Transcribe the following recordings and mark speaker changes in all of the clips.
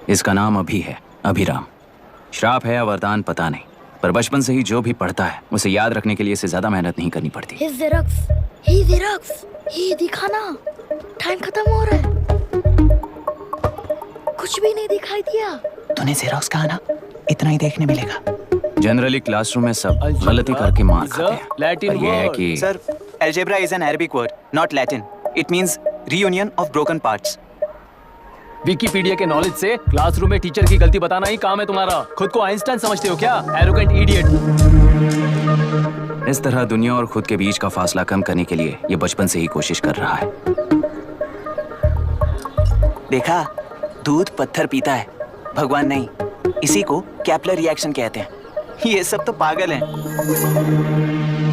Speaker 1: इसका नाम अभी है, अभिराम। श्राप है या वरदान पता नहीं, पर बचपन से ही जो भी पढ़ता है उसे याद रखने के लिए इसे ज्यादा मेहनत नहीं करनी पड़ती।
Speaker 2: ये दिखा ना, टाइम खत्म हो रहा है। कुछ भी नहीं दिखाई दिया।
Speaker 1: तूने जेरोक्स कहा ना, इतना ही देखने मिलेगा। जनरली क्लासरूम में सब गलती करके मार खाते हैं।
Speaker 3: लैटिन
Speaker 1: ये है कि
Speaker 4: sir, algebra is an Arabic word, not Latin. It means reunion of broken parts.
Speaker 3: Wikipedia के नॉलेज से क्लासरूम में टीचर की गलती बताना ही काम है तुम्हारा। खुद को आइंस्टाइन समझते हो क्या? Arrogant idiot.
Speaker 1: इस तरह दुनिया और खुद के बीच का फासला कम करने के लिए ये बचपन से ही कोशिश कर रहा है।
Speaker 4: देखा, दूध पत्थर पीता है, भगवान नहीं। इसी को कैपलर रिएक्शन कहते हैं। ये सब तो पागल हैं।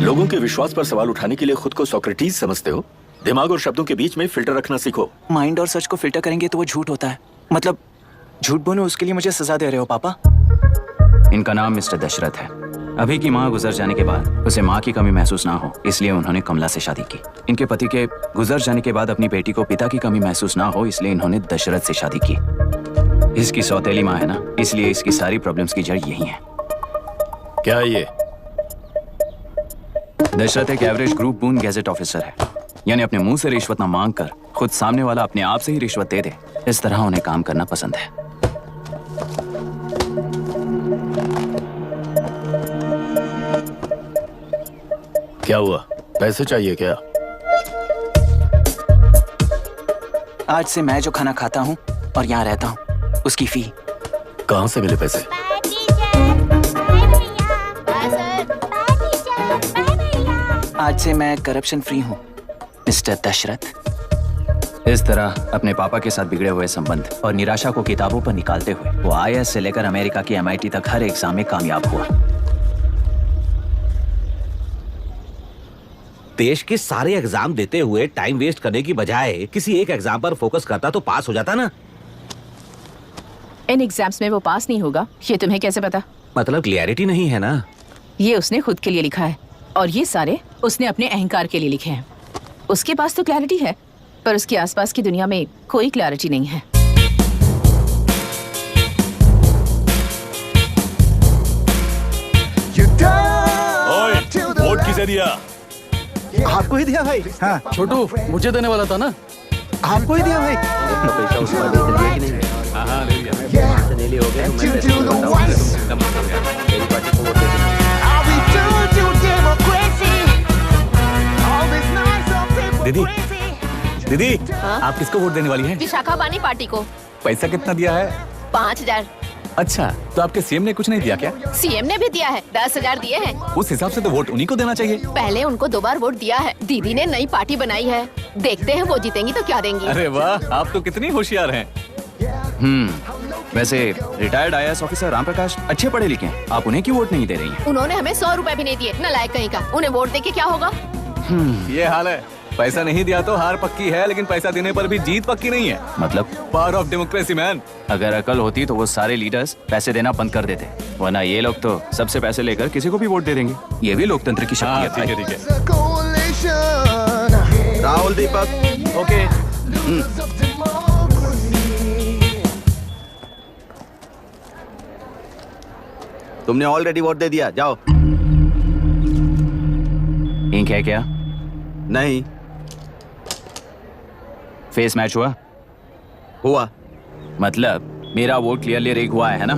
Speaker 5: लोगों के विश्वास पर सवाल उठाने के लिए खुद को सोक्रेटिस समझते हो? दिमाग और शब्दों के बीच में फिल्टर रखना सीखो।
Speaker 4: माइंड और सच को फिल्टर करेंगे तो वो झूठ होता है। मतलब झूठ बोलो, उसके लिए मुझे सजा दे रहे हो पापा?
Speaker 1: इनका नाम मिस्टर दशरथ है। अभी की माँ गुजर जाने के बाद उसे माँ की कमी महसूस ना हो, इसलिए उन्होंने कमला से शादी की। इनके पति के गुजर जाने के बाद अपनी बेटी को पिता की कमी महसूस ना हो, इसलिए इन्होंने दशरथ से शादी की। इसकी सौतेली माँ है ना, इसलिए इसकी सारी प्रॉब्लम्स की जड़ यही है।
Speaker 5: क्या ये?
Speaker 1: दशरथ एक एवरेज ग्रुप बून गैजेट ऑफिसर है, यानी अपने मुंह से रिश्वत ना मांग कर खुद सामने वाला अपने आप से ही रिश्वत दे दे, इस तरह उन्हें काम करना पसंद है।
Speaker 5: क्या हुआ? पैसे चाहिए क्या?
Speaker 4: आज से मैं जो खाना खाता हूँ और यहाँ रहता हूँ, उसकी फी।
Speaker 5: कहाँ से मिले पैसे?
Speaker 4: आज से मैं करप्शन फ्री हूँ, मिस्टर दशरथ।
Speaker 1: इस तरह अपने पापा के साथ बिगड़े हुए संबंध और निराशा को किताबों पर निकालते हुए वो IAS से लेकर अमेरिका की MIT तक हर एग्जाम में कामयाब हुआ।
Speaker 6: देश के सारे एग्जाम देते हुए टाइम वेस्ट करने की बजाय किसी एक एग्जाम पर फोकस करता तो पास हो जाता ना।
Speaker 7: इन एग्जाम्स में वो पास नहीं होगा, ये तुम्हें कैसे पता?
Speaker 6: मतलब क्लियरिटी नहीं है ना।
Speaker 7: ये उसने खुद के लिए लिखा है और ये सारे उसने अपने अहंकार के लिए लिखे हैं। उसके पास तो क्लैरिटी है, पर उसके आसपास की दुनिया में कोई क्लैरिटी नहीं है।
Speaker 5: ओए, वोट किसे दिया?
Speaker 8: आपको ही दिया भाई। हाँ,
Speaker 3: छोटू मुझे देने वाला था ना।
Speaker 8: आपको ही दिया भाई।
Speaker 6: पैसा उसके बाद दिया कि नहीं?
Speaker 3: हाँ, ले लिया।
Speaker 6: डेली हो गया तो मैं पैसे बताऊं, तुम कम हो गया। मेरी पार्टी को वोट दे देना।
Speaker 9: दीदी, दीदी, आप किसको वोट देने वाली हैं?
Speaker 7: विशाखा बानी पार्टी को।
Speaker 9: पैसा कितना दिया है?
Speaker 7: 5000।
Speaker 9: अच्छा, तो आपके सीएम ने कुछ नहीं दिया क्या?
Speaker 7: CM ने भी दिया है, 10,000 दिए हैं।
Speaker 9: उस हिसाब से तो वोट उन्हीं को देना चाहिए।
Speaker 7: पहले उनको 2 बार वोट दिया है। दीदी ने नई पार्टी बनाई है, देखते हैं वो जीतेंगी तो क्या देंगी।
Speaker 9: अरे वाह, आप तो कितनी होशियार हैं।
Speaker 1: वैसे retired IAS officer Ram Prakash अच्छे पढ़े लिखे हैं, आप उन्हें क्यों वोट नहीं दे रही हैं?
Speaker 7: उन्होंने हमें 100 रुपए भी नहीं दिए, नालायक कहीं का। उन्हें वोट देके क्या होगा?
Speaker 9: ये हाल है। पैसा नहीं दिया तो हार पक्की है, लेकिन पैसा देने पर भी जीत पक्की नहीं है।
Speaker 1: मतलब
Speaker 9: पावर ऑफ डेमोक्रेसी मैन।
Speaker 1: अगर अकल होती तो वो सारे लीडर्स पैसे देना बंद कर देते, वरना ये लोग तो सबसे पैसे लेकर किसी को भी वोट दे देंगे। ये भी लोकतंत्र की शक्ति है।
Speaker 9: ठीक है, ठीक है।
Speaker 8: राहुल दीपक,
Speaker 3: ओके।
Speaker 8: तुमने ऑलरेडी वोट दे दिया, जाओ।
Speaker 1: इंक है क्या?
Speaker 8: नहीं
Speaker 1: फेस मैच हुआ?
Speaker 8: हुआ।
Speaker 1: मतलब मेरा वोट क्लियरली रिग हुआ है ना?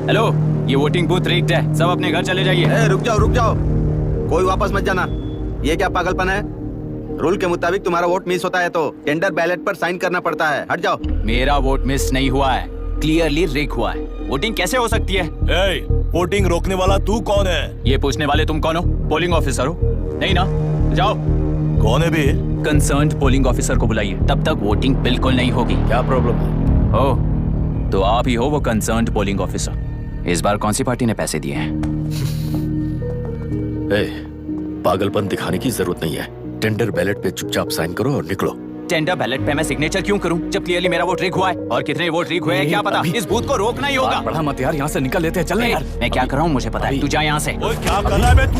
Speaker 1: हेलो, ये वोटिंग बूथ रिग्ड है, सब अपने घर चले जाइए।
Speaker 8: रुक जाओ, रुक जाओ, कोई वापस मत जाना। ये क्या पागलपन है? रूल के मुताबिक तुम्हारा वोट मिस होता है तो टेंडर बैलेट पर साइन करना पड़ता है। हट जाओ।
Speaker 1: मेरा वोट मिस नहीं हुआ है, क्लियरली रिग हुआ है। वोटिंग कैसे हो सकती है?
Speaker 5: वोटिंग रोकने वाला तू कौन है?
Speaker 1: ये पूछने वाले तुम कौन हो? पोलिंग ऑफिसर हो? नहीं ना? जाओ।
Speaker 5: कौन है बे?
Speaker 1: कंसर्न्ड पोलिंग ऑफिसर को बुलाइए, तब तक वोटिंग बिल्कुल नहीं होगी।
Speaker 5: क्या प्रॉब्लम है?
Speaker 1: ओह, तो आप ही हो वो कंसर्न्ड पोलिंग ऑफिसर। इस बार कौन सी पार्टी ने पैसे दिए हैं?
Speaker 5: पागलपन दिखाने की जरूरत नहीं है। टेंडर बैलेट पे चुपचाप साइन करो और निकलो।
Speaker 1: टेंडर बैलेट पे मैं सिग्नेचर क्यों करूं जब क्लियरली मेरा वोट रिग हुआ है? और कितने वोट रिग हुए हैं क्या पता? इस बूथ को रोकना ही होगा।
Speaker 9: बड़ा मत यार, यहाँ से निकल लेते हैं। चल यार।
Speaker 1: मैं क्या कर रहा हूँ मुझे पता है, तू जा यहाँ से।
Speaker 5: क्या कर रहा है बे तू?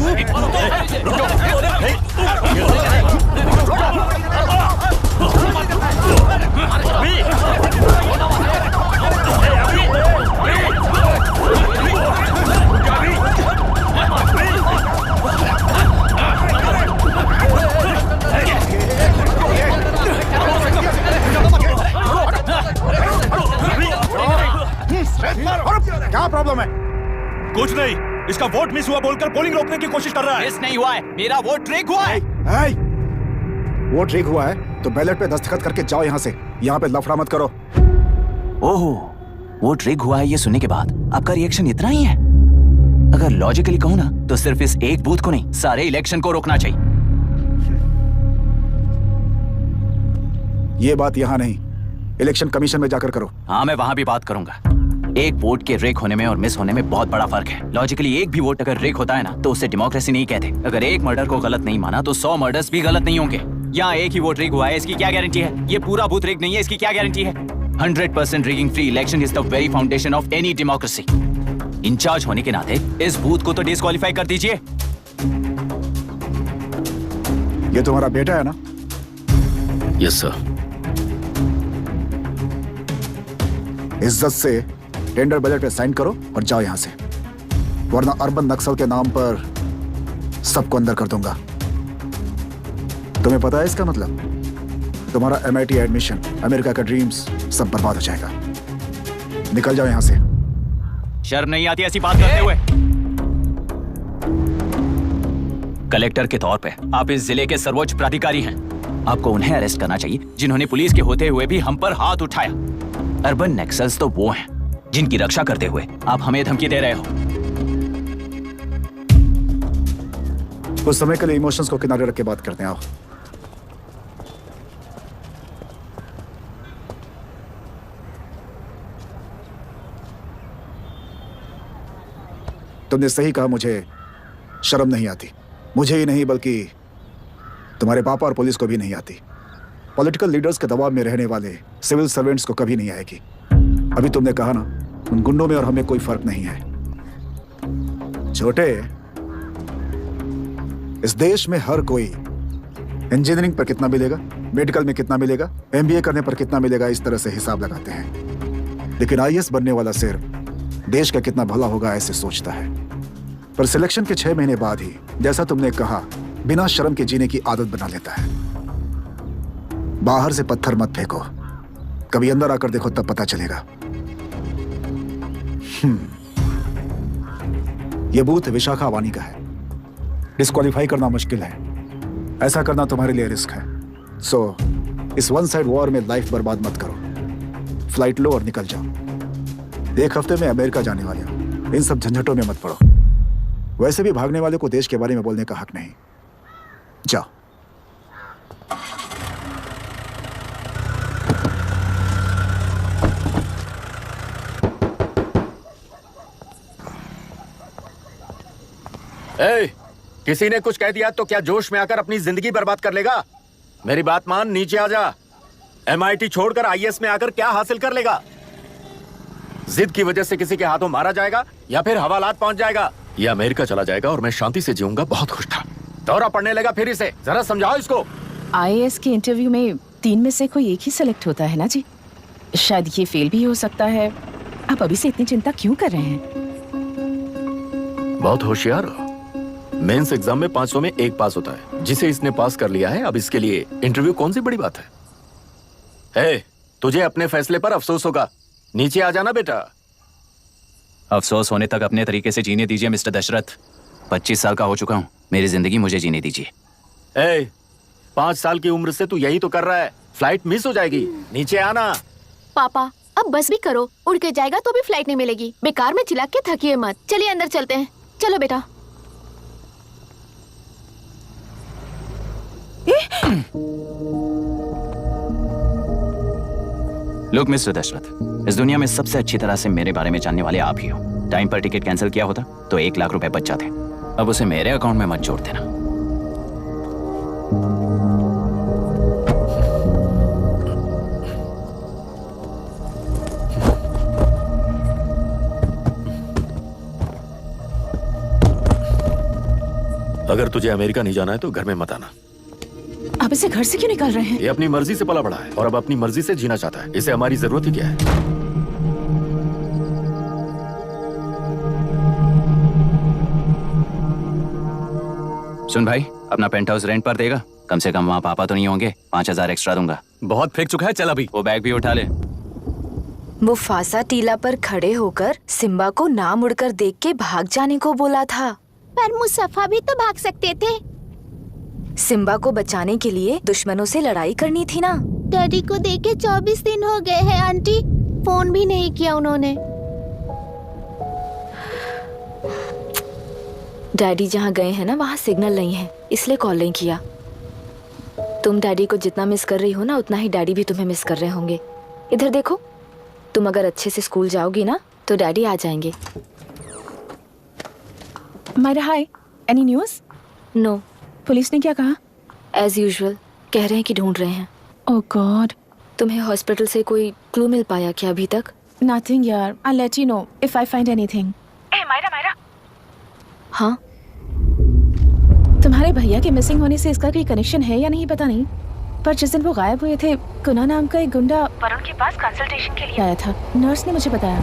Speaker 5: वोट मिस हुआ बोलकर पोलिंग रोकने की कोशिश कर रहा है।
Speaker 4: मिस नहीं हुआ है, मेरा वोट ट्रिक हुआ है।
Speaker 10: वो ठीक हुआ है तो बैलेट पे दस्तखत करके जाओ यहाँ से। यहाँ पे लफड़ा मत करो।
Speaker 1: ओहो, वो ट्रिक हुआ है ये सुनने के बाद आपका रिएक्शन इतना ही है? अगर लॉजिकली कहूं ना तो सिर्फ इस एक बूथ को नहीं, सारे इलेक्शन को रोकना चाहिए।
Speaker 10: ये बात यहाँ नहीं, इलेक्शन कमीशन में जाकर करो।
Speaker 1: हाँ, मैं वहां भी बात करूंगा। एक वोट के रेक होने में और मिस होने में बहुत बड़ा फर्क है। लॉजिकली एक भी वोट अगर रेक होता है ना तो उसे डेमोक्रेसी नहीं कहते। अगर एक मर्डर को गलत नहीं माना तो 100 मर्डर्स भी गलत नहीं होंगे। यहाँ एक ही वोट रिग हुआ है, इसकी क्या गारंटी है? ये पूरा बूथ रिग नहीं है, इसकी क्या गारंटी है? 100% rigging free election is the very foundation of any democracy. Incharge होने के नाते इस बूथ को तो डिस्क्वालीफाई कर दीजिए।
Speaker 10: ये तुम्हारा बेटा है ना?
Speaker 5: Yes sir.
Speaker 10: इज्जत से टेंडर बैलेट पे साइन करो और जाओ यहाँ से, वरना अर्बन नक्सल के नाम पर सबको अंदर कर दूंगा। तुम्हें पता है इसका मतलब? तुम्हारा MIT एडमिशन, अमेरिका का ड्रीम्स सब बर्बाद हो जाएगा। निकल जाओ यहाँ से।
Speaker 1: शर्म नहीं आती ऐसी बात करते हुए? कलेक्टर के तौर पे आप इस जिले के सर्वोच्च प्राधिकारी हैं। आपको उन्हें अरेस्ट करना चाहिए जिन्होंने पुलिस के होते हुए भी हम पर हाथ उठाया। अर्बन नक्सल्स तो वो हैं जिनकी रक्षा करते हुए आप हमें धमकी दे रहे हो।
Speaker 10: कुछ समय के लिए इमोशंस को किनारे रख के बात करते हैं। आओ। तुमने सही कहा, मुझे शर्म नहीं आती। मुझे ही नहीं बल्कि तुम्हारे पापा और पुलिस को भी नहीं आती। पॉलिटिकल लीडर्स के दबाव में रहने वाले सिविल सर्वेंट्स को कभी नहीं आएगी। अभी तुमने कहा ना, उन गुंडों में और हमें कोई फर्क नहीं है। छोटे, इस देश में हर कोई इंजीनियरिंग पर कितना मिलेगा, मेडिकल में कितना मिलेगा, MBA करने पर कितना मिलेगा, इस तरह से हिसाब लगाते हैं। लेकिन IAS बनने वाला सिर्फ देश का कितना भला होगा ऐसे सोचता है। पर सिलेक्शन के 6 महीने बाद ही, जैसा तुमने कहा, बिना शर्म के जीने की आदत बना लेता है। बाहर से पत्थर मत फेंको, कभी अंदर आकर देखो तब पता चलेगा। यह बूथ विशाखा वानी का है। डिस्क्वालीफाई करना मुश्किल है, ऐसा करना तुम्हारे लिए रिस्क है। सो इस वन साइड वॉर में लाइफ बर्बाद मत करो। फ्लाइट लो और निकल जाओ। 1 हफ्ते में अमेरिका जाने वाले हो, इन सब झंझटों में मत पड़ो। वैसे भी भागने वाले को देश के बारे में बोलने का हक नहीं। जाओ।
Speaker 5: किसी ने कुछ कह दिया तो क्या जोश में आकर अपनी जिंदगी बर्बाद कर लेगा? मेरी बात मान, नीचे आ जा। MIT छोड़कर IAS में आकर क्या हासिल कर लेगा? जिद की वजह से किसी के हाथों मारा जाएगा या फिर हवालात पहुंच जाएगा, या अमेरिका चला जाएगा और मैं शांति से जीऊंगा। बहुत खुश था। दौरा पड़ने लगा फिर इसे। जरा समझाओ इसको।
Speaker 7: IAS के इंटरव्यू में 3 में से कोई एक ही सेलेक्ट होता है ना जी? शायद ये फेल भी हो सकता है। आप अभी से इतनी चिंता क्यों कर रहे हैं?
Speaker 5: बहुत होशियार हो। मेंस एग्जाम में 500 में 1 पास होता है, जिसे इसने पास कर लिया है। अब इसके लिए इंटरव्यू कौन सी बड़ी बात है? तुझे अपने फैसले पर अफसोस होगा। नीचे आ जाना बेटा।
Speaker 1: अफसोस होने तक अपने तरीके से जीने दीजिए मिस्टर दशरथ। 25 साल का हो चुका हूँ, मेरी जिंदगी मुझे जीने दीजिए।
Speaker 5: 5 साल की उम्र से तू यही तो कर रहा है। फ्लाइट मिस हो जाएगी, नीचे आना।
Speaker 2: पापा अब बस भी करो, उड़ के जाएगा तो भी फ्लाइट नहीं मिलेगी। बेकार में चिल्ला के थकिए मत। चलिए अंदर चलते हैं। चलो बेटा।
Speaker 1: लुक मिस्टर दशरथ, इस दुनिया में सबसे अच्छी तरह से मेरे बारे में जानने वाले आप ही हो। टाइम पर टिकट कैंसिल किया होता तो 1 लाख रुपए बच जाते। अब उसे मेरे अकाउंट में मत जोड़ देना।
Speaker 5: अगर तुझे अमेरिका नहीं जाना है तो घर में मत आना।
Speaker 7: आप इसे घर से क्यों निकाल रहे हैं?
Speaker 5: ये अपनी मर्जी से पला बड़ा है और अब अपनी मर्जी से जीना चाहता है। इसे हमारी जरूरत ही क्या है?
Speaker 1: सुन भाई, अपना पेंट हाउस रेंट पर देगा? कम से कम वहाँ पापा तो नहीं होंगे। 5000 एक्स्ट्रा दूंगा।
Speaker 3: बहुत फेंक चुका है, चल अभी।
Speaker 1: वो बैग भी उठा ले।
Speaker 11: मुफासा टीला पर खड़े होकर सिम्बा को ना मुड़कर देख के भाग जाने को बोला था।
Speaker 2: पर मुसफ़ा भी तो भाग सकते थे।
Speaker 11: सिम्बा को बचाने के लिए दुश्मनों से लड़ाई करनी थी ना।
Speaker 2: डैडी को देखे 24 दिन हो गए हैं आंटी, फोन भी नहीं किया उन्होंने।
Speaker 11: डैडी जहाँ गए हैं ना वहाँ सिग्नल नहीं है, इसलिए कॉल नहीं किया। तुम डैडी को जितना मिस कर रही हो ना उतना ही डैडी भी तुम्हें मिस कर रहे होंगे। इधर देखो, तुम अगर अच्छे से स्कूल जाओगी ना तो डैडी आ जाएंगे।
Speaker 7: मायरा हाय, एनी न्यूज़?
Speaker 11: नो।
Speaker 7: पुलिस ने क्या कहा?
Speaker 11: एज यूजुअल कह रहे हैं कि ढूंढ रहे हैं।
Speaker 7: ओह गॉड।
Speaker 11: तुम्हें हॉस्पिटल से कोई क्लू मिल पाया क्या अभी तक?
Speaker 7: नथिंग यार, I let you know if I find anything. ए मायरा।
Speaker 11: हाँ,
Speaker 7: तुम्हारे भैया के मिसिंग होने से इसका कोई कनेक्शन है या नहीं पता नहीं, पर जिस दिन वो गायब हुए थे कुना नाम का एक गुंडा वरुण के पास कंसल्टेशन के लिए आया था। नर्स ने मुझे बताया।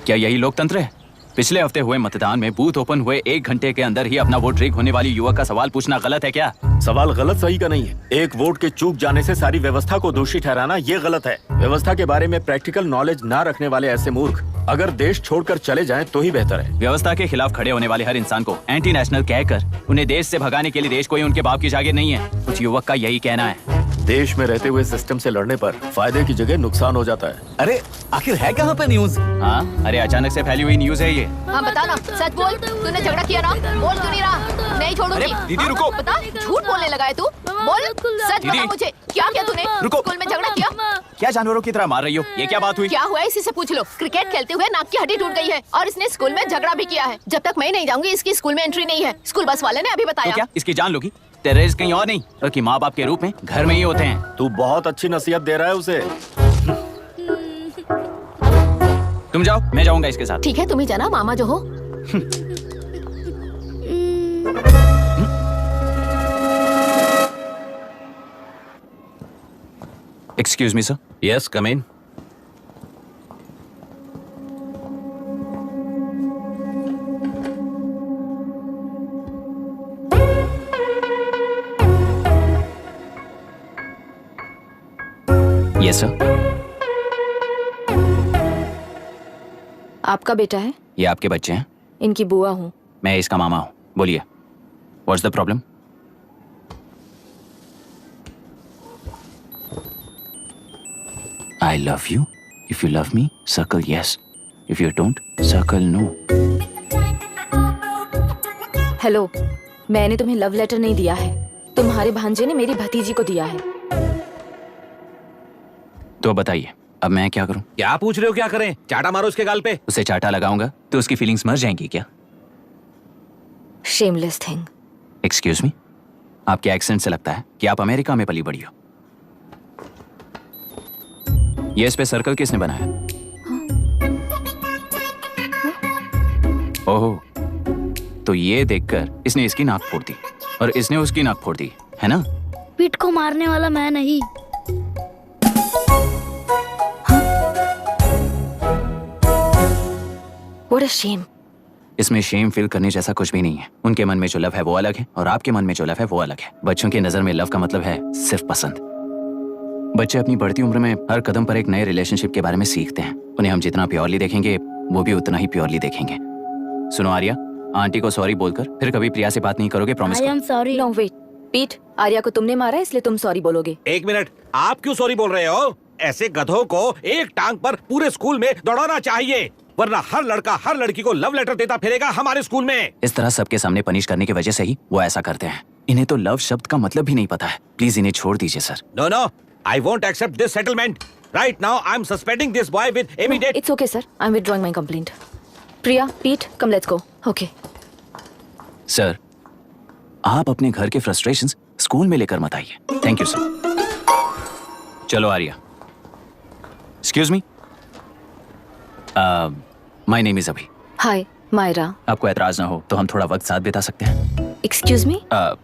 Speaker 1: क्या यही लोकतंत्र है? पिछले हफ्ते हुए मतदान में बूथ ओपन हुए 1 घंटे के अंदर ही अपना वोट रीक होने वाली युवक का सवाल पूछना गलत है क्या?
Speaker 5: सवाल गलत सही का नहीं है। एक वोट के चूक जाने से सारी व्यवस्था को दोषी ठहराना ये गलत है। व्यवस्था के बारे में प्रैक्टिकल नॉलेज ना रखने वाले ऐसे मूर्ख अगर देश छोड़कर चले जाएं तो ही बेहतर है।
Speaker 1: व्यवस्था के खिलाफ खड़े होने वाले हर इंसान को एंटी नेशनल कहकर उन्हें देश से भगाने के लिए देश कोई उनके बाप की जागीर नहीं है। कुछ युवक का यही कहना है।
Speaker 5: देश में रहते हुए सिस्टम से लड़ने पर फायदे की जगह नुकसान हो जाता है।
Speaker 9: अरे आखिर है कहाँ पे न्यूज?
Speaker 1: हाँ, अरे अचानक से फैली हुई न्यूज है ये।
Speaker 2: हाँ बता ना, सच बोल, तूने झगड़ा किया ना? बोल क्यों नहीं रहा? नहीं छोड़ूंगी।
Speaker 9: दीदी रुको।
Speaker 2: बता, झूठ बोलने लगा है तू? बोल, सच बता मुझे, क्या किया तूने?
Speaker 1: रुको।
Speaker 2: स्कूल में झगड़ा किया?
Speaker 1: क्या जानवरों की तरह मार रही हो? ये क्या बात हुई?
Speaker 2: क्या हुआ है इसी से पूछ लो। क्रिकेट खेलते हुए नाक की हड्डी टूट गई है और इसने स्कूल में झगड़ा भी किया है। जब तक मैं नहीं जाऊंगी इसकी स्कूल में एंट्री नहीं है। स्कूल बस वाले ने अभी
Speaker 1: तो
Speaker 2: बताया।
Speaker 1: क्या इसकी जान लोगी? टेररिस्ट कहीं और नहीं बल्कि माँ बाप के रूप में घर में ही होते हैं।
Speaker 5: तू बहुत अच्छी नसीहत दे रहा है उसे।
Speaker 1: तुम जाओ, मैं जाऊंगा इसके साथ।
Speaker 2: ठीक है, तुम ही जाना, मामा जो हो।
Speaker 1: Excuse me sir.
Speaker 6: Yes, come in.
Speaker 1: Yes sir.
Speaker 11: आपका बेटा है?
Speaker 1: ये आपके बच्चे हैं?
Speaker 11: इनकी बुआ हूँ।
Speaker 1: मैं इसका मामा हूँ। बोलिए, what's the problem? I love you. If you love me, circle yes. If you don't, circle no.
Speaker 11: Hello, मैंने तुम्हें लव लेटर नहीं दिया है, तुम्हारे भांजे ने मेरी भतीजी को दिया है।
Speaker 1: तो बताइए, अब मैं क्या करूं?
Speaker 6: क्या पूछ रहे हो? क्या करें? चाटा मारो उसके गाल पे।
Speaker 1: उसे चाटा लगाऊंगा तो उसकी फीलिंग्स मर जाएंगी क्या?
Speaker 11: Shameless thing.
Speaker 1: एक्सक्यूज मी, आपके एक्सेंट से लगता है कि आप अमेरिका में पली बड़ी हो। ये इस पे सर्कल किसने बनाया? ओह, तो ये देखकर इसने इसकी नाक फोड़ दी और इसने उसकी नाक फोड़ दी, है ना?
Speaker 2: पीठ को मारने वाला मैं नहीं।
Speaker 11: What a shame.
Speaker 1: इसमें शेम फील करने जैसा कुछ भी नहीं है। उनके मन में जो लव है वो अलग है और आपके मन में जो लव है वो अलग है। बच्चों की नजर में लव का मतलब है सिर्फ पसंद। बच्चे अपनी बढ़ती उम्र में हर कदम पर एक नए रिलेशनशिप के बारे में सीखते हैं। उन्हें हम जितना प्योरली देखेंगे वो भी उतना ही प्योरली देखेंगे। सुनो आर्या, आंटी को सॉरी बोलकर फिर कभी प्रिया से बात नहीं करोगे, प्रॉमिस करो।
Speaker 11: सॉरी। नो वेट, पीट, आर्या को तुमने मारा इसलिए तुम सॉरी बोलोगे।
Speaker 6: एक मिनट, आप क्यों सॉरी बोल रहे हो? ऐसे गधों को एक टांग पर पूरे स्कूल में दौड़ाना चाहिए, वरना हर लड़का हर लड़की को लव लेटर देता फिरेगा हमारे स्कूल में।
Speaker 1: इस तरह सबके सामने पनिश करने की वजह से ही वो ऐसा करते हैं। इन्हें तो लव शब्द का मतलब भी नहीं पता है। प्लीज इन्हें छोड़ दीजिए sir.
Speaker 6: No no, I won't accept this settlement. Right now, I'm suspending this boy with immediate.
Speaker 11: It's okay, sir. I'm withdrawing my complaint. Priya, Pete, come let's go. Okay.
Speaker 1: Sir, आप अपने घर के frustrations school में लेकर मत आइए। Thank you sir. चलो Arya. Excuse me, my name is Abhi.
Speaker 11: Hi, Myra.
Speaker 1: आपको ऐतराज ना हो तो हम थोड़ा वक्त साथ बिता सकते हैं?
Speaker 11: Excuse me?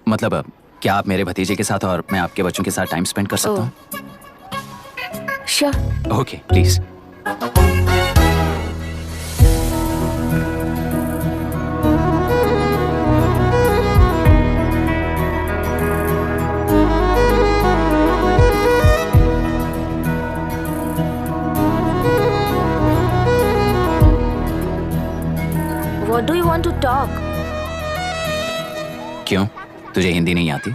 Speaker 1: मतलब क्या आप मेरे भतीजे के साथ और मैं आपके बच्चों के साथ टाइम स्पेंड कर सकता हूँ?
Speaker 11: Sure.
Speaker 1: Okay, please. तुझे हिंदी नहीं आती?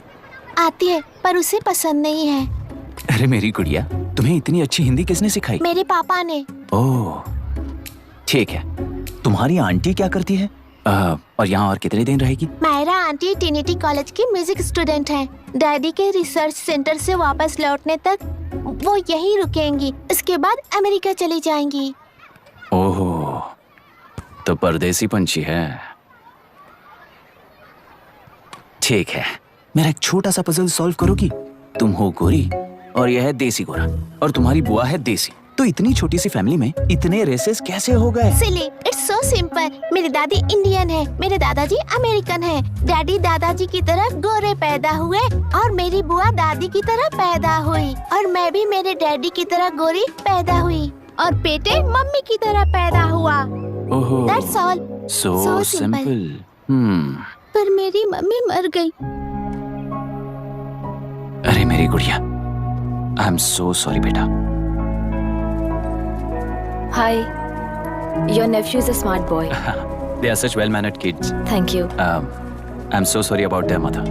Speaker 2: आती है पर उसे पसंद नहीं है।
Speaker 1: अरे मेरी गुड़िया, तुम्हें इतनी अच्छी हिंदी किसने सिखाई?
Speaker 2: मेरे पापा ने।
Speaker 1: ओह ठीक है। तुम्हारी आंटी क्या करती है? और यहाँ और कितने दिन रहेगी?
Speaker 2: मायरा आंटी ट्रिनिटी कॉलेज की म्यूजिक स्टूडेंट हैं। डैडी के रिसर्च सेंटर से वापस लौटने तक वो यहीं रुकेंगी। इसके बाद अमेरिका चली जाएंगी।
Speaker 1: ओह, तो परदेसी पंछी है। ठीक है, मेरा एक छोटा सा पजल सॉल्व करोगी? तुम हो गोरी और यह है देसी गोरा और तुम्हारी बुआ है देसी, तो इतनी छोटी सी फैमिली में इतने रेसेस कैसे हो गए?
Speaker 2: सिली, इट्स सो सिंपल। मेरी दादी इंडियन है, मेरे दादाजी अमेरिकन है। डैडी दादाजी की तरह गोरे पैदा हुए और मेरी बुआ दादी की तरह पैदा हुई और मैं भी मेरे डैडी की तरह गोरी पैदा हुई और बेटे मम्मी की तरह पैदा हुआ।
Speaker 1: ओहो,
Speaker 2: That's all.
Speaker 1: so simple.
Speaker 2: पर मेरी मम्मी मर गई।
Speaker 1: अरे मेरी गुड़िया, आई एम सो सॉरी बेटा।
Speaker 11: Hi. Your nephew is a smart boy.
Speaker 1: They are such well-mannered kids.
Speaker 11: Thank you.
Speaker 1: I'm so sorry about their mother.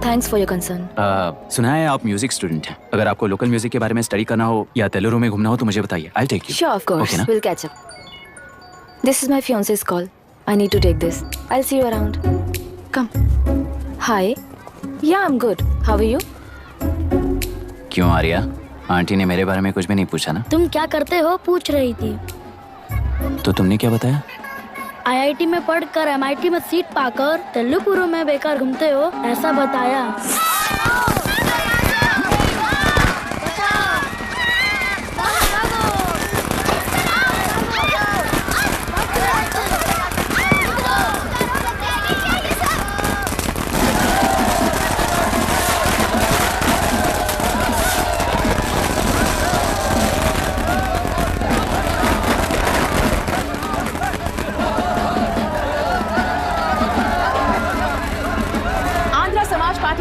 Speaker 11: Thanks for your concern.
Speaker 1: सुना है आप म्यूजिक स्टूडेंट हैं। अगर आपको लोकल म्यूजिक के बारे में स्टडी करना हो या तेलुरु में घूमना हो तो मुझे बताइए। I'll take you.
Speaker 11: Sure, of course.
Speaker 1: Okay, ना?
Speaker 11: We'll catch up. This is my fiance's call. I need to take this. I'll see you around. Come. Hi. Yeah, I'm good. How are you?
Speaker 1: क्यों Arya? Aunty ने मेरे बारे में कुछ भी नहीं पूछा ना?
Speaker 12: तुम क्या करते हो पूछ रही थी।
Speaker 1: तो तुमने क्या बताया?
Speaker 12: IIT में पढ़कर MIT में सीट पाकर तेलुगु में बेकार घूमते हो ऐसा बताया।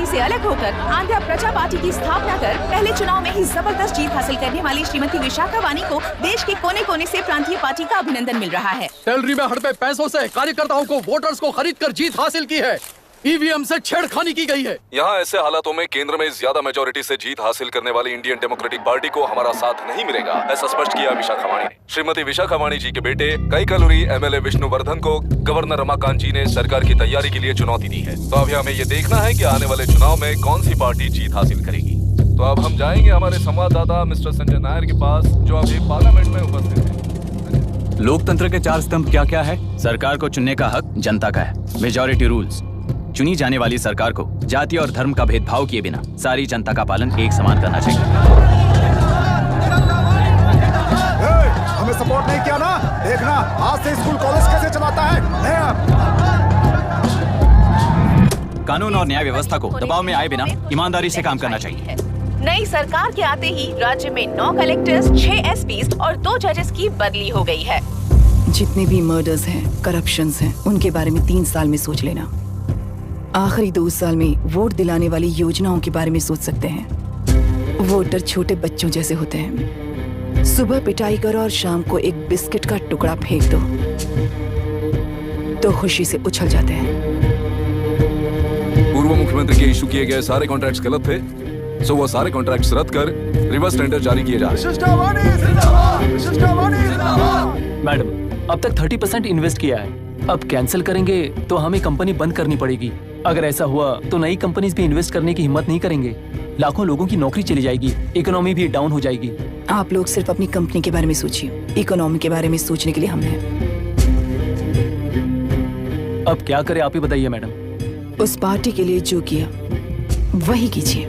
Speaker 7: से अलग होकर आंध्र प्रजा पार्टी की स्थापना कर पहले चुनाव में ही जबरदस्त जीत हासिल करने वाली श्रीमती विशाखा वानी को देश के कोने कोने से प्रांतीय पार्टी का अभिनंदन मिल रहा है।
Speaker 3: सैलरी में हड़पे पैसों से कार्यकर्ताओं को वोटर्स को खरीद कर जीत हासिल की है। ईवीएम से छेड़खानी की गई है।
Speaker 9: यहाँ ऐसे हालातों में केंद्र में ज्यादा मेजोरिटी से जीत हासिल करने वाली इंडियन डेमोक्रेटिक पार्टी को हमारा साथ नहीं मिलेगा, ऐसा स्पष्ट किया विशाखा वाणी ने। श्रीमती विशाखा वाणी जी के बेटे कैकलुरी MLA विष्णुवर्धन को गवर्नर रमाकांत जी ने सरकार की तैयारी के लिए चुनौती दी है। तो अभी हमें ये देखना है कि आने वाले चुनाव में कौन सी पार्टी जीत हासिल करेगी। तो अब हम जाएंगे हमारे संवाददाता मिस्टर संजय नायर के पास, जो अभी पार्लियामेंट में उपस्थित है।
Speaker 1: लोकतंत्र के 4 स्तंभ क्या क्या है? सरकार को चुनने का हक जनता का है। Majority rules. चुनी जाने वाली सरकार को जाति और धर्म का भेदभाव किए बिना सारी जनता का पालन एक समान करना चाहिए।
Speaker 10: हमें सपोर्ट नहीं किया ना, देखना आज से स्कूल कॉलेज कैसे चलाता है।
Speaker 1: कानून और न्याय व्यवस्था को दबाव में आए बिना ईमानदारी से काम करना चाहिए।
Speaker 7: नई सरकार के आते ही राज्य में 9 कलेक्टर्स, 6 SPs और 2 जजेस की बदली हो गई है।
Speaker 13: जितने भी मर्डर्स हैं, करप्शंस हैं, उनके बारे में 3 साल में सोच लेना। आखिरी 2 साल में वोट दिलाने वाली योजनाओं के बारे में सोच सकते हैं। वोटर छोटे बच्चों जैसे होते हैं। सुबह पिटाई करो और शाम को एक बिस्किट का टुकड़ा फेंक दो तो खुशी से उछल जाते हैं।
Speaker 9: पूर्व मुख्यमंत्री के इशू किए गए सारे कॉन्ट्रैक्ट्स गलत थे, सो वो सारे कॉन्ट्रैक्ट्स रद्द कर रिवर्स टेंडर जारी किए जा रहे हैं।
Speaker 3: मैडम, अब तक 30% इन्वेस्ट किया है, अब कैंसिल करेंगे तो हमें कंपनी बंद करनी पड़ेगी। अगर ऐसा हुआ तो नई कंपनीज भी इन्वेस्ट करने की हिम्मत नहीं करेंगे। लाखों लोगों की नौकरी चली जाएगी, इकोनॉमी भी डाउन हो जाएगी।
Speaker 13: आप लोग सिर्फ अपनी कंपनी के बारे में सोचिए, इकोनॉमी के बारे में सोचने के लिए हम हैं।
Speaker 3: अब क्या करें आप ही बताइए मैडम।
Speaker 13: उस पार्टी के लिए जो किया वही कीजिए।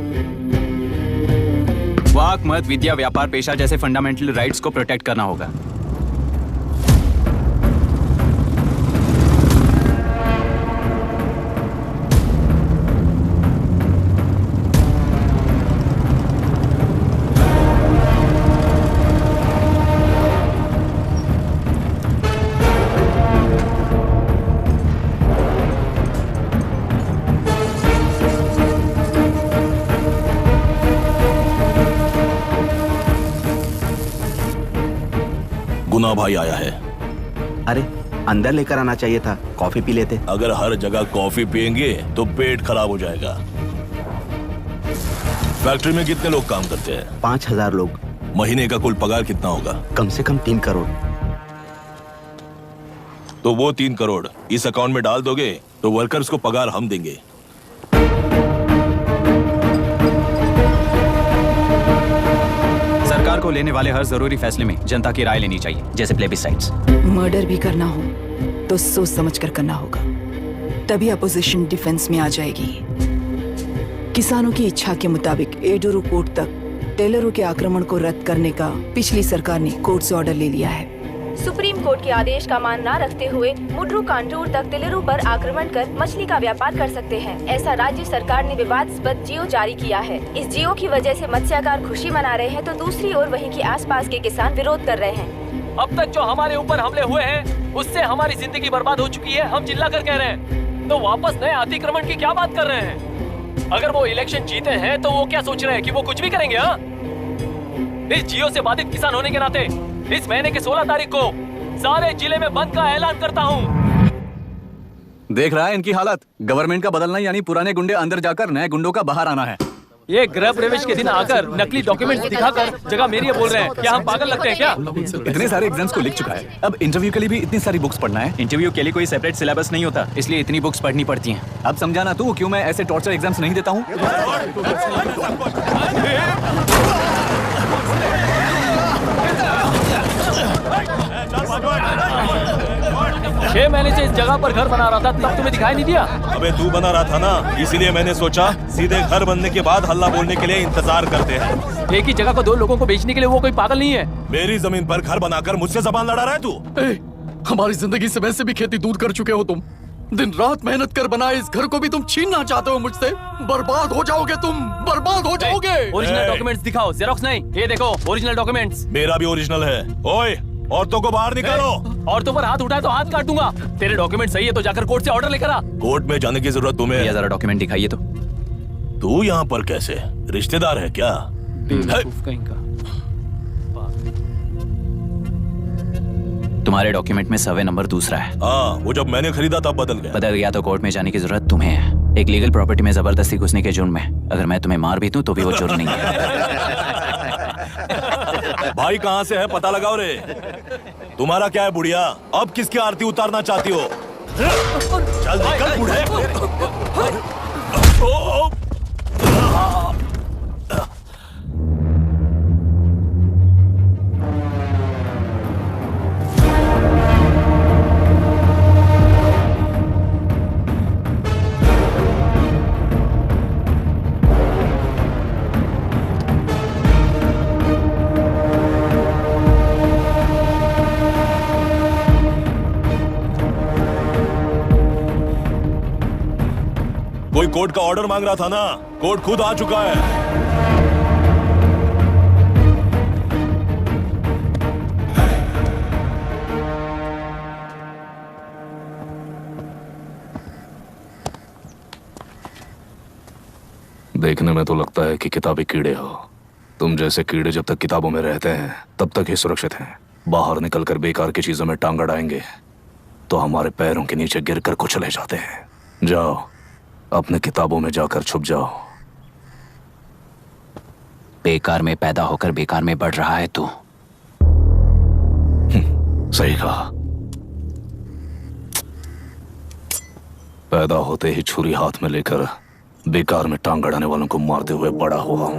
Speaker 1: वाक, मत, विद्या, व्यापार, पेशा जैसे फंडामेंटल राइट्स को प्रोटेक्ट करना होगा।
Speaker 6: गुना भाई आया है।
Speaker 8: अरे अंदर लेकर आना चाहिए था, कॉफी पी लेते।
Speaker 9: अगर हर जगह कॉफी पियेंगे तो पेट खराब हो जाएगा। फैक्ट्री में कितने लोग काम करते हैं?
Speaker 8: 5000 लोग।
Speaker 9: महीने का कुल पगार कितना होगा?
Speaker 8: कम से कम 3 करोड़।
Speaker 9: तो वो 3 करोड़ इस अकाउंट में डाल दोगे तो वर्कर्स को पगार हम देंगे।
Speaker 1: सरकार को लेने वाले हर जरूरी फैसले में जनता की राय लेनी चाहिए, जैसे प्लेबिसाइट्स।
Speaker 13: मर्डर भी करना हो तो सोच समझ कर करना होगा, तभी अपोजिशन डिफेंस में आ जाएगी। किसानों की इच्छा के मुताबिक एडोरू पोर्ट तक टेलरों के आक्रमण को रद्द करने का पिछली सरकार ने कोर्ट से ऑर्डर ले लिया है।
Speaker 11: सुप्रीम कोर्ट के आदेश का मान न रखते हुए मुड्रू कांटूर तक टेलरों पर आक्रमण कर मछली का व्यापार कर सकते हैं, ऐसा राज्य सरकार ने विवादास्पद जियो जारी किया है। इस जियो की वजह से मत्स्यकार खुशी मना रहे हैं तो दूसरी ओर वहीं के आसपास के किसान विरोध कर रहे हैं।
Speaker 3: अब तक जो हमारे ऊपर हमले हुए हैं उससे हमारी जिंदगी बर्बाद हो चुकी है, हम चिल्ला कर कह रहे हैं, तो वापस नए अतिक्रमण की क्या बात कर रहे हैं? अगर वो इलेक्शन जीते हैं तो वो क्या सोच रहे हैं कि वो कुछ भी करेंगे? हाँ, इस जियो से बाधित किसान होने के नाते इस महीने की 16 तारीख को सारे जिले में बंद का ऐलान करता हूँ।
Speaker 1: देख रहा है इनकी हालत। गवर्नमेंट का बदलना यानी पुराने गुंडे अंदर जाकर नए गुंडों का बाहर आना है।
Speaker 3: ये गृह प्रवेश के दिन आकर नकली डॉक्यूमेंट्स दिखाकर जगह मेरी बोल रहे हैं, क्या हम पागल लगते हैं क्या?
Speaker 1: इतने सारे एग्जाम्स को लिख चुका है, अब इंटरव्यू के लिए भी इतनी सारी बुक्स पढ़ना है। इंटरव्यू के लिए कोई सेपरेट सिलेबस नहीं होता, इसलिए इतनी बुक्स पढ़नी पड़ती हैं। अब समझाना तू क्यों मैं ऐसे टॉर्चर एग्जाम्स नहीं देता हूँ।
Speaker 3: 6 महीने से इस जगह पर घर बना रहा था, तब तुम्हें दिखाई नहीं दिया?
Speaker 9: अबे तू बना रहा था ना, इसीलिए मैंने सोचा सीधे घर बनने के बाद हल्ला बोलने के लिए इंतजार करते हैं।
Speaker 3: एक ही जगह को 2 लोगों को बेचने के लिए वो कोई पागल नहीं है।
Speaker 9: मेरी जमीन पर घर बनाकर मुझसे जबान लड़ा रहा है तू?
Speaker 6: हमारी जिंदगी से वैसे भी खेती दूर कर चुके हो तुम। दिन रात मेहनत कर बनाए इस घर को भी तुम छीनना चाहते हो मुझसे। बर्बाद हो जाओगे तुम, बर्बाद हो जाओगे।
Speaker 3: ओरिजिनल डॉक्यूमेंट्स दिखाओ, जेरोक्स नहीं। ये देखो ओरिजिनल डॉक्यूमेंट्स।
Speaker 9: मेरा भी ओरिजिनल है। ओए, औरतों को बाहर निकालो।
Speaker 3: औरतों पर हाथ उठाए तो हाथ काट दूंगा। तेरे डॉक्यूमेंट सही है तो जाकर कोर्ट से ऑर्डर लेकर आ।
Speaker 9: कोर्ट में जाने की जरूरत तुम्हें?
Speaker 1: जरा डॉक्यूमेंट दिखाइए तो।
Speaker 9: तू यहाँ पर कैसे? रिश्तेदार है क्या?
Speaker 3: कहीं का।
Speaker 1: तुम्हारे डॉक्यूमेंट में सर्वे नंबर दूसरा है।
Speaker 9: हाँ, वो जब मैंने खरीदा तब बदल गया
Speaker 1: तो कोर्ट में जाने की जरूरत तुम्हें है। एक लीगल प्रॉपर्टी में जबरदस्ती घुसने के जुर्म में अगर मैं तुम्हें मार भी दूं तो भी वो जुर्म नहीं है।
Speaker 9: भाई कहाँ से है पता लगाओ रे। तुम्हारा क्या है बुढ़िया? अब किसकी आरती उतारना चाहती हो? चल निकल बूढ़े। कोई कोर्ट का ऑर्डर मांग रहा था ना, कोर्ट खुद आ चुका है।
Speaker 14: देखने में तो लगता है कि किताबी कीड़े हो। तुम जैसे कीड़े जब तक किताबों में रहते हैं तब तक ही सुरक्षित हैं। बाहर निकलकर बेकार की चीजों में टांग अड़ाएंगे तो हमारे पैरों के नीचे गिरकर कुचले जाते हैं। जाओ, अपने किताबों में जाकर छुप जाओ।
Speaker 1: बेकार में पैदा होकर बेकार में बढ़ रहा है तू।
Speaker 14: सही कहा। पैदा होते ही छुरी हाथ में लेकर बेकार में टांग अड़ाने वालों को मारते हुए बड़ा हुआ हूं।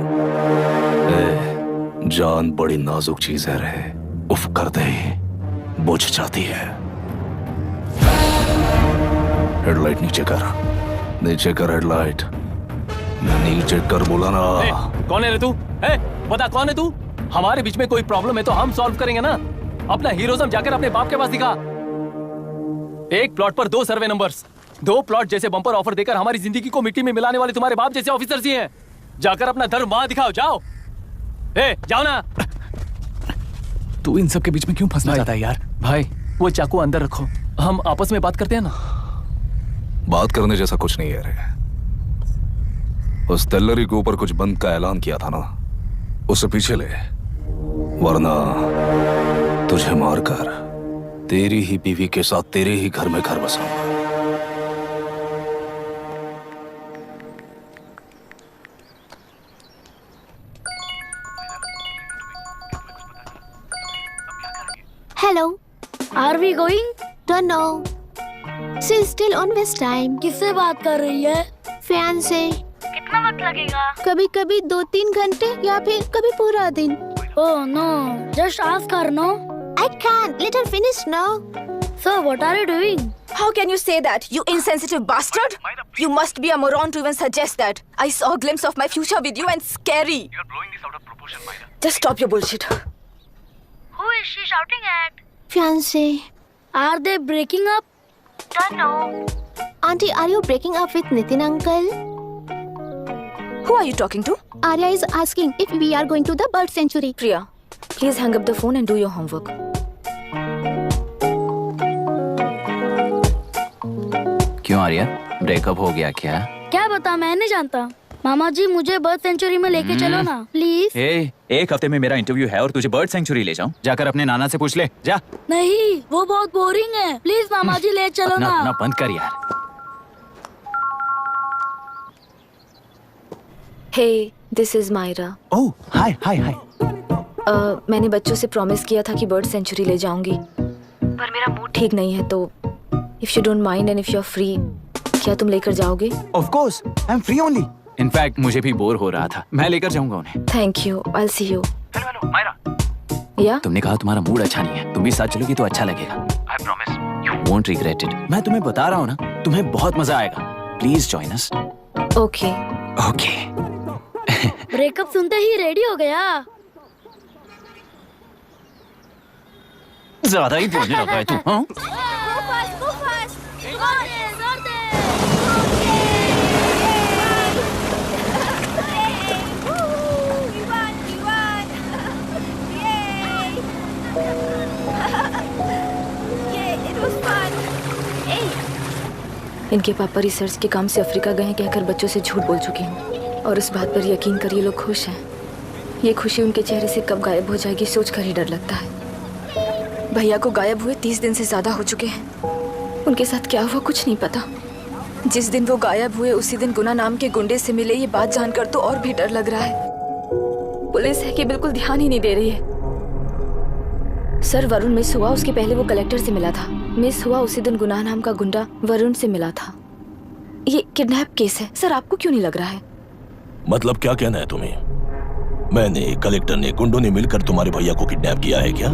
Speaker 14: जान बड़ी नाजुक चीज है रे, उफ करते ही बुझ जाती है। हेडलाइट नीचे कर, नीचे कर हेडलाइट, नीचे कर बोला ना।
Speaker 3: कौन है रे तू? बता कौन है तू? हमारे बीच में कोई प्रॉब्लम है तो हम सॉल्व करेंगे ना। अपना हीरोइज्म जाकर अपने बाप के पास दिखा। एक प्लॉट पर 2 सर्वे नंबर्स, 2 प्लॉट जैसे बम्पर ऑफर देकर हमारी जिंदगी को मिट्टी में मिलाने वाले तुम्हारे बाप जैसे ऑफिसर्स ही हैं। जाकर अपना धर्म वहां दिखाओ, जाओ। जाओ ना।
Speaker 1: तू इन सब के बीच में क्यों फंसना चाहता है यार?
Speaker 3: भाई वो चाकू अंदर रखो, हम आपस में बात करते हैं ना।
Speaker 14: बात करने जैसा कुछ नहीं है रे। उस टेलरी के ऊपर कुछ बंद का ऐलान किया था ना, उसे पीछे ले, वरना तुझे मारकर तेरी ही बीवी के साथ तेरे ही घर में घर बसाऊंगा।
Speaker 2: Hello.
Speaker 12: Are we going?
Speaker 2: Don't know. She's still on this time.
Speaker 12: किससे बात कर रही है?
Speaker 2: Fiancé.
Speaker 12: कितना वक्त लगेगा?
Speaker 2: कभी कभी 2-3 घंटे या फिर कभी पूरा दिन.
Speaker 12: Oh no, just ask her no.
Speaker 2: I can't. Let her finish now.
Speaker 12: So what are you doing?
Speaker 11: How can you say that, you insensitive bastard? You must be a moron to even suggest that. I saw a glimpse of my future with you and scary.
Speaker 14: You're blowing this out of proportion, Myra.
Speaker 11: Just stop your bullshit.
Speaker 12: Who is she shouting at?
Speaker 2: Fiancé.
Speaker 12: Are they breaking up?
Speaker 2: Don't know. Auntie, are you breaking up with Nitin uncle?
Speaker 11: Who are you talking to?
Speaker 2: Arya is asking if we are going to the bird sanctuary.
Speaker 11: Priya, please hang up the phone and do your homework.
Speaker 1: क्यों Arya, breakup हो गया क्या?
Speaker 12: क्या बता, मैं नहीं जानता. मामा जी मुझे बर्ड सेंचुरी में लेके चलो ना प्लीज.
Speaker 1: एक हफ्ते में मेरा इंटरव्यू है और तुझे बर्ड सेंचुरी ले जाऊं? जाकर अपने नाना से पूछ ले, जा.
Speaker 12: नहीं, वो बहुत बोरिंग है. प्लीज मामा जी ले चलो ना.
Speaker 1: अपना बंद कर यार.
Speaker 11: Hey, this is Myra.
Speaker 1: ओह, हाय हाय हाय.
Speaker 11: मैंने बच्चों से प्रॉमिस किया था कि बर्ड सेंचुरी ले जाऊंगी, पर मेरा मूड ठीक नहीं है, तो if you don't mind and if you're free, क्या तुम लेकर जाओगे?
Speaker 1: Of course, I'm free only. In fact, मुझे भी बोर हो रहा था. मैं लेकर जाऊंगा उन्हें.
Speaker 11: Thank you. I'll see you.
Speaker 14: Hello, Myra.
Speaker 11: Yeah?
Speaker 1: तुमने कहा तुम्हारा मूड अच्छा नहीं है. तुम भी साथ चलोगी तो अच्छा लगेगा.
Speaker 14: I promise.
Speaker 1: You won't regret it. मैं तुम्हें बता रहा हूँ ना, तुम्हें बहुत मजा आएगा. Please join us.
Speaker 11: Okay.
Speaker 1: Okay.
Speaker 12: Breakup सुनते ही रेडी हो गया.
Speaker 1: ज्यादा ही बोलने लगा है तू, हाँ?
Speaker 11: इनके पापा रिसर्च के काम से अफ्रीका गए हैं कहकर बच्चों से झूठ बोल चुकी हूँ, और उस बात पर यकीन कर ये लोग खुश हैं. ये खुशी उनके चेहरे से कब गायब हो जाएगी सोचकर ही डर लगता है. भैया को गायब हुए 30 दिन से ज्यादा हो चुके हैं. उनके साथ क्या हुआ कुछ नहीं पता. जिस दिन वो गायब हुए उसी दिन गुना नाम के गुंडे से मिले, ये बात जानकर तो और भी डर लग रहा है. पुलिस है कि बिल्कुल ध्यान ही नहीं दे रही है. सर, वरुण मिस हुआ उसके पहले वो कलेक्टर से मिला था. मिस हुआ उसी दिन गुनाह नाम का गुंडा वरुण से मिला था. ये किडनैप केस है. सर, आपको क्यों नहीं लग रहा है?
Speaker 14: मतलब क्या कहना है तुम्हें? मैंने, कलेक्टर ने, गुंडों ने मिलकर तुम्हारे भैया को किडनैप किया है क्या?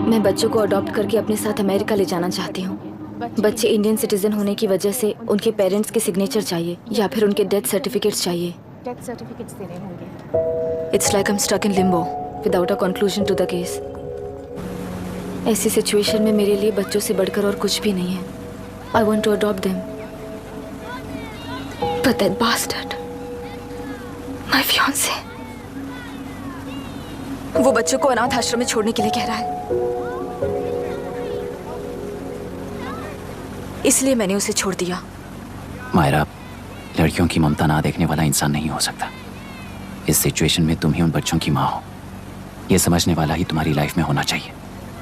Speaker 11: मैं बच्चों को अडॉप्ट करके अपने साथ अमेरिका ले जाना चाहती हूँ. बच्चे इंडियन सिटीजन होने की वजह से उनके पेरेंट्स के सिग्नेचर चाहिए या फिर उनके डेथ सर्टिफिकेट्स चाहिए.
Speaker 7: डेथ सर्टिफिकेट्स देने होंगे.
Speaker 11: It's like I am stuck in limbo without a conclusion to the case. ऐसी सिचुएशन में मेरे लिए बच्चों से बढ़कर और कुछ भी नहीं है. I want to adopt them, but that bastard, my fiancé, वो बच्चों को अनाथ आश्रम में छोड़ने के लिए कह रहा है. इसलिए मैंने उसे छोड़ दिया.
Speaker 1: मायरा, लड़कियों की ममता ना देखने वाला इंसान नहीं हो सकता. इस सिचुएशन में तुम ही उन बच्चों की माँ हो. ये समझने वाला ही तुम्हारी लाइफ में होना चाहिए.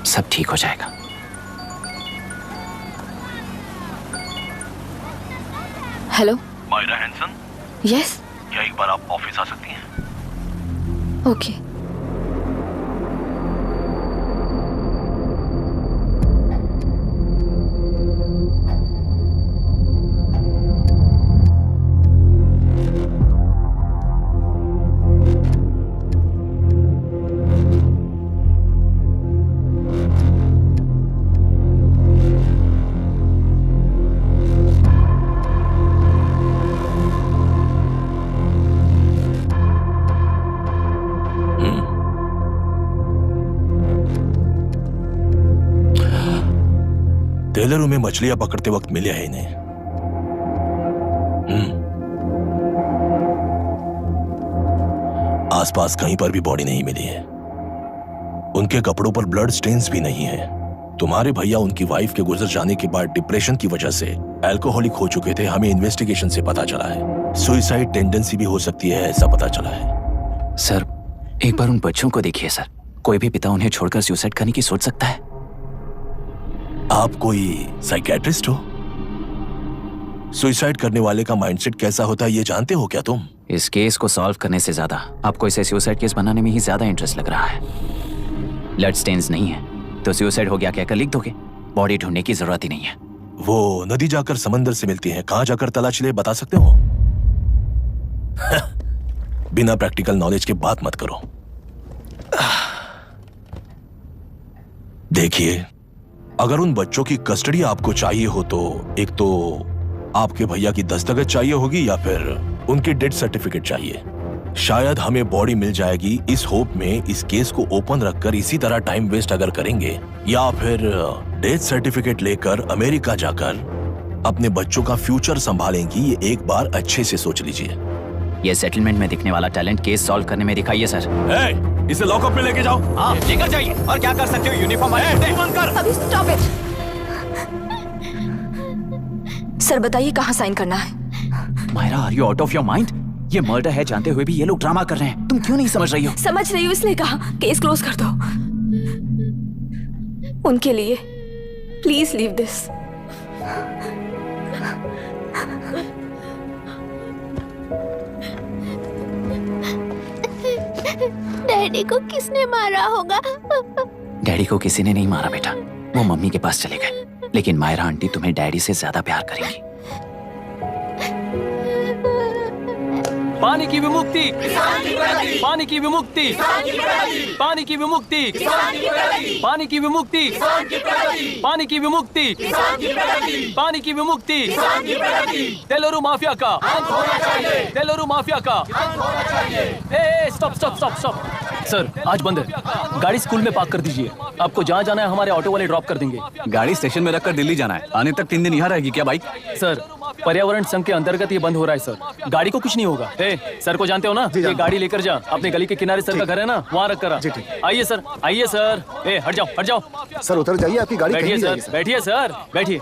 Speaker 1: सब ठीक हो जाएगा.
Speaker 11: Hello
Speaker 14: Myra Hanson?
Speaker 11: यस.
Speaker 14: क्या एक बार आप ऑफिस आ सकती हैं?
Speaker 11: ओके.
Speaker 14: टेलरों में मछलियां पकड़ते वक्त मिले हैं इन्हें. आसपास कहीं पर भी बॉडी नहीं मिली है. उनके कपड़ों पर ब्लड स्टेन्स भी नहीं है. तुम्हारे भैया उनकी वाइफ के गुजर जाने के बाद डिप्रेशन की वजह से अल्कोहलिक हो चुके थे. हमें इन्वेस्टिगेशन से पता चला है. सुसाइड टेंडेंसी भी हो सकती है, ऐसा पता चला है.
Speaker 1: सर, एक बार उन बच्चों को देखिए सर. कोई भी पिता उन्हें छोड़कर सुसाइड करने की सोच सकता है?
Speaker 14: आप कोई साइकियाट्रिस्ट हो? सुसाइड करने वाले का माइंडसेट कैसा होता है ये जानते हो क्या तुम?
Speaker 1: इस केस को सॉल्व करने से ज्यादा आपको इसे सुसाइड केस बनाने में ही ज्यादा इंटरेस्ट लग रहा है। ब्लड स्टेन्स नहीं है तो सुसाइड हो गया कहकर लिख दोगे। बॉडी ढूंढने की जरूरत ही नहीं है।
Speaker 14: वो नदी जाकर समंदर से मिलती है, कहां जाकर तलाश ले बता सकते हो? बिना प्रैक्टिकल नॉलेज के बात मत करो। देखिए, अगर उन बच्चों की कस्टडी आपको चाहिए हो तो एक तो आपके भैया की दस्तखत चाहिए होगी या फिर उनकी डेथ सर्टिफिकेट चाहिए। शायद हमें बॉडी मिल जाएगी इस होप में इस केस को ओपन रखकर इसी तरह टाइम वेस्ट अगर करेंगे, या फिर डेथ सर्टिफिकेट लेकर अमेरिका जाकर अपने बच्चों का फ्यूचर संभालेंगी, ये एक बार अच्छे से सोच लीजिए।
Speaker 1: ये सेटलमेंट में दिखने वाला टैलेंट केस सॉल्व करने में दिखाइए सर।
Speaker 14: इसे लॉकअप में लेके जाओ।
Speaker 4: हाँ, लेकर जाइए। और क्या कर सकते हो? यूनिफॉर्म
Speaker 11: अभी स्टॉप इट। सर बताइए कहाँ साइन करना है?
Speaker 1: Myra, are you out of your mind? ये मर्डर है जानते हुए भी ये लोग ड्रामा कर रहे हैं। तुम क्यों नहीं समझ रही हो?
Speaker 11: समझ रही हूँ, इसलिए कहा केस क्लोज कर दो। उनके लिए प्लीज लीव दिस।
Speaker 2: डैडी को किसने मारा होगा?
Speaker 1: डैडी को किसी ने नहीं मारा बेटा, वो मम्मी के पास चले गए। लेकिन मायरा आंटी तुम्हें डैडी से ज्यादा प्यार करेंगी।
Speaker 3: पानी की विमुक्ति, पानी की विमुक्ति, पानी की विमुक्ति, पानी की विमुक्ति, पानी की विमुक्ति, पानी की विमुक्ति, तेलुरु माफिया का अंत होना चाहिए, तेलुरु माफिया का। Stop stop stop stop. Sir आज बंद है, गाड़ी स्कूल में पार्क कर दीजिए। आपको जहाँ जाना है हमारे ऑटो वाले ड्रॉप कर देंगे।
Speaker 1: गाड़ी स्टेशन में रखकर दिल्ली जाना है, आने तक 3 दिन यहाँ रहेगी क्या बाइक?
Speaker 3: सर पर्यावरण संघ के अंतर्गत ये बंद हो रहा है सर, गाड़ी को कुछ नहीं होगा। सर को जानते हो ना, ये गाड़ी लेकर जा, अपने गली के किनारे सर का घर है ना, वहाँ रख कर। आइए सर, आइए सर। हट जाओ हट जाओ
Speaker 10: सर, उतर जाइए, आपकी गाड़ी
Speaker 3: बैठिए
Speaker 10: कहीं नहीं
Speaker 3: सर,
Speaker 10: जाएगी,
Speaker 3: बैठिए सर, बैठिए।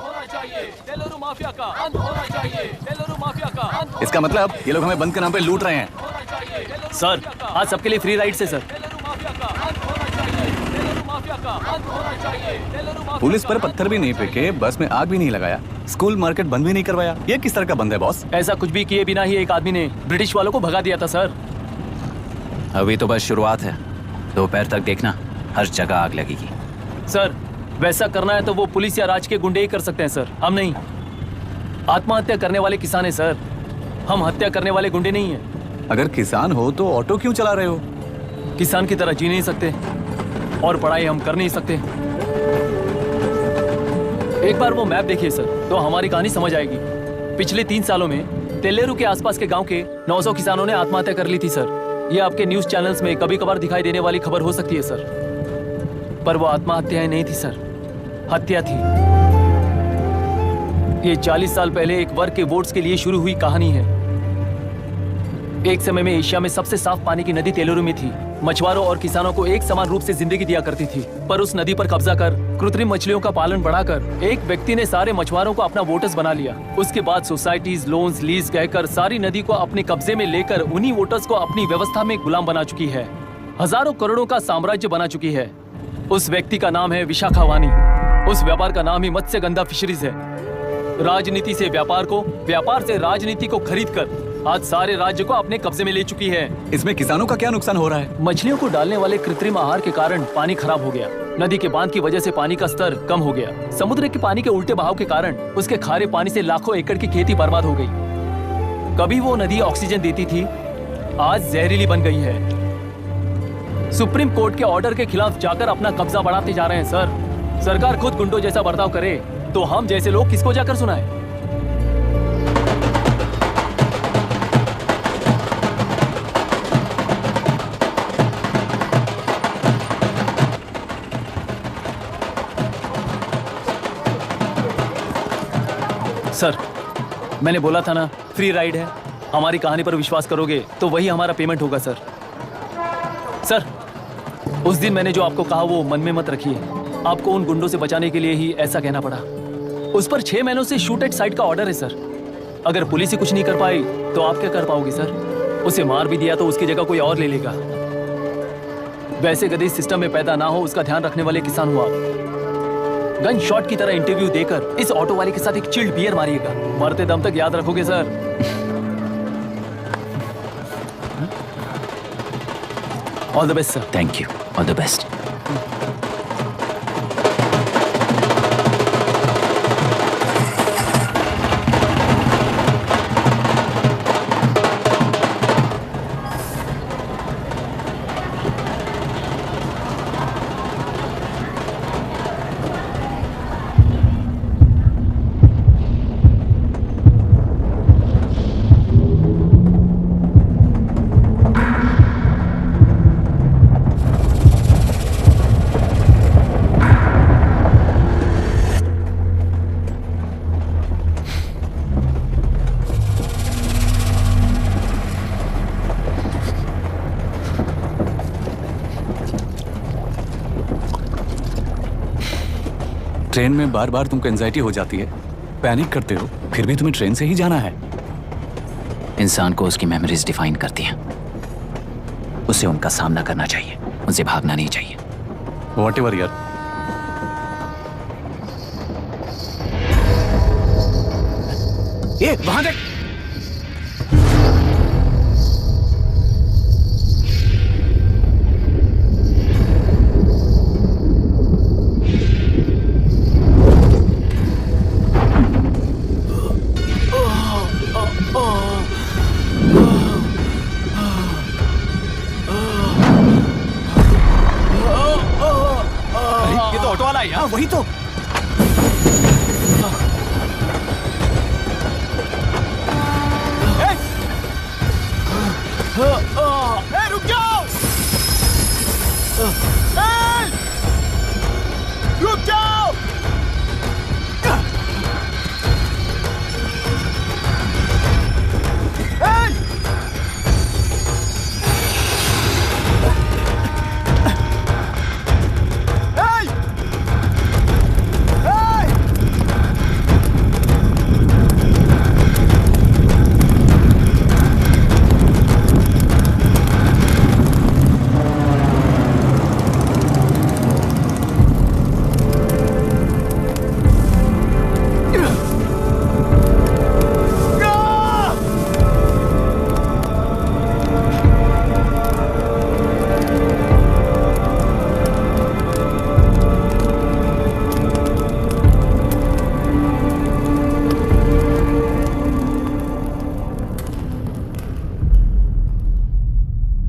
Speaker 1: इसका मतलब ये लोग हमें बंद के नाम पे लूट रहे हैं।
Speaker 3: सर आज सबके लिए फ्री राइड से सर।
Speaker 1: पुलिस पर पत्थर भी नहीं फेंके, बस में आग भी नहीं लगाया, स्कूल मार्केट बंद भी नहीं करवाया। ये किस तरह का बंद है बॉस?
Speaker 3: ऐसा कुछ भी किए बिना ही एक आदमी ने ब्रिटिश वालों को भगा दिया था सर।
Speaker 1: अभी तो बस शुरुआत है, दोपहर तक देखना हर जगह आग लगेगी।
Speaker 3: सर वैसा करना है तो वो पुलिस या राज के गुंडे ही कर सकते हैं सर, हम नहीं। आत्महत्या करने वाले किसान है सर, हम हत्या करने वाले गुंडे नहीं है।
Speaker 1: अगर किसान हो तो ऑटो क्यों चला रहे हो?
Speaker 3: किसान की तरह जी नहीं सकते और पढ़ाई हम कर नहीं सकते। एक बार वो मैप देखिए सर तो हमारी कहानी समझ आएगी। पिछले 3 सालों में तेलेरू के आसपास के गांव के 900 किसानों ने आत्महत्या कर ली थी सर। ये आपके न्यूज चैनल्स में कभी कभार दिखाई देने वाली खबर हो सकती है सर, पर वो आत्महत्याएं नहीं थी सर, हत्या थी। ये 40 साल पहले एक वर्ग के वोट्स के लिए शुरू हुई कहानी है। एक समय में एशिया में सबसे साफ पानी की नदी तेलेरू में थी। मछुआरों और किसानों को एक समान रूप से जिंदगी दिया करती थी, पर उस नदी पर कब्जा कर कृत्रिम मछलियों का पालन बढ़ाकर एक व्यक्ति ने सारे मछुआरों को अपना वोटर्स बना लिया। उसके बाद सोसाइटीज, लोन्स, लीज कहकर सारी नदी को अपने कब्जे में लेकर उन्हीं वोटर्स को अपनी व्यवस्था में गुलाम बना चुकी है। हजारों करोड़ों का साम्राज्य बना चुकी है। उस व्यक्ति का नाम है विशाखावानी। उस व्यापार का नाम ही मत्स्यगंधा फिशरीज है। राजनीति से व्यापार को, व्यापार से राजनीति को खरीद कर आज सारे राज्य को अपने कब्जे में ले चुकी है।
Speaker 1: इसमें किसानों का क्या नुकसान हो रहा है?
Speaker 3: मछलियों को डालने वाले कृत्रिम आहार के कारण पानी खराब हो गया। नदी के बांध की वजह से पानी का स्तर कम हो गया। समुद्र के पानी के उल्टे बहाव के कारण उसके खारे पानी से लाखों एकड़ की खेती बर्बाद हो गई। कभी वो नदी ऑक्सीजन देती थी, आज जहरीली बन गई है। सुप्रीम कोर्ट के ऑर्डर के खिलाफ जाकर अपना कब्जा बढ़ाते जा रहे हैं सर। सरकार खुद गुंडों जैसा बर्ताव करे तो हम जैसे लोग किसको जाकर सुनाए? सर मैंने बोला था ना, फ्री राइड है। हमारी कहानी पर विश्वास करोगे तो वही हमारा पेमेंट होगा सर। सर उस दिन मैंने जो आपको कहा वो मन में मत रखिए। आपको उन गुंडों से बचाने के लिए ही ऐसा कहना पड़ा। उस पर 6 महीनों से शूट एट साइट का ऑर्डर है सर। अगर पुलिस ही कुछ नहीं कर पाई तो आप क्या कर पाओगे सर? उसे मार भी दिया तो उसकी जगह कोई और ले लेगा। वैसे गधे सिस्टम में पैदा ना हो उसका ध्यान रखने वाले किसान हुआ। गन शॉट की तरह इंटरव्यू देकर इस ऑटो वाले के साथ एक चिल्ड बियर मारिएगा। मरते दम तक याद रखोगे sir. All the best sir.
Speaker 1: Thank you, all the best.
Speaker 14: Train में बार बार तुमको एंजाइटी हो जाती है, पैनिक करते हो, फिर भी तुम्हें ट्रेन से ही जाना है।
Speaker 1: इंसान को उसकी मेमोरीज डिफाइन करती हैं। उसे उनका सामना करना चाहिए, उनसे भागना नहीं चाहिए।
Speaker 14: व्हाटएवर यार।
Speaker 1: ये वहां देख।
Speaker 3: वही तो। रुक जाओ, रुक जाओ।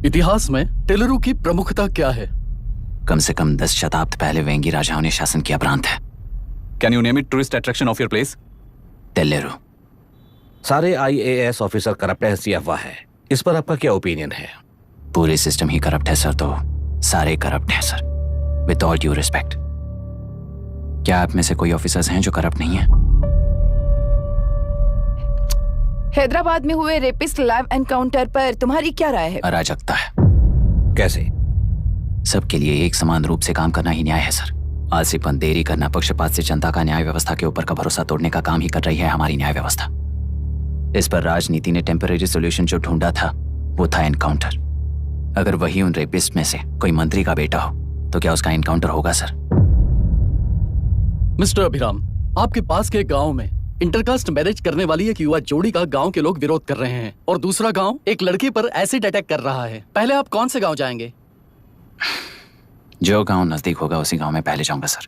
Speaker 15: इतिहास में टेलरू की प्रमुखता क्या है?
Speaker 1: कम से कम 10 शताब्दी पहले वेंगी राजाओं ने शासन किया प्रांत है।
Speaker 14: Can you name it tourist attraction of your place?
Speaker 1: टेलेरू।
Speaker 6: सारे IAS ऑफिसर करप्ट है, ऐसी अफवाह है। इस पर आपका क्या ओपिनियन है?
Speaker 1: पूरे सिस्टम ही करप्ट है सर, तो सारे करप्ट हैं sir. With all due respect, क्या आप में से कोई ऑफिसर्स हैं जो करप्ट नहीं है?
Speaker 13: हैदराबाद में हुए रेपिस्ट लाइव एनकाउंटर पर तुम्हारी क्या राय है?
Speaker 1: अराजकता है।
Speaker 6: कैसे?
Speaker 1: सबके लिए एक समान रूप से काम करना ही न्याय है सर। आलसीपन, देरी करना, पक्षपात से जनता का न्याय व्यवस्था के ऊपर का भरोसा तोड़ने का काम ही कर रही है हमारी न्याय व्यवस्था। इस पर राजनीति ने टेम्परेरी सोल्यूशन जो ढूंढा था वो था एनकाउंटर। अगर वही उन रेपिस्ट में से कोई मंत्री का बेटा हो तो क्या उसका एनकाउंटर होगा सर?
Speaker 15: मिस्टर अभिराम, आपके पास के गांव में इंटरकास्ट मैरिज करने वाली एक युवा जोड़ी का गांव के लोग विरोध कर रहे हैं और दूसरा गांव एक लड़की पर एसिड अटैक कर रहा है। पहले आप कौन से गांव जाएंगे?
Speaker 1: जो गांव नजदीक होगा उसी गांव में पहले जाऊंगा sir.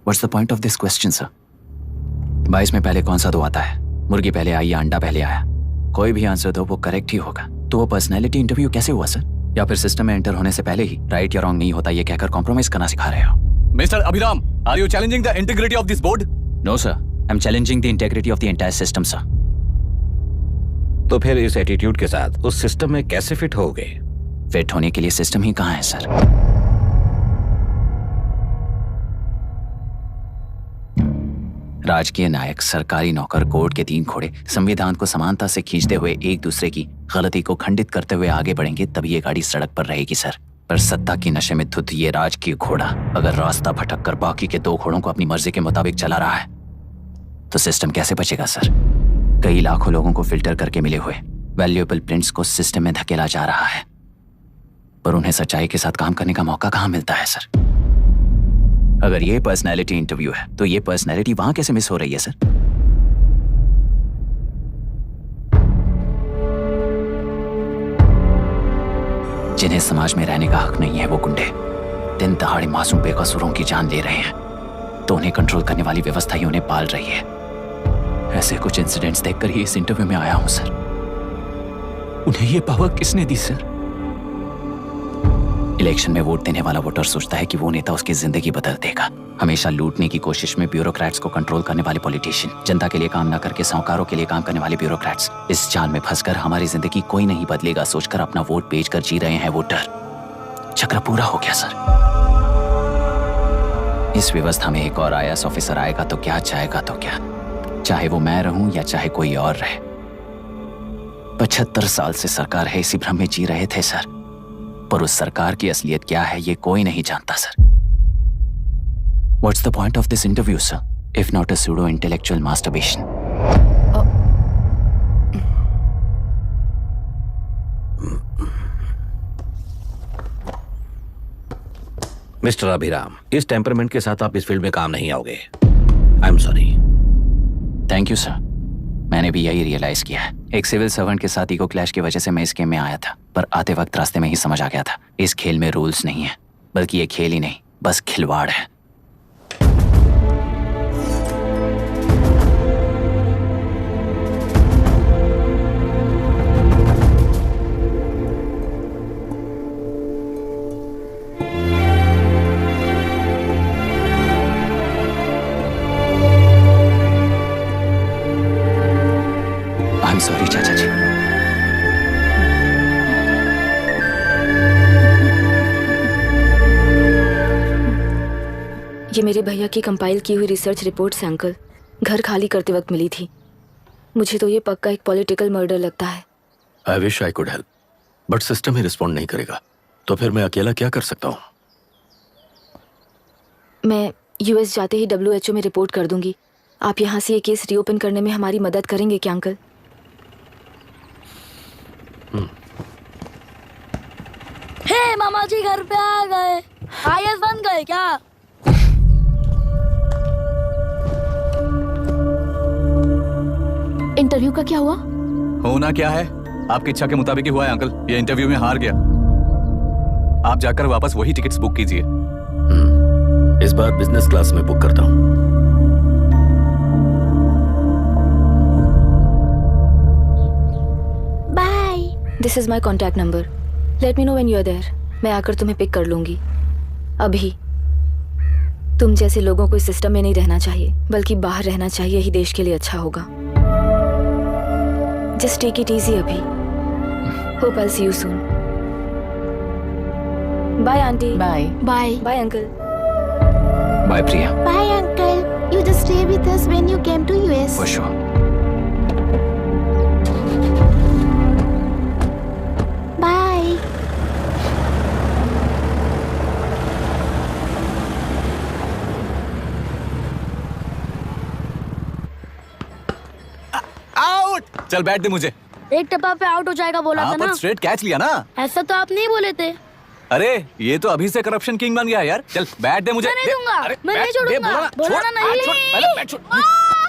Speaker 1: What's the point of this question sir? 22 में पहले कौन सा दो आता है? मुर्गी पहले आई या अंडा पहले आया? कोई भी आंसर दो वो करेक्ट ही होगा। तो वो पर्सनैलिटी इंटरव्यू कैसे हुआ सर? या फिर सिस्टम में एंटर होने से पहले ही राइट या रॉन्ग नहीं होता ये कहकर कॉम्प्रोमाइज करना सिखा रहे हो?
Speaker 14: Mister Abhiram, are you challenging the integrity of this board?
Speaker 1: No sir, I am challenging the integrity of the entire system sir.
Speaker 6: तो फिर इस एटीट्यूड के साथ उस सिस्टम में कैसे फिट होगे?
Speaker 1: फिट होने के लिए सिस्टम ही कहाँ है सर? राजकीय नायक, सरकारी नौकर, कोर्ट के 3 घोड़े संविधान को समानता से खींचते हुए एक दूसरे की गलती को खंडित करते हुए आगे बढ़ेंगे तभी ये गाड़ी सड़क पर रहेगी सर। पर सत्ता की नशे में धुत ये राजकीय घोड़ा अगर रास्ता भटक कर बाकी के 2 घोड़ों को अपनी मर्जी के मुताबिक चला रहा है तो सिस्टम कैसे बचेगा सर? कई लाखों लोगों को फिल्टर करके मिले हुए वैल्यूएबल प्रिंट्स को सिस्टम में धकेला जा रहा है। पर उन्हें सच्चाई के साथ काम करने का मौका कहाँ मिलता है सर? अगर ये पर्सनैलिटी इंटरव्यू है तो ये पर्सनैलिटी वहां कैसे मिस हो रही है सर? जिन्हें समाज में रहने का हक नहीं है वो गुंडे दिन दहाड़े मासूम बेकसूरों की जान ले रहे हैं, तो उन्हें कंट्रोल करने वाली व्यवस्था ही उन्हें पाल रही है। ऐसे कुछ इंसिडेंट्स देखकर ही इस इंटरव्यू में आया हूं सर। उन्हें ये पावर किसने दी सर? इलेक्शन में वोट देने वाला वोटर सोचता है कि वो नेता उसकी जिंदगी बदल देगा। हमेशा लूटने की कोशिश में ब्यूरोक्रेट्स को कंट्रोल करने वाले पॉलिटिशियन, जनता के लिए काम न करके साहूकारों के लिए काम करने वाले ब्यूरोक्रेट्स, इस जाल में फंसकर हमारी जिंदगी कोई नहीं बदलेगा सोचकर अपना वोट बेचकर जी रहे हैं वोटर। चक्र पूरा हो गया सर। इस व्यवस्था में एक और IAS ऑफिसर आएगा तो क्या, जाएगा तो क्या, चाहे वो मैं रहूं या चाहे कोई और रहे। 75 साल से सरकार है इसी भ्रम में जी रहे थे सर, पर उस सरकार की असलियत क्या है ये कोई नहीं जानता sir. What's the point of this interview, sir, if not a pseudo-intellectual masturbation?
Speaker 6: Mister Abhiram, इस टेम्परमेंट के साथ आप इस फील्ड में काम नहीं आओगे। आई am sorry.
Speaker 1: Thank you sir. मैंने भी यही रियलाइज किया है। एक सिविल सर्वेंट के साथ ईगो क्लैश की वजह से मैं इस गेम में आया था, पर आते वक्त रास्ते में ही समझ आ गया था इस खेल में रूल्स नहीं है, बल्कि ये खेल ही नहीं बस खिलवाड़ है। I'm sorry, चाचा जी।
Speaker 11: ये मेरे भैया की कंपाइल की हुई रिसर्च रिपोर्ट से अंकल घर खाली करते वक्त मिली थी। मुझे तो ये पक्का एक पॉलिटिकल मर्डर लगता है।
Speaker 5: I wish I could help, but system he respond नहीं करेगा, तो फिर मैं अकेला क्या कर सकता हूँ?
Speaker 11: मैं US जाते ही WHO में रिपोर्ट कर दूंगी। आप यहाँ से ये केस रीओपन करने में हमारी मदद करेंगे क्या अंकल?
Speaker 12: हे मामा जी घर पे आ गए। IAS बन गए क्या?
Speaker 2: इंटरव्यू का क्या हुआ?
Speaker 14: होना क्या है, आपकी इच्छा के मुताबिक ही हुआ है अंकल। ये इंटरव्यू में हार गया। आप जाकर वापस वही टिकट्स बुक कीजिए।
Speaker 5: इस बार बिजनेस क्लास में बुक करता हूँ।
Speaker 2: Bye.
Speaker 11: This is my contact number. Let me know when you are there. मैं आकर तुम्हें पिक कर लूंगी। अभी तुम जैसे लोगों को इस सिस्टम में नहीं रहना चाहिए, बल्कि बाहर रहना चाहिए, ही देश के लिए अच्छा होगा। जस्ट टेक इट इजी अभी। Hope I see you soon. Bye aunty.
Speaker 7: Bye
Speaker 2: bye.
Speaker 11: Bye uncle.
Speaker 1: Bye Priya.
Speaker 2: Bye uncle. You just stay with us when you came to US.
Speaker 1: For sure.
Speaker 2: Bye.
Speaker 14: Out. चल बैठ दे मुझे।
Speaker 12: एक टप्पा पे out हो जाएगा बोला था ना।
Speaker 14: स्ट्रेट कैच लिया ना।
Speaker 12: ऐसा तो आप नहीं बोले थे।
Speaker 14: अरे ये तो अभी से करप्शन किंग बन गया यार। चल बैठ दे मुझे।
Speaker 12: मैं नहीं दूंगा। मैं नहीं छोड़ूंगा। बोला ना नहीं।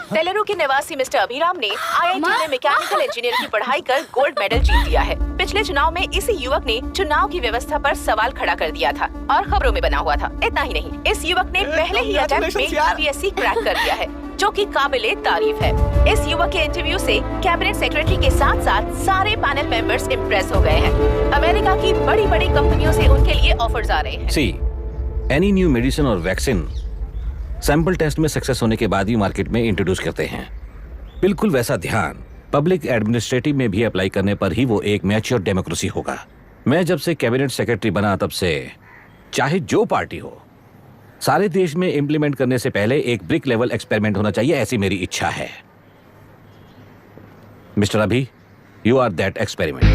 Speaker 7: तेलुरु के निवासी मिस्टर अभिराम ने IIT में मैकेनिकल इंजीनियर की पढ़ाई कर गोल्ड मेडल जीत लिया है। पिछले चुनाव में इसी युवक ने चुनाव की व्यवस्था पर सवाल खड़ा कर दिया था और खबरों में बना हुआ था। इतना ही नहीं, इस युवक ने पहले ही अटेम्प्ट में UPSC क्रैक कर लिया है, जो कि काबिले तारीफ है। इस युवक के इंटरव्यू से कैबिनेट सेक्रेटरी के साथ साथ सारे पैनल मेंबर्स इम्प्रेस हो गए हैं। अमेरिका की बड़ी बड़ी कंपनियों से उनके लिए ऑफर्स आ रहे हैं।
Speaker 6: सी, एनी न्यू मेडिसिन और वैक्सीन सैंपल टेस्ट में सक्सेस होने के बाद ही मार्केट में इंट्रोड्यूस करते हैं। बिल्कुल वैसा ध्यान पब्लिक एडमिनिस्ट्रेटिव में भी अप्लाई करने पर ही वो एक मैच्योर डेमोक्रेसी होगा। मैं जब से कैबिनेट सेक्रेटरी बना तब से चाहे जो पार्टी हो, सारे देश में इंप्लीमेंट करने से पहले एक ब्रिक लेवल एक्सपेरिमेंट होना चाहिए, ऐसी मेरी इच्छा है। मिस्टर अभी, यू आर दैट एक्सपेरिमेंट।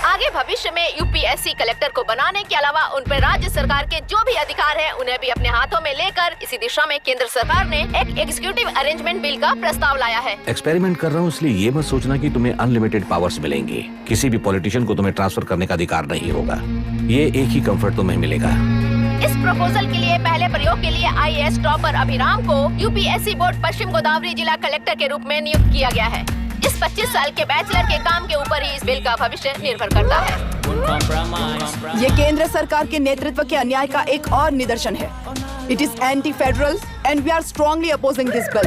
Speaker 7: आगे भविष्य में यूपीएससी कलेक्टर को बनाने के अलावा उन पर राज्य सरकार के जो भी अधिकार हैं उन्हें भी अपने हाथों में लेकर इसी दिशा में केंद्र सरकार ने एक एग्जीक्यूटिव अरेंजमेंट बिल का प्रस्ताव लाया है।
Speaker 6: एक्सपेरिमेंट कर रहा हूँ इसलिए ये मत सोचना कि तुम्हें अनलिमिटेड पावर्स मिलेंगे। किसी भी पॉलिटिशियन को तुम्हें ट्रांसफर करने का अधिकार नहीं होगा। ये एक ही कंफर्ट तुम्हें मिलेगा।
Speaker 7: इस प्रपोजल के लिए पहले प्रयोग के लिए आईएएस टॉपर अभिराम को यूपीएससी बोर्ड पश्चिम गोदावरी जिला कलेक्टर के रूप में नियुक्त किया गया है। इस 25 साल के बैचलर के काम के ऊपर ही इस बिल का भविष्य निर्भर करता है।
Speaker 13: ये केंद्र सरकार के नेतृत्व के अन्याय का एक और निदर्शन है। It is anti federal and we are strongly opposing this bill.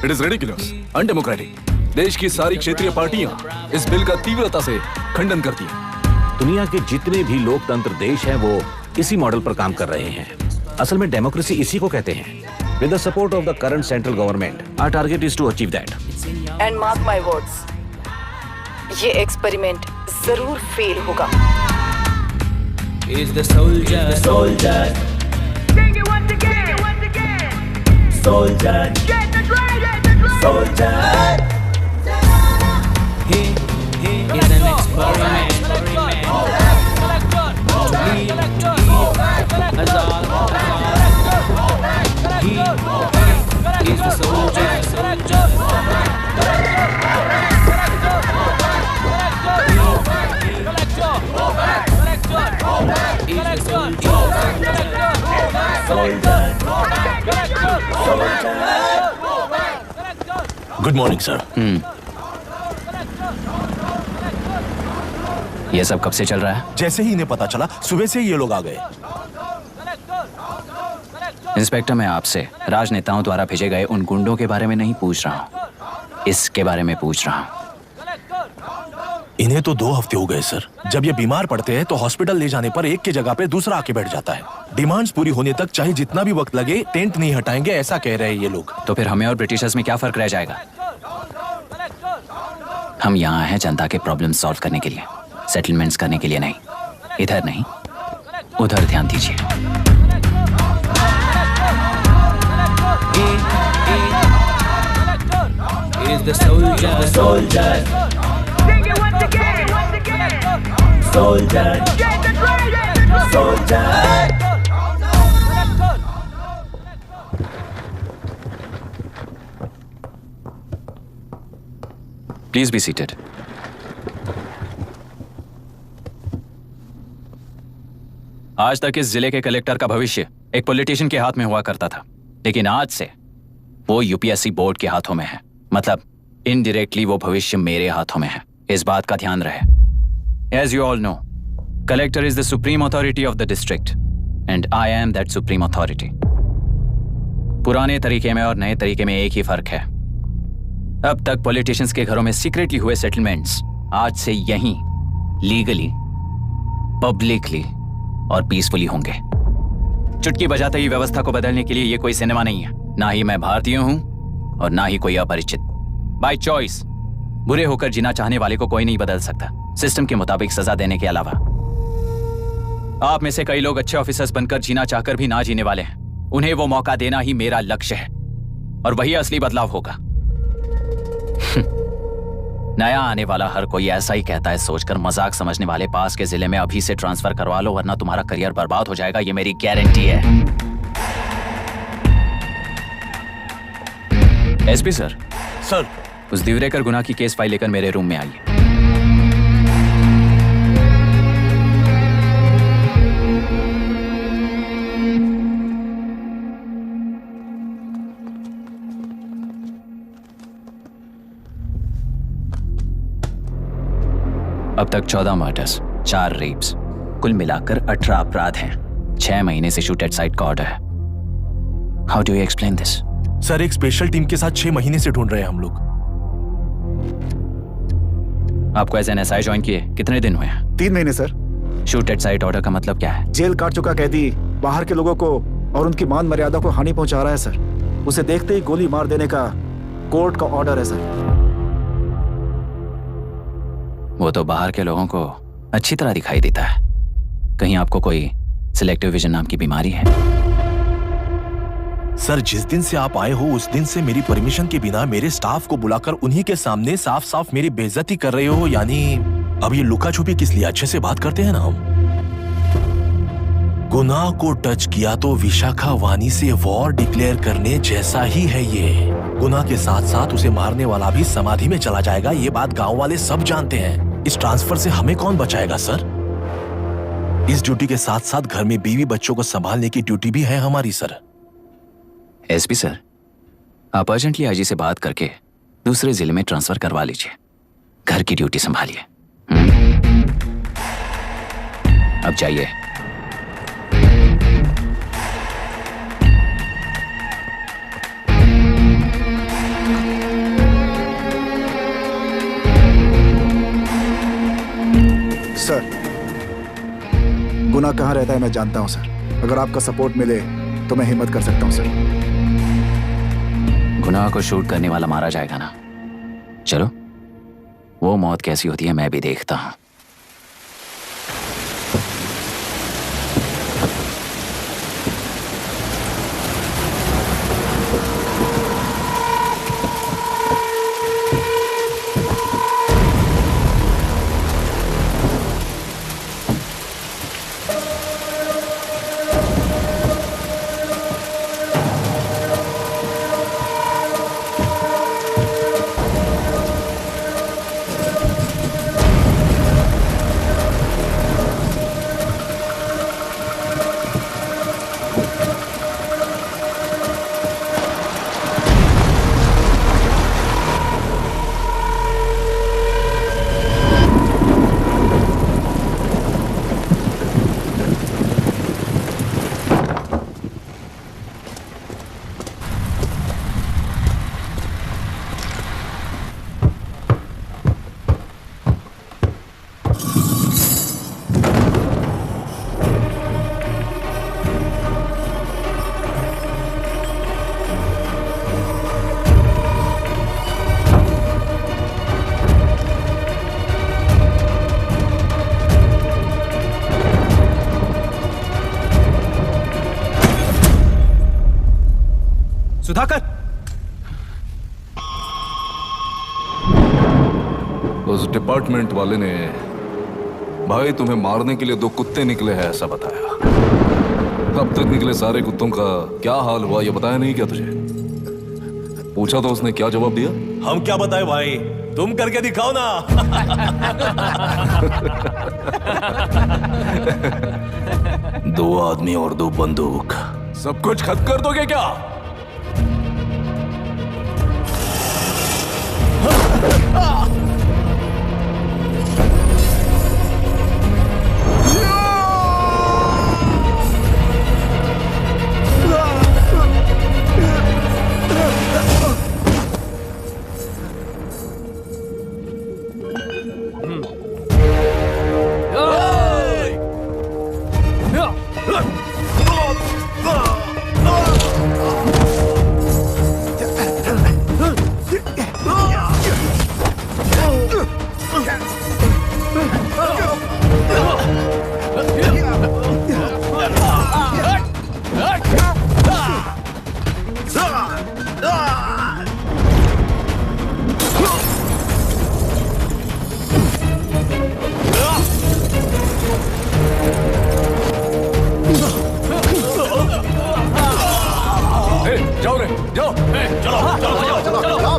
Speaker 14: It is ridiculous, undemocratic. देश की सारी क्षेत्रीय पार्टियां इस बिल का तीव्रता से खंडन करती हैं।
Speaker 6: दुनिया के जितने भी लोकतंत्र देश हैं वो इसी मॉडल पर काम कर रहे हैं। असल में डेमोक्रेसी इसी को कहते हैं। With the support of the current central government, our target is to achieve that.
Speaker 13: And mark my words, ये एक्सपेरिमेंट जरूर फेल होगा।
Speaker 3: Is the soldier, soldier. Sing it once again. Soldier. Get the dragon, soldier. He is an experiment. He is the soldier.
Speaker 14: Good morning sir.
Speaker 1: ये सब कब से चल रहा है?
Speaker 14: जैसे ही इन्हें पता चला सुबह से ये लोग आ गए।
Speaker 1: इंस्पेक्टर, मैं आपसे राजनेताओं द्वारा भेजे गए उन गुंडों के बारे में नहीं पूछ रहा हूँ, इसके बारे में पूछ रहा हूँ।
Speaker 14: इन्हें तो 2 हफ्ते हो गए सर। जब ये बीमार पड़ते हैं तो हॉस्पिटल ले जाने पर एक की जगह पे दूसरा आके बैठ जाता है। डिमांड्स पूरी होने तक चाहे जितना भी वक्त लगे टेंट नहीं हटाएंगे, ऐसा कह रहे हैं ये लोग।
Speaker 1: तो फिर हमें और ब्रिटिशर्स में क्या फर्क रह जाएगा? हम यहाँ हैं जनता के प्रॉब्लम सॉल्व करने के लिए, सेटलमेंट्स करने के लिए नहीं। इधर नहीं, उधर ध्यान दीजिए।
Speaker 3: Is the soldier, soldier. Sing it once again. Soldier. Get the dragon, soldier.
Speaker 1: Please be seated. आज तक इस जिले के कलेक्टर का भविष्य एक पॉलिटिशियन के हाथ में हुआ करता था, लेकिन आज से वो यूपीएससी बोर्ड के हाथों में है। मतलब इनडायरेक्टली वो भविष्य मेरे हाथों में है। इस बात का ध्यान रहे। As you all know, collector is the supreme authority of the district, and I am that supreme authority. पुराने तरीके में और नए तरीके में एक ही फर्क है। अब तक पॉलिटिशियंस के घरों में सीक्रेटली हुए सेटलमेंट्स आज से यहीं लीगली, पब्लिकली और पीसफुली होंगे। चुटकी बजाते ही व्यवस्था को बदलने के लिए ये कोई सिनेमा नहीं है। ना ही मैं भारतीय हूं और ना ही कोई अपरिचित। बाय चॉइस बुरे होकर जीना चाहने वाले को कोई नहीं बदल सकता, सिस्टम के मुताबिक सजा देने के अलावा। आप में से कई लोग अच्छे ऑफिसर्स बनकर जीना चाहकर भी ना जीने वाले हैं। उन्हें वो मौका देना ही मेरा लक्ष्य है और वही असली बदलाव होगा। नया आने वाला हर कोई ऐसा ही कहता है सोचकर मजाक समझने वाले पास के जिले में अभी से ट्रांसफर करवा लो, वरना तुम्हारा करियर बर्बाद हो जाएगा। ये मेरी गारंटी है। SP sir.
Speaker 14: सर।
Speaker 1: उस दिवरेकर गुना की केस फाइल लेकर मेरे रूम में आइए। अब तक 14 मर्डर्स, 4 रेप्स, कुल मिलाकर 18 अपराध हैं। 6 महीने से शूट एट साइट का ऑर्डर है। How do you explain this?
Speaker 14: Sir, एक स्पेशल टीम के साथ 6 महीने से ढूंढ रहे हैं हम लोग।
Speaker 1: आपको एज एन एसआई ज्वाइन किए कितने दिन हुए हैं?
Speaker 10: 3 महीने sir.
Speaker 1: Shoot at site order का मतलब क्या है?
Speaker 10: जेल काट चुका कैदी बाहर के लोगों को और उनकी मान मर्यादा को हानि पहुंचा रहा है सर। उसे देखते ही गोली मार देने का कोर्ट का ऑर्डर है सर।
Speaker 1: वो तो बाहर के लोगों को अच्छी तरह दिखाई देता है। कहीं आपको कोई सिलेक्टिव विजन नाम की बीमारी है?
Speaker 16: सर, जिस दिन से आप आए हो उस दिन से मेरी परमिशन के बिना मेरे स्टाफ को बुलाकर उन्हीं के सामने साफ साफ मेरी बेइज्जती कर रहे हो। यानी अब ये लुका छुपी किस लिए? अच्छे से बात करते हैं ना हम। गुनाह को टच किया तो विशाखा वानी से वॉर डिक्लेयर करने जैसा ही है ये। गुनाह के साथ साथ उसे मारने वाला भी समाधि में चला जाएगा। ये बात गांव वाले सब जानते हैं। इस ट्रांसफर से हमें कौन बचाएगा सर? इस ड्यूटी के साथ साथ घर में बीवी बच्चों को संभालने की ड्यूटी भी है हमारी सर।
Speaker 1: एसपी सर, आप अर्जेंटली आईजी से बात करके दूसरे जिले में ट्रांसफर करवा लीजिए। घर की ड्यूटी संभालिए। अब जाइए।
Speaker 10: सर, गुनाह कहाँ रहता है मैं जानता हूं सर। अगर आपका सपोर्ट मिले तो मैं हिम्मत कर सकता हूं सर।
Speaker 1: गुनाह को शूट करने वाला मारा जाएगा ना? चलो, वो मौत कैसी होती है मैं भी देखता हूं।
Speaker 16: सुधाकर,
Speaker 14: उस डिपार्टमेंट वाले ने भाई तुम्हें मारने के लिए 2 कुत्ते निकले हैं ऐसा बताया। अब तक निकले सारे कुत्तों का क्या हाल हुआ ये बताया नहीं क्या तुझे? पूछा तो उसने क्या जवाब दिया?
Speaker 16: हम क्या बताए भाई, तुम करके दिखाओ ना।
Speaker 14: 2 आदमी और 2 बंदूक, सब कुछ खत्म कर दोगे क्या?
Speaker 16: जाओ रे, जाओ, चलो, चलो, चलो, चलो,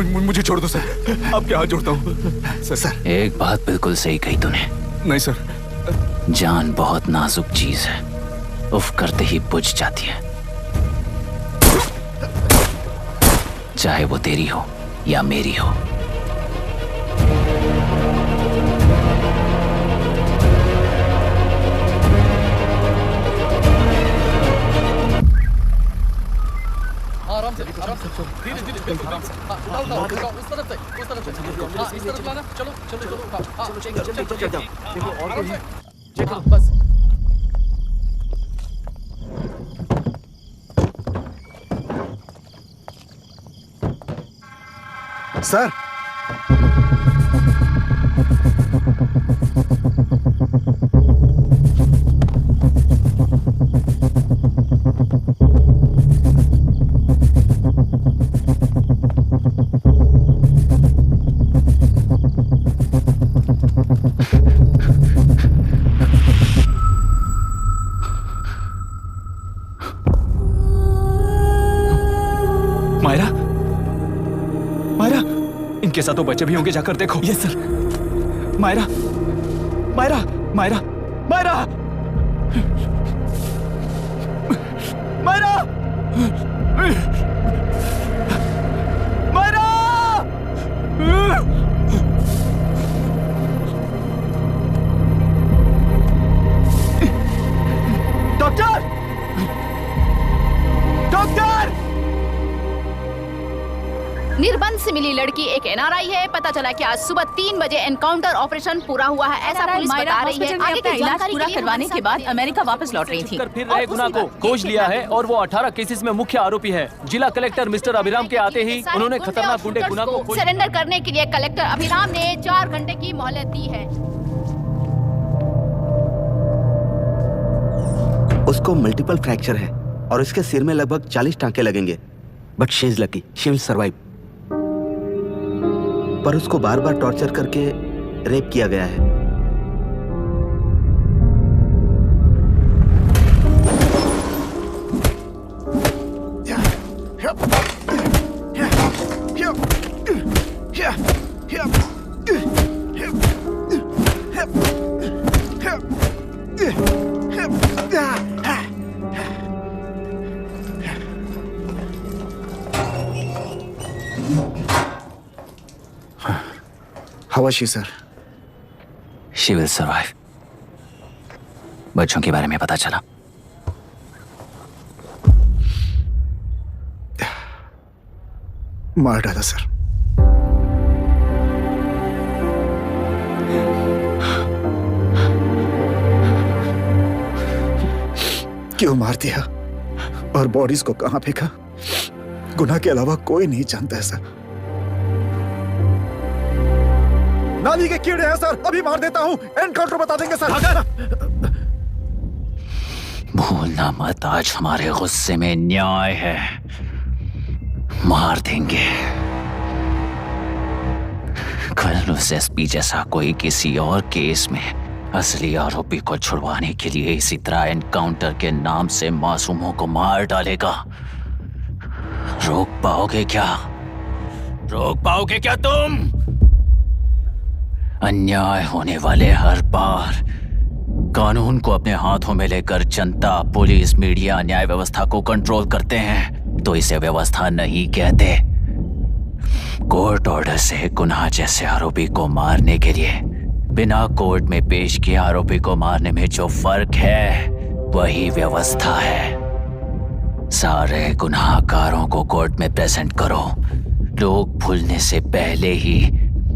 Speaker 14: मुझे छोड़ दो सर, आपके हाथ जोड़ता हूँ सर।
Speaker 1: एक बात बिल्कुल सही कही तूने।
Speaker 14: नहीं सर।
Speaker 1: जान बहुत नाजुक चीज है, उफ करते ही बुझ जाती है, चाहे वो तेरी हो या मेरी हो।
Speaker 15: आराम से धीरे धीरे आराम से। उठाओ उस तरफ से। हाँ, इस तरफ लाना। चलो चलो चलो। हाँ, चलो देखो और कोई देखो बस।
Speaker 10: सर,
Speaker 3: मायरा, मायरा, इनके साथ तो बच्चे भी होंगे, जाकर देखो। Yes sir. Myra, Myra, Myra, Myra, Myra, Myra, doctor, doctor.
Speaker 7: निर्बंध से मिली लड़की एक एनआरआई है। पता चला कि आज सुबह 3 बजे एनकाउंटर ऑपरेशन पूरा हुआ है, ऐसा पुलिस बता रही है। आगे की इलाज पूरा करवाने के बाद अमेरिका वापस लौट रही थी।
Speaker 3: फिर रहे गुना को खोज लिया है और वो 18 केसेस में मुख्य आरोपी है। जिला कलेक्टर मिस्टर अभिराम के आते ही उन्होंने खतरनाक गुंडे गुना को
Speaker 7: सरेंडर करने के लिए कलेक्टर अभिराम ने 4 घंटे की मोहलत दी है।
Speaker 8: उसको मल्टीपल फ्रैक्चर है और उसके सिर में लगभग 40 टांके लगेंगे, but she is lucky, she will survive. पर उसको बार बार टॉर्चर करके रेप किया गया है।
Speaker 10: How was she, sir?
Speaker 1: She will survive. बच्चों के बारे में पता चला?
Speaker 10: मार डाला सर। क्यों मार दिया और बॉडीज को कहां फेंका, गुनाह के अलावा कोई नहीं जानता है सर। नाली के कीड़े हैं सर, अभी मार देता हूं, एनकाउंटर बता देंगे सर।
Speaker 1: भूलना मत, आज हमारे गुस्से में न्याय है, मार देंगे। कल उस एसपी जैसा कोई किसी और केस में असली आरोपी को छुड़वाने के लिए इसी तरह एनकाउंटर के नाम से मासूमों को मार डालेगा। रोक पाओगे क्या? रोक पाओगे क्या तुम? अन्याय होने वाले हर बार कानून को अपने हाथों में लेकर जनता, पुलिस, मीडिया, न्याय व्यवस्था को कंट्रोल करते हैं तो इसे व्यवस्था नहीं कहते। कोर्ट ऑर्डर से गुनाह जैसे आरोपी को मारने के लिए बिना कोर्ट में पेश किए आरोपी को मारने में जो फर्क है वही व्यवस्था है। सारे गुनाहगारों को कोर्ट में प्रेजेंट करो, लोग भूलने से पहले ही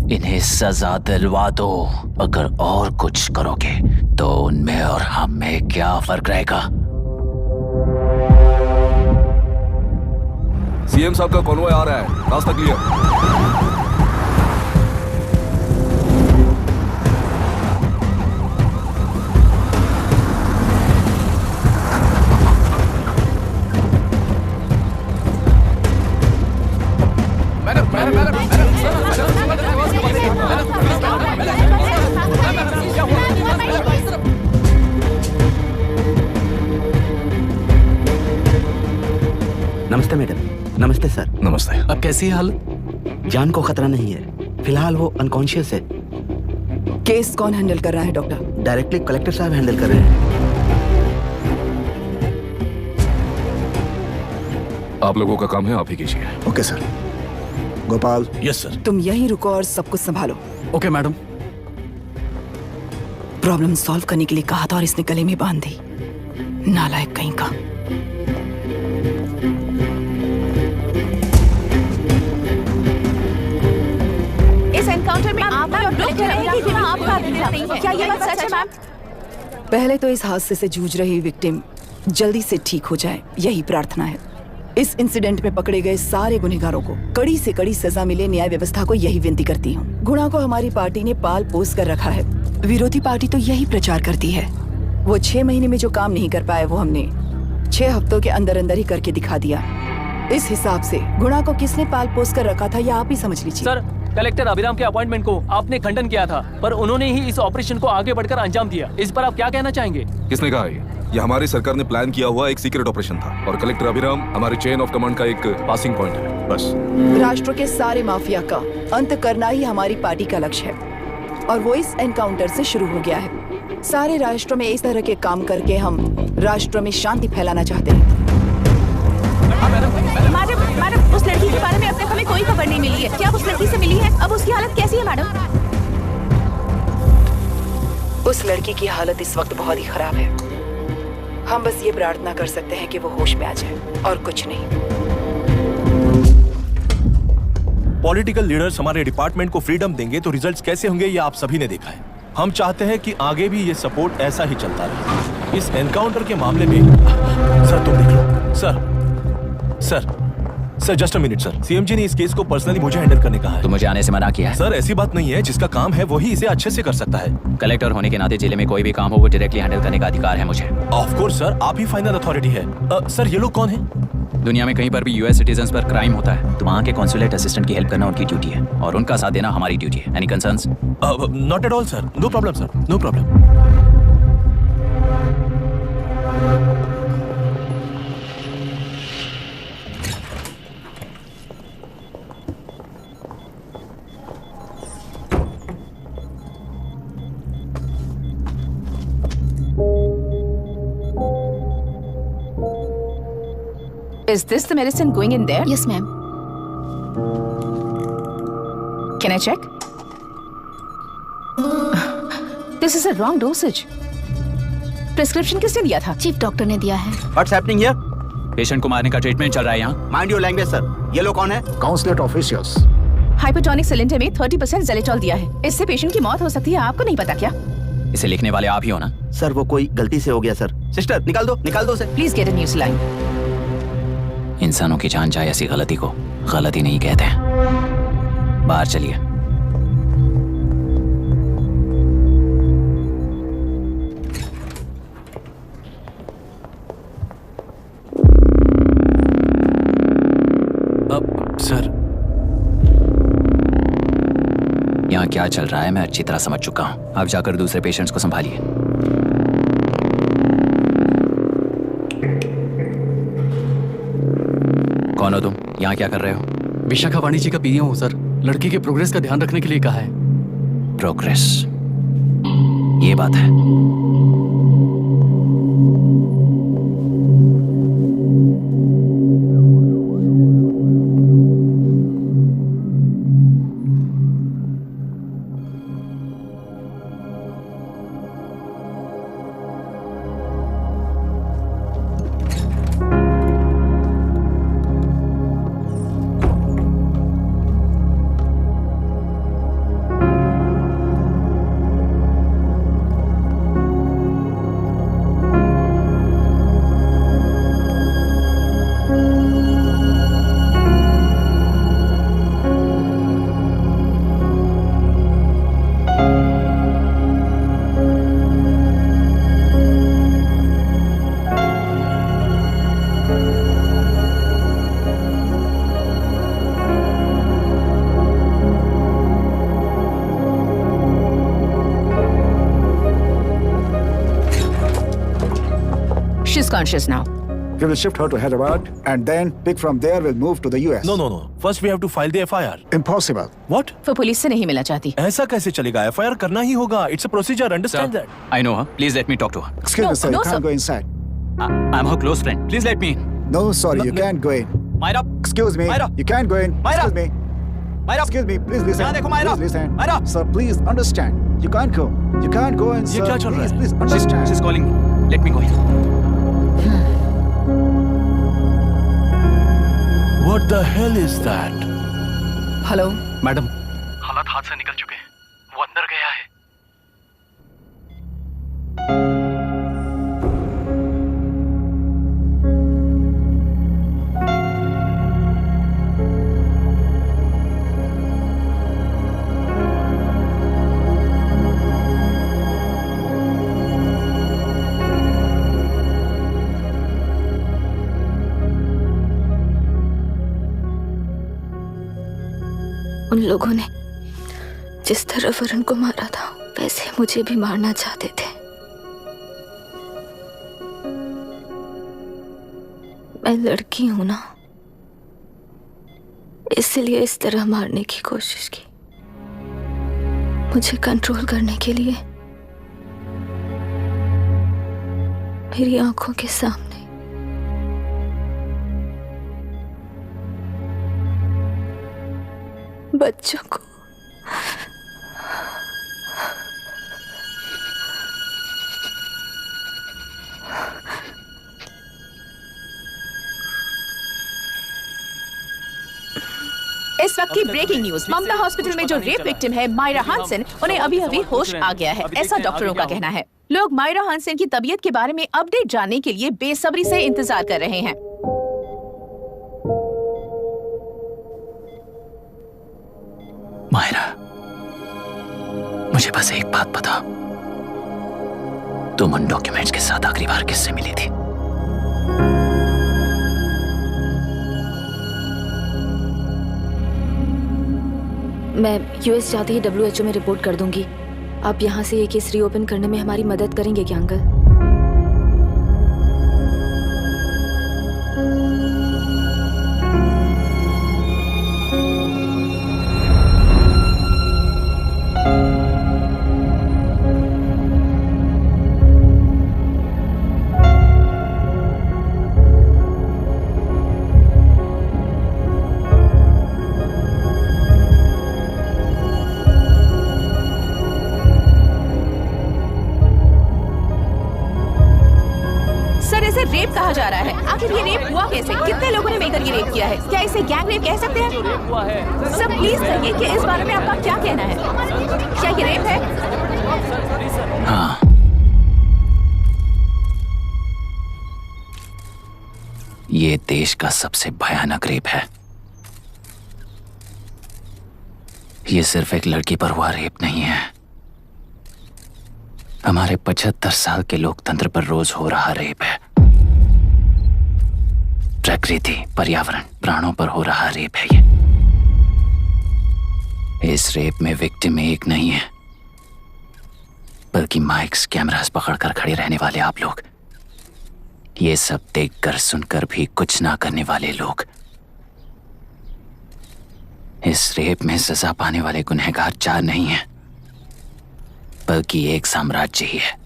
Speaker 1: इन्हें सजा दिलवा दो। अगर और कुछ करोगे तो उनमें और हम में क्या फर्क रहेगा?
Speaker 9: सीएम साहब का कॉन्वॉय आ रहा है, रास्ता क्लियर।
Speaker 8: नमस्ते मैडम। नमस्ते सर।
Speaker 16: नमस्ते।
Speaker 15: अब कैसी है हालत?
Speaker 8: जान को खतरा नहीं है, फिलहाल वो अनकॉन्शियस है।
Speaker 13: केस कौन हैंडल कर रहा है डॉक्टर?
Speaker 8: डायरेक्टली कलेक्टर साहब हैंडल कर रहे हैं।
Speaker 14: आप लोगों का काम है, आप ही कीजिए।
Speaker 10: Okay sir. Gopal.
Speaker 16: Yes sir.
Speaker 13: तुम यहीं रुको और सब कुछ संभालो।
Speaker 15: Okay madam.
Speaker 13: प्रॉब्लम सॉल्व करने के लिए कहा था और इसने गले में बांध दी। नालायक कहीं का।
Speaker 7: इस एनकाउंटर में आपका और कलेक्टर अभिराम का आपका अभिनय नहीं है। क्या ये बात सच है मैम?
Speaker 13: पहले तो इस हादसे से जूझ रही विक्टिम जल्दी से ठीक हो जाए, यही प्रार्थना है। इस इंसिडेंट में पकड़े गए सारे गुनहगारों को कड़ी से कड़ी सजा मिले, न्याय व्यवस्था को यही विनती करती हूँ। गुणा को हमारी पार्टी ने पाल पोस कर रखा है। विरोधी पार्टी तो यही प्रचार करती है। वो 6 महीने में जो काम नहीं कर पाए वो हमने 6 हफ्तों के अंदर अंदर ही करके दिखा दिया। इस हिसाब से गुणा को किसने पाल पोस कर रखा था, या आप ही समझ लीजिए।
Speaker 3: सर, कलेक्टर अभिराम के अपॉइंटमेंट को आपने खंडन किया था, पर उन्होंने ही इस ऑपरेशन को आगे बढ़कर अंजाम दिया। इस पर आप क्या कहना चाहेंगे?
Speaker 14: किसने कहा ये हमारी सरकार ने प्लान किया हुआ एक सीक्रेट ऑपरेशन था और कलेक्टर अभिराम हमारी चेन ऑफ कमांड का एक पासिंग पॉइंट है, बस।
Speaker 13: राष्ट्र के सारे माफिया का अंत करना ही हमारी पार्टी का लक्ष्य है और वो इस एनकाउंटर से शुरू हो गया है। सारे राष्ट्र में इस तरह के काम करके हम राष्ट्र में शांति फैलाना चाहते हैं।
Speaker 7: मैडम, उस लड़की के बारे में अब तक हमें कोई खबर नहीं मिली है। क्या उस लड़की से मिली है? अब उसकी हालत कैसी है मैडम?
Speaker 13: उस लड़की की हालत इस वक्त बहुत ही खराब है। हम बस ये प्रार्थना कर सकते हैं कि वो होश में आ जाए और कुछ नहीं।
Speaker 16: पॉलिटिकल लीडर्स हमारे डिपार्टमेंट को फ्रीडम देंगे तो रिजल्ट्स कैसे होंगे ये आप सभी ने देखा है। हम चाहते हैं कि आगे भी ये सपोर्ट ऐसा ही चलता रहे। इस एनकाउंटर के मामले में सर तुम देख लो। Sir just a minute sir. CM ji ने इस केस को पर्सनली मुझे हैंडल करने कहा है।
Speaker 1: तो मुझे आने से मना किया है।
Speaker 16: सर ऐसी बात नहीं है, जिसका काम है वही इसे अच्छे से कर सकता है।
Speaker 1: कलेक्टर होने के नाते जिले में कोई भी काम हो वो डायरेक्टली हैंडल करने का अधिकार है मुझे।
Speaker 16: ऑफ कोर्स सर, आप ही फाइनल अथॉरिटी है। सर ये लोग कौन है?
Speaker 1: दुनिया में कहीं पर भी यूएस सिटीजन्स पर क्राइम होता है तो वहाँ के कॉन्सुलेट असिस्टेंट की हेल्प करना उनकी ड्यूटी है और उनका साथ देना हमारी ड्यूटी है। Any concerns?
Speaker 16: Not at all sir, no problem sir, no problem.
Speaker 7: Is this the medicine going in there?
Speaker 2: Yes, ma'am.
Speaker 7: Can I check? This is a wrong dosage. Prescription किसने दिया था?
Speaker 2: चीफ डॉक्टर ने दिया है।
Speaker 8: What's happening here?
Speaker 1: Patient को मारने का treatment चल रहा है यहाँ।
Speaker 8: Mind your language, sir. ये लोग कौन है?
Speaker 10: Consulate officials.
Speaker 7: हाइपोटोनिक सिलेंडर में 30% ज़ेलेटॉल दिया है। इससे पेशेंट की मौत हो सकती है। आपको नहीं पता क्या?
Speaker 1: इसे लिखने वाले आप ही हो ना?
Speaker 8: सर वो कोई गलती से हो गया सर। सिस्टर निकाल दो उसे।
Speaker 7: Please get a new saline.
Speaker 1: इंसानों की जान जाए ऐसी गलती को गलती नहीं कहते हैं। बाहर चलिए।
Speaker 16: सर
Speaker 1: यहाँ क्या चल रहा है मैं अच्छी तरह समझ चुका हूँ। आप जाकर दूसरे पेशेंट्स को संभालिए। कौन हो तुम? यहाँ क्या कर रहे हो?
Speaker 15: विशाखा वाणी जी का पीए हूँ सर। लड़की के प्रोग्रेस का ध्यान रखने के लिए कहा है।
Speaker 1: प्रोग्रेस, ये बात है।
Speaker 7: She's conscious now.
Speaker 10: We will shift her to Hyderabad and then pick from there. We'll move to the US.
Speaker 16: No. First we have to file the FIR.
Speaker 10: Impossible.
Speaker 16: What?
Speaker 7: वो पुलिस से नहीं मिलना चाहती।
Speaker 16: ऐसा कैसे चलेगा? FIR करना ही होगा. It's a procedure. Understand that?
Speaker 1: I know her. Please let me talk to her.
Speaker 10: Excuse me, sir. You can't go inside.
Speaker 1: I'm her close friend. Please let me in.
Speaker 10: No, sorry, you can't go in.
Speaker 1: Myra.
Speaker 10: Excuse me.
Speaker 1: Myra.
Speaker 10: You can't go in.
Speaker 1: Myra.
Speaker 10: Excuse me.
Speaker 1: Myra.
Speaker 10: Excuse me. Please listen.
Speaker 1: यहाँ देखो, Myra.
Speaker 10: Please listen.
Speaker 1: Myra.
Speaker 10: Sir, please understand. You can't go. You can't go in, sir.
Speaker 16: ये क्या चल रहा है?
Speaker 10: Please understand.
Speaker 1: She's calling me. Let me go in.
Speaker 16: What the hell is that?
Speaker 13: Hello
Speaker 3: madam,
Speaker 15: हालात हाथ से निकल चुके हैं। वो अंदर गया है।
Speaker 11: उन लोगों ने जिस तरह वरुण को मारा था वैसे मुझे भी मारना चाहते थे। मैं लड़की हूं ना, इसलिए इस तरह मारने की कोशिश की। मुझे कंट्रोल करने के लिए मेरी आंखों के सामने बच्चों को
Speaker 7: इस वक्त की ब्रेकिंग न्यूज, ममता हॉस्पिटल में जो रेप विक्टिम है मायरा हानसन, उन्हें अभी होश आ गया है, ऐसा डॉक्टरों का कहना है। लोग मायरा हानसन की तबीयत के बारे में अपडेट जानने के लिए बेसब्री से इंतजार कर रहे हैं।
Speaker 1: मायरा, मुझे बस एक बात बता, तुम उन डॉक्यूमेंट्स के साथ आखिरी बार किससे मिली थी?
Speaker 11: मैं यूएस जाते ही WHO में रिपोर्ट कर दूंगी। आप यहाँ से ये केस रीओपन करने में हमारी मदद करेंगे क्या अंकल?
Speaker 7: रेप कहा जा रहा है, आखिर ये रेप हुआ कैसे? कितने लोगों ने मिलकर ये रेप किया है? क्या इसे गैंग रेप कह सकते हैं? सब प्लीज कहिए कि इस बारे में आपका क्या कहना है? क्या ये रेप है?
Speaker 1: हाँ, ये देश का सबसे भयानक रेप है। ये सिर्फ एक लड़की पर हुआ रेप नहीं है, हमारे 75 साल के लोकतंत्र पर रोज हो रहा रेप है। प्रकृति, पर्यावरण, प्राणों पर हो रहा रेप है ये। इस रेप में विक्टिम एक नहीं है, बल्कि माइक्स, कैमरास पकड़कर खड़े रहने वाले आप लोग, ये सब देखकर सुनकर भी कुछ ना करने वाले लोग। इस रेप में सजा पाने वाले गुनहगार 4 नहीं हैं, बल्कि एक साम्राज्य ही है।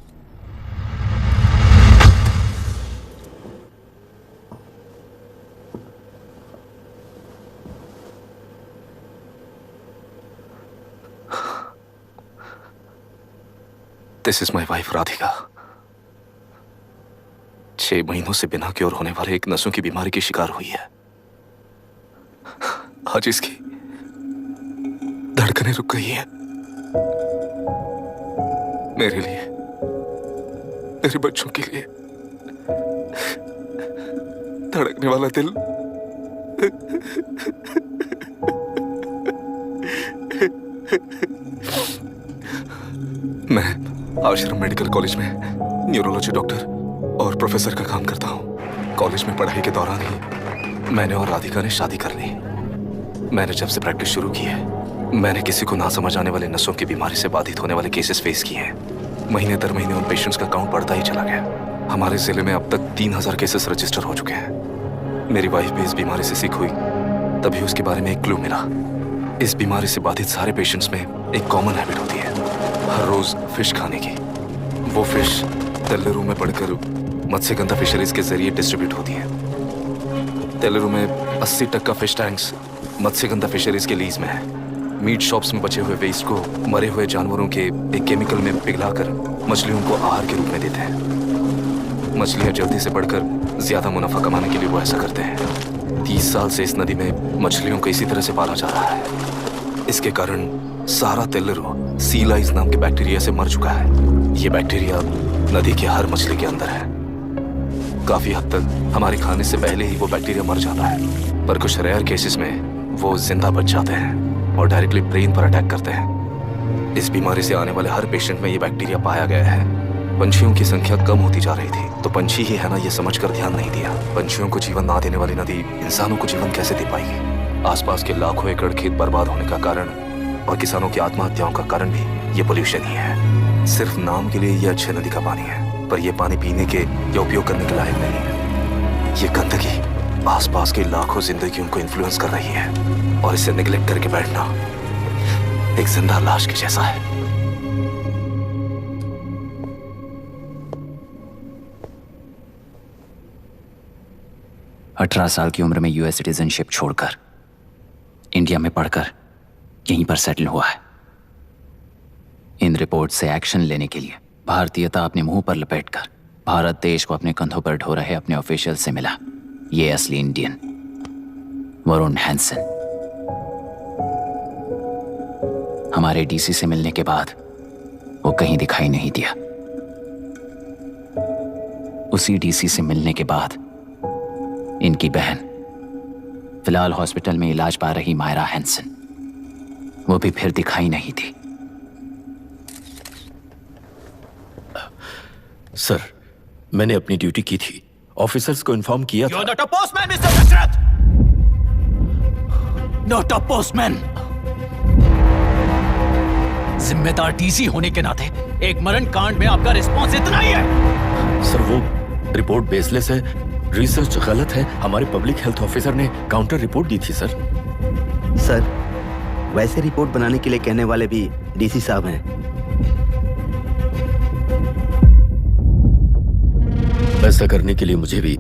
Speaker 14: This is my wife Radhika. 6 महीनों से बिना क्योर होने वाले एक नसों की बीमारी की शिकार हुई है। आज इसकी धड़कनें रुक गई हैं। मेरे लिए, मेरे बच्चों के लिए धड़कने वाला दिल मैं आश्रम मेडिकल कॉलेज में न्यूरोलॉजी डॉक्टर और प्रोफेसर का काम करता हूँ। कॉलेज में पढ़ाई के दौरान ही मैंने और राधिका ने शादी कर ली। मैंने जब से प्रैक्टिस शुरू की है, मैंने किसी को ना समझ आने वाले नसों की बीमारी से बाधित होने वाले केसेस फेस किए हैं। महीने दर महीने उन पेशेंट्स का काउंट बढ़ता ही चला गया।
Speaker 9: हमारे जिले में अब तक 3000 केसेस रजिस्टर हो चुके हैं। मेरी वाइफ भी इस बीमारी से सिक हुई, तभी उसके बारे में एक क्लू मिला। इस बीमारी से बाधित सारे पेशेंट्स में एक कॉमन हैबिट होती है, हर रोज फिश खाने की। वो फिश तेलुरु में पड़कर मत्स्यगंधा फिशरीज के जरिए डिस्ट्रीब्यूट होती है। तेलुरु में 80% फिश टैंक्स मत्स्यगंधा फिशरीज के लीज में है। मीट शॉप्स में बचे हुए वेस्ट को मरे हुए जानवरों के एक केमिकल में पिघलाकर मछलियों को आहार के रूप में देते हैं। मछलियां जल्दी से बढ़कर ज्यादा मुनाफा कमाने के लिए वो ऐसा करते हैं। 30 साल से इस नदी में मछलियों को इसी तरह से पाला जा रहा है। इसके कारण सारा तेलुरु सी लाइस नाम के बैक्टीरिया से मर चुका है। ये बैक्टीरिया नदी के हर मछली के अंदर है। काफी हद तक हमारे खाने से पहले ही वो बैक्टीरिया मर जाता है, पर कुछ रेयर केसेस में वो जिंदा बच जाते हैं और डायरेक्टली ब्रेन पर अटैक करते हैं। इस बीमारी से आने वाले हर पेशेंट में ये बैक्टीरिया पाया गया है। पंछियों की संख्या कम होती जा रही थी, तो पंछी ही है ना ये समझकर ध्यान नहीं दिया। पंछियों को जीवन ना देने वाली नदी इंसानों को जीवन कैसे दे पाएगी? आसपास के लाखों एकड़ खेत बर्बाद होने का कारण और किसानों की आत्महत्याओं का कारण भी ये पोल्यूशन ही है। सिर्फ नाम के लिए ये अच्छी नदी का पानी है, पर ये पानी पीने के या उपयोग करने के लायक नहीं है। ये गंदगी आसपास की लाखों जिंदगियों को इन्फ्लुएंस कर रही है और इसे निगलेक्ट करके बैठना एक जिंदा लाश के जैसा है।
Speaker 1: अठारह साल की उम्र में यूएस सिटीजनशिप छोड़कर इंडिया में पढ़कर यहीं पर सेटल हुआ है। इन रिपोर्ट से एक्शन लेने के लिए भारतीयता अपने मुंह पर लपेटकर भारत देश को अपने कंधों पर ढो रहे अपने ऑफिशियल से मिला ये असली इंडियन वरुण हैंसन। हमारे डीसी से मिलने के बाद वो कहीं दिखाई नहीं दिया। उसी डीसी से मिलने के बाद इनकी बहन फिलहाल हॉस्पिटल में इलाज पा रही मायरा हैंसन, वो भी फिर दिखाई नहीं दी।
Speaker 16: सर, मैंने अपनी ड्यूटी की थी, ऑफिसर्स को इन्फॉर्म किया था।
Speaker 1: You're not a postman, Mr. Dashrath! Not a postman! जिम्मेदार डीसी होने के नाते एक मरण कांड में आपका रिस्पॉन्स इतना ही है।
Speaker 16: सर, वो रिपोर्ट बेसलेस है, रिसर्च गलत है। हमारे पब्लिक हेल्थ ऑफिसर ने काउंटर रिपोर्ट दी थी सर।
Speaker 8: सर, वैसे रिपोर्ट बनाने के लिए कहने वाले भी डीसी साहब हैं।
Speaker 16: ऐसा करने के लिए मुझे भी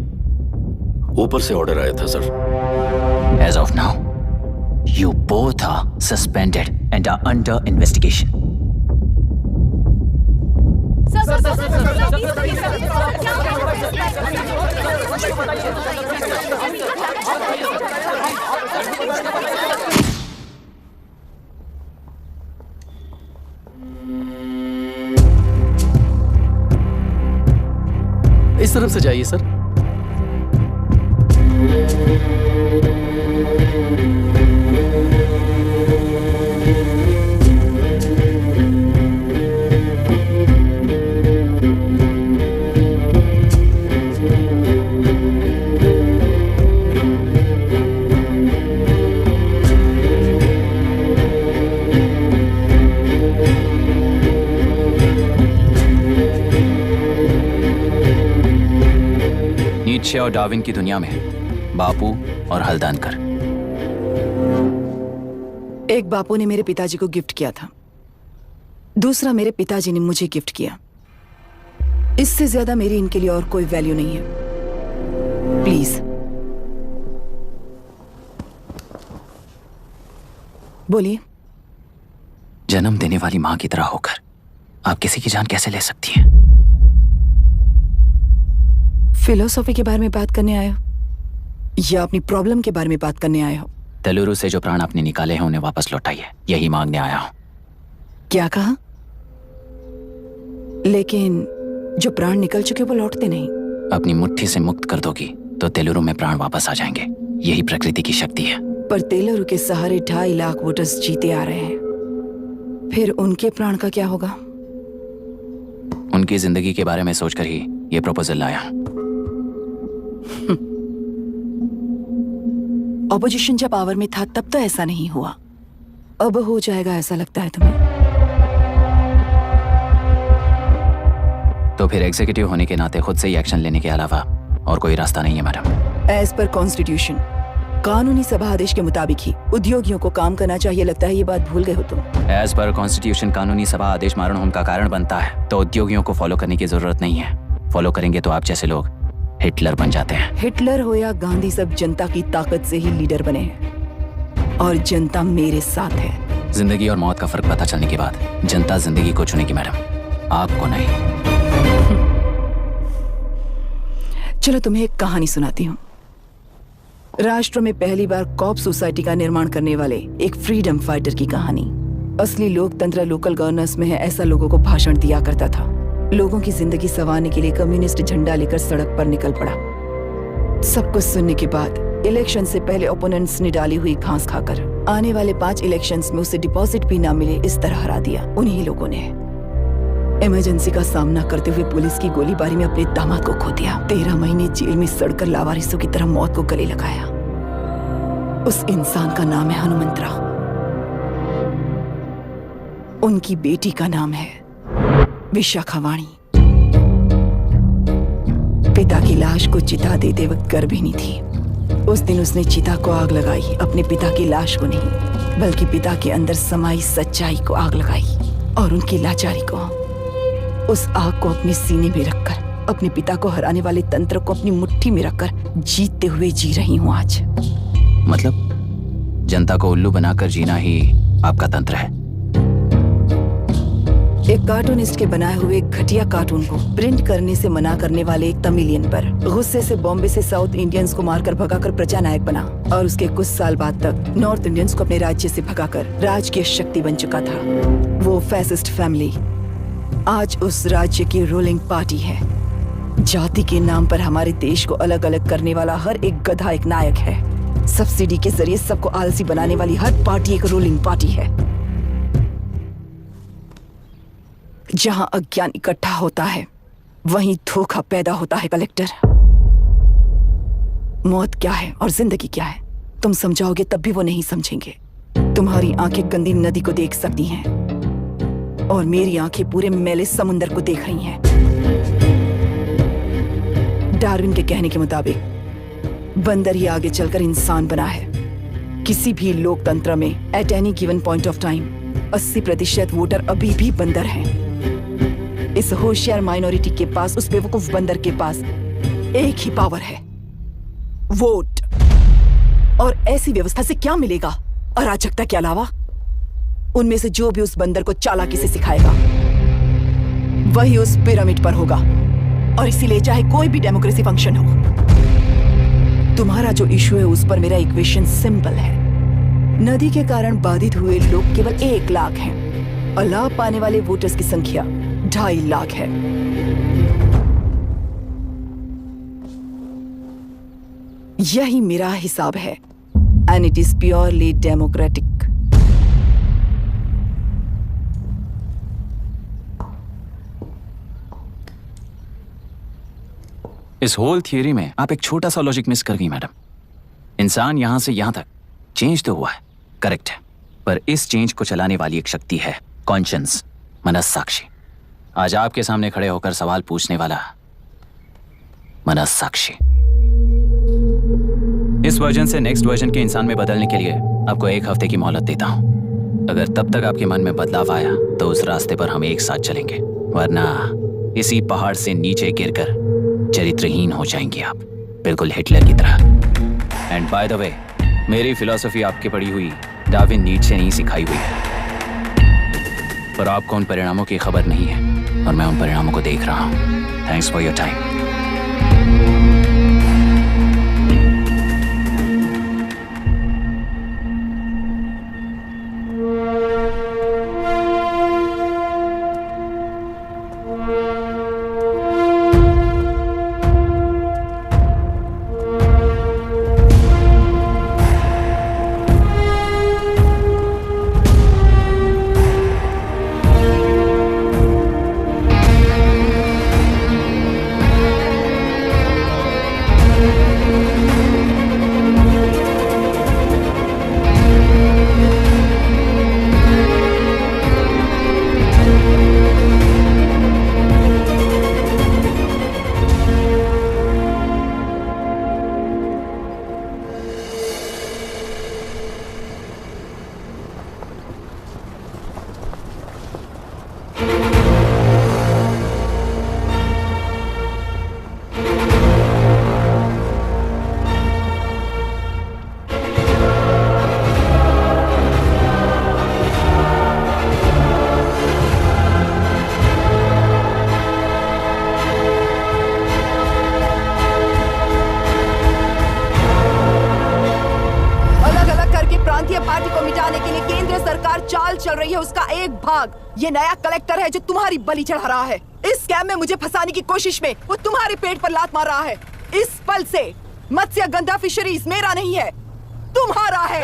Speaker 16: ऊपर से ऑर्डर आया था sir.
Speaker 1: As of now, you both are suspended and are under investigation.
Speaker 3: इस तरफ से जाइए सर।
Speaker 1: नीत्शे और डार्विन की दुनिया में बापू और हल्दानकर।
Speaker 13: एक बापू ने मेरे पिताजी को गिफ्ट किया था, दूसरा मेरे पिताजी ने मुझे गिफ्ट किया। इससे ज्यादा मेरी इनके लिए और कोई वैल्यू नहीं है। प्लीज बोलिए।
Speaker 1: जन्म देने वाली मां की तरह होकर आप किसी की जान कैसे ले सकती हैं?
Speaker 13: फिलोसॉफी के बारे में बात करने आए हो या अपनी प्रॉब्लम के बारे में बात करने आए हो?
Speaker 1: तेलुरु से जो प्राण आपने निकाले हैं उन्हें वापस लौटाइए, यही मांगने आया हूं।
Speaker 13: क्या कहा? लेकिन जो प्राण निकल चुके वो लौटते नहीं।
Speaker 1: अपनी मुट्ठी से मुक्त कर दोगी तो तेलुरु में प्राण वापस आ जाएंगे, यही प्रकृति की शक्ति है।
Speaker 13: पर तेलुरु के सहारे 2.5 लाख वोटर्स जीते आ रहे हैं, फिर उनके प्राण का क्या होगा?
Speaker 1: उनकी जिंदगी के बारे में सोचकर ही ये प्रपोजल लाया।
Speaker 13: ऑपोजिशन जब पावर में था तब तो ऐसा नहीं हुआ, अब हो जाएगा ऐसा लगता है तुम्हें?
Speaker 1: तो फिर एग्जीक्यूटिव होने के नाते खुद से ही एक्शन लेने के अलावा और कोई रास्ता नहीं है मैडम।
Speaker 13: एज पर कॉन्स्टिट्यूशन कानूनी सभा आदेश के मुताबिक ही उद्योगियों को काम करना चाहिए। लगता है ये बात भूल गए हो तुम।
Speaker 1: एज पर कॉन्स्टिट्यूशन कानूनी सभा आदेश मारण होम का कारण बनता है, तो उद्योगियों को फॉलो करने की जरूरत नहीं है। फॉलो करेंगे तो आप जैसे लोग हिटलर बन जाते हैं।
Speaker 13: हिटलर हो या गांधी, सब जनता की ताकत से ही लीडर बने हैं और जनता मेरे साथ है।
Speaker 1: जिंदगी और मौत का फर्क पता चलने के बाद जनता जिंदगी को चुनेगी मैडम, आपको नहीं।
Speaker 13: चलो तुम्हें एक कहानी सुनाती हूँ। राष्ट्र में पहली बार कॉप सोसाइटी का निर्माण करने वाले एक फ्रीडम फाइटर की कहानी। असली लोकतंत्र लोकल गवर्नेंस में है, ऐसा लोगों को भाषण दिया करता था। लोगों की जिंदगी संवारने के लिए कम्युनिस्ट झंडा लेकर सड़क पर निकल पड़ा। सब कुछ सुनने के बाद इलेक्शन से पहले ओपोनेंट्स ने डाली हुई घास खाकर आने वाले 5 इलेक्शंस में उसे डिपॉजिट भी ना मिले, इस तरह हरा दिया उन्हीं लोगों ने। इमरजेंसी का सामना करते हुए पुलिस की गोलीबारी में अपने दामाद को खो दिया। 13 महीने जेल में सड़कर लावारिसों की तरह मौत को गले लगाया। उस इंसान का नाम है हनुमंतराव। उनकी बेटी का नाम है विशाखावाणी। पिता की लाश को चिता देते वक्त गर्भिणी थी। उस दिन उसने चिता को आग लगाई, अपने पिता की लाश को नहीं, बल्कि पिता के अंदर समाई सच्चाई को आग लगाई और उनकी लाचारी को। उस आग को अपने सीने में रखकर, अपने पिता को हराने वाले तंत्र को अपनी मुट्ठी में रखकर जीतते हुए जी रही हूँ आज।
Speaker 1: मतलब जनता को उल्लू बनाकर जीना ही आपका तंत्र है?
Speaker 13: एक कार्टूनिस्ट के बनाए हुए एक घटिया कार्टून को प्रिंट करने से मना करने वाले एक तमिलियन पर गुस्से से बॉम्बे से साउथ इंडियंस को मारकर भगाकर प्रजा नायक बना और उसके कुछ साल बाद तक नॉर्थ इंडियंस को अपने राज्य से भगाकर राजकीय शक्ति बन चुका था। वो फैसिस्ट फैमिली आज उस राज्य की रूलिंग पार्टी है। जाति के नाम पर हमारे देश को अलग अलग करने वाला हर एक गधा एक नायक है। सब्सिडी के जरिए सबको आलसी बनाने वाली हर पार्टी एक रूलिंग पार्टी है। जहां अज्ञान इकट्ठा होता है वहीं धोखा पैदा होता है। कलेक्टर, मौत क्या है और जिंदगी क्या है तुम समझाओगे तब भी वो नहीं समझेंगे। तुम्हारी आंखें गंदी नदी को देख सकती हैं और मेरी आंखें पूरे मैले समुंदर को देख रही हैं। डार्विन के कहने के मुताबिक बंदर ही आगे चलकर इंसान बना है। किसी भी लोकतंत्र में at any given point of time 80% voter अभी भी बंदर हैं। इस होशियार माइनॉरिटी के पास, उस बेवकूफ बंदर के पास एक ही पावर है, वोट। और ऐसी व्यवस्था से क्या मिलेगा अराजकता के अलावा? उनमें से जो भी उस बंदर को चालाकी से सिखाएगा वही उस पिरामिड पर होगा। और इसीलिए चाहे कोई भी डेमोक्रेसी फंक्शन हो, तुम्हारा जो इशू है उस पर मेरा इक्वेशन सिंपल है। नदी के कारण बाधित हुए लोग केवल 1 लाख हैं और लाभ पाने वाले वोटर्स की संख्या 2.5 लाख है। यही मेरा हिसाब है and it is purely democratic.
Speaker 1: इस होल थियरी में आप एक छोटा सा लॉजिक मिस कर गई मैडम। इंसान यहां से यहां तक चेंज तो हुआ है, करेक्ट है, पर इस चेंज को चलाने वाली एक शक्ति है, कॉन्शियंस, मनस्साक्षी। आज आपके सामने खड़े होकर सवाल पूछने वाला मनस्साक्षी। इस वर्जन से नेक्स्ट वर्जन के इंसान में बदलने के लिए आपको 1 हफ्ते की मोहलत देता हूं। अगर तब तक आपके मन में बदलाव आया तो उस रास्ते पर हम एक साथ चलेंगे, वरना इसी पहाड़ से नीचे गिरकर चरित्रहीन हो जाएंगे आप, बिल्कुल हिटलर की तरह। एंड बाय द वे, मेरी फिलॉसफी आपकी पढ़ी हुई डार्विन नीचे नहीं सिखाई हुई है, पर आपको उन परिणामों की खबर नहीं है और मैं उन परिणामों को देख रहा हूं। Thanks for your time.
Speaker 13: चल रही है उसका एक भाग ये नया कलेक्टर है जो तुम्हारी बलि चढ़ा रहा है। इस स्कैम में मुझे फंसाने की कोशिश में वो तुम्हारे पेट पर लात मार रहा है। इस पल से मत्स्य गंधा फिशरीज मेरा नहीं है, तुम्हारा है।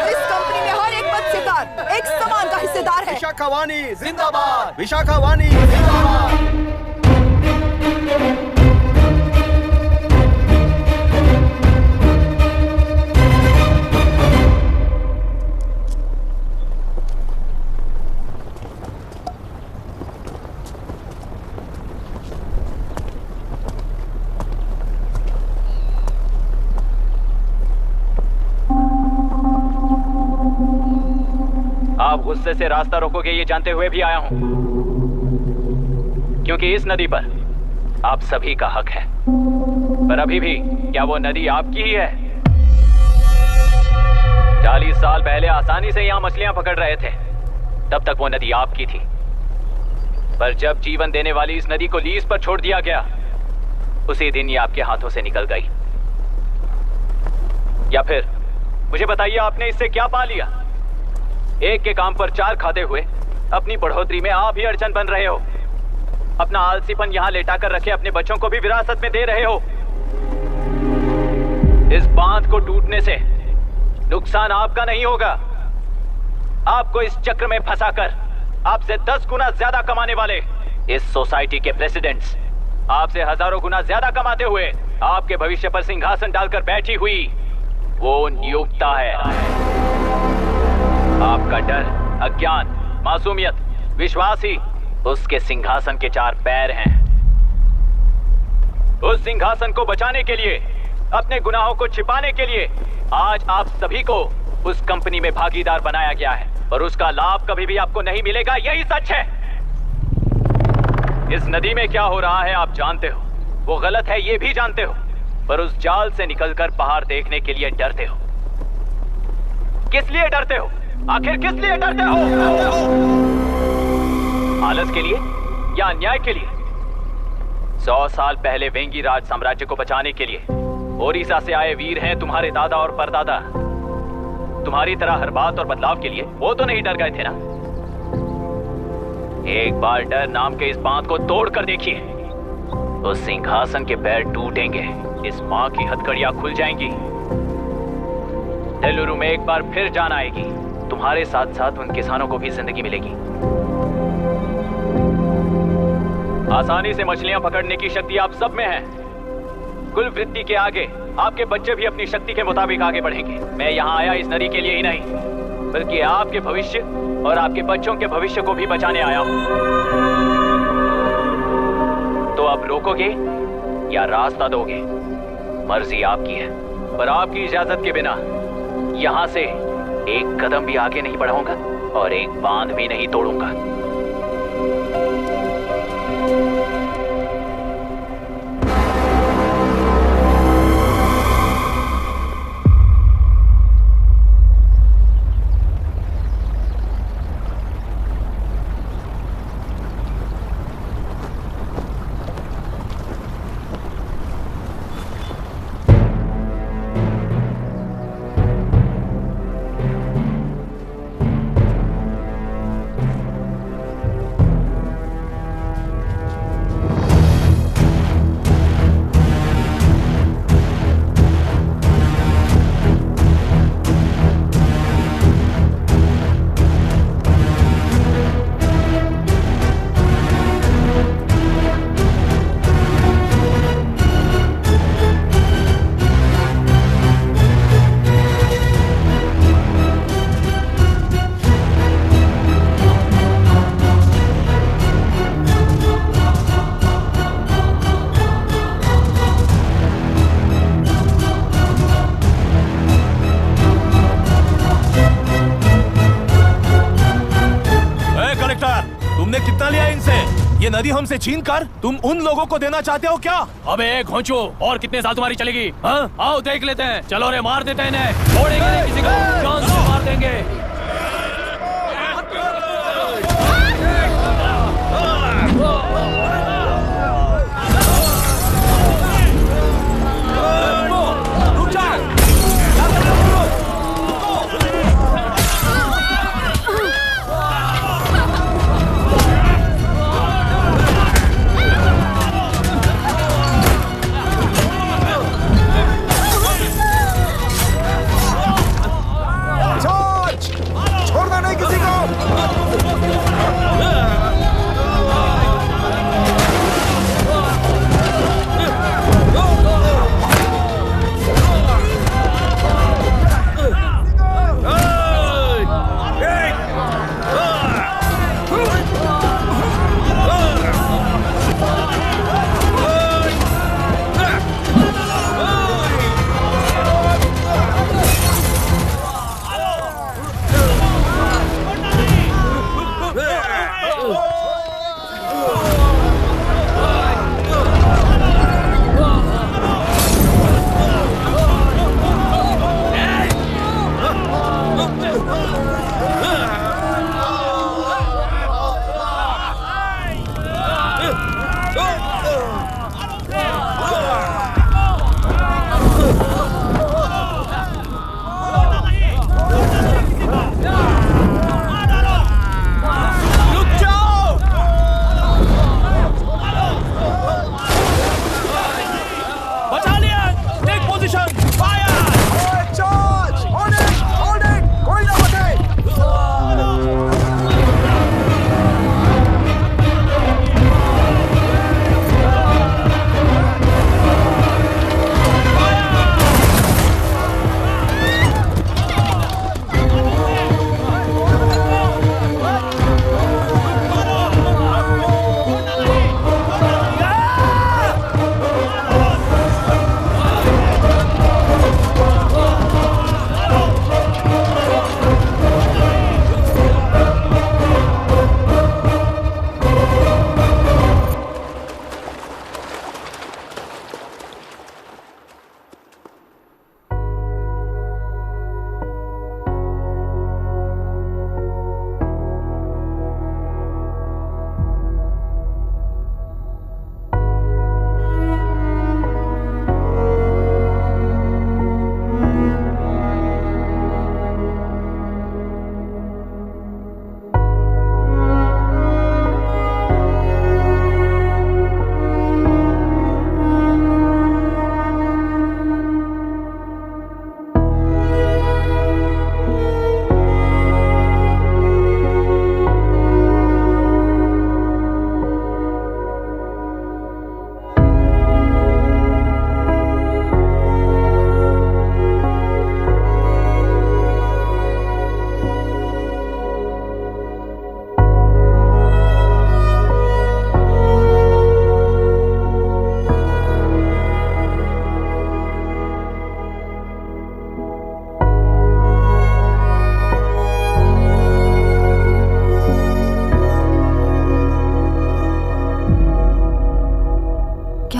Speaker 13: इस कंपनी में हर एक मत्स्यकार एक समान का हिस्सेदार है।
Speaker 8: विशाखावाणी जिंदाबाद, विशाखावाणी जिंदाबाद।
Speaker 1: आप गुस्से से रास्ता रोकोगे ये जानते हुए भी आया हूं, क्योंकि इस नदी पर आप सभी का हक है। पर अभी भी क्या वो नदी आपकी ही है? 40 साल पहले आसानी से यहां मछलियां पकड़ रहे थे, तब तक वो नदी आपकी थी। पर जब जीवन देने वाली इस नदी को लीज पर छोड़ दिया गया, उसी दिन ये आपके हाथों से निकल गई। या फिर मुझे बताइए, आपने इससे क्या पा लिया? एक के काम पर चार खाते हुए अपनी बढ़ोतरी में आप ही अड़चन बन रहे हो। अपना आलसीपन यहां लेटा कर रखे अपने बच्चों को भी विरासत में दे रहे हो। इस बांध को टूटने से नुकसान आपका नहीं होगा, आपको इस चक्र में फंसाकर आपसे 10 गुना ज्यादा कमाने वाले इस सोसाइटी के प्रेसिडेंट्स आपसे हजारों गुना ज्यादा कमाते हुए आपके भविष्य पर सिंहासन डालकर बैठी हुई वो नियोक्ता है। आपका डर, अज्ञान, मासूमियत, विश्वास ही उसके सिंहासन के 4 पैर हैं। उस सिंहासन को बचाने के लिए, अपने गुनाहों को छिपाने के लिए आज आप सभी को उस कंपनी में भागीदार बनाया गया है, और उसका लाभ कभी भी आपको नहीं मिलेगा, यही सच है। इस नदी में क्या हो रहा है आप जानते हो, वो गलत है ये भी जानते हो, पर उस जाल से निकलकर पहाड़ देखने के लिए डरते हो। किस लिए डरते हो? आखिर किस लिए डरते हो? आलस के लिए या अन्याय के लिए? 100 साल पहले वेंगी राज साम्राज्य को बचाने के लिए ओडिशा से आए वीर हैं तुम्हारे दादा और परदादा। तुम्हारी तरह हर बात और बदलाव के लिए वो तो नहीं डर गए थे ना। एक बार डर नाम के इस बांध को तोड़ कर देखिए, तो सिंहासन के पैर टूटेंगे, इस मां की हथकड़ियां खुल जाएंगी, बेंगलुरु में एक बार फिर जान आएगी, तुम्हारे साथ साथ उन किसानों को भी जिंदगी मिलेगी। आसानी से मछलियां पकड़ने की शक्ति आप सब में है। कुल वृत्ति के आगे आपके बच्चे भी अपनी शक्ति के मुताबिक आगे बढ़ेंगे। मैं यहाँ आया इस नदी के लिए ही नहीं, बल्कि आपके भविष्य और आपके बच्चों के भविष्य को भी बचाने आया हूँ। तो अब रोकोगे या रास्ता दोगे, मर्जी आपकी है, पर आपकी इजाजत के बिना यहाँ से एक कदम भी आगे नहीं बढ़ाऊंगा और एक बांध भी नहीं तोड़ूंगा।
Speaker 16: ये नदी हमसे छीन कर तुम उन लोगों को देना चाहते हो क्या?
Speaker 3: अबे घोंचो, और कितने साल तुम्हारी चलेगी? हाँ? आओ देख लेते हैं। चलो रे, मार देते हैं इन्हें, छोड़ेंगे नहीं किसी को, जान से मार देंगे।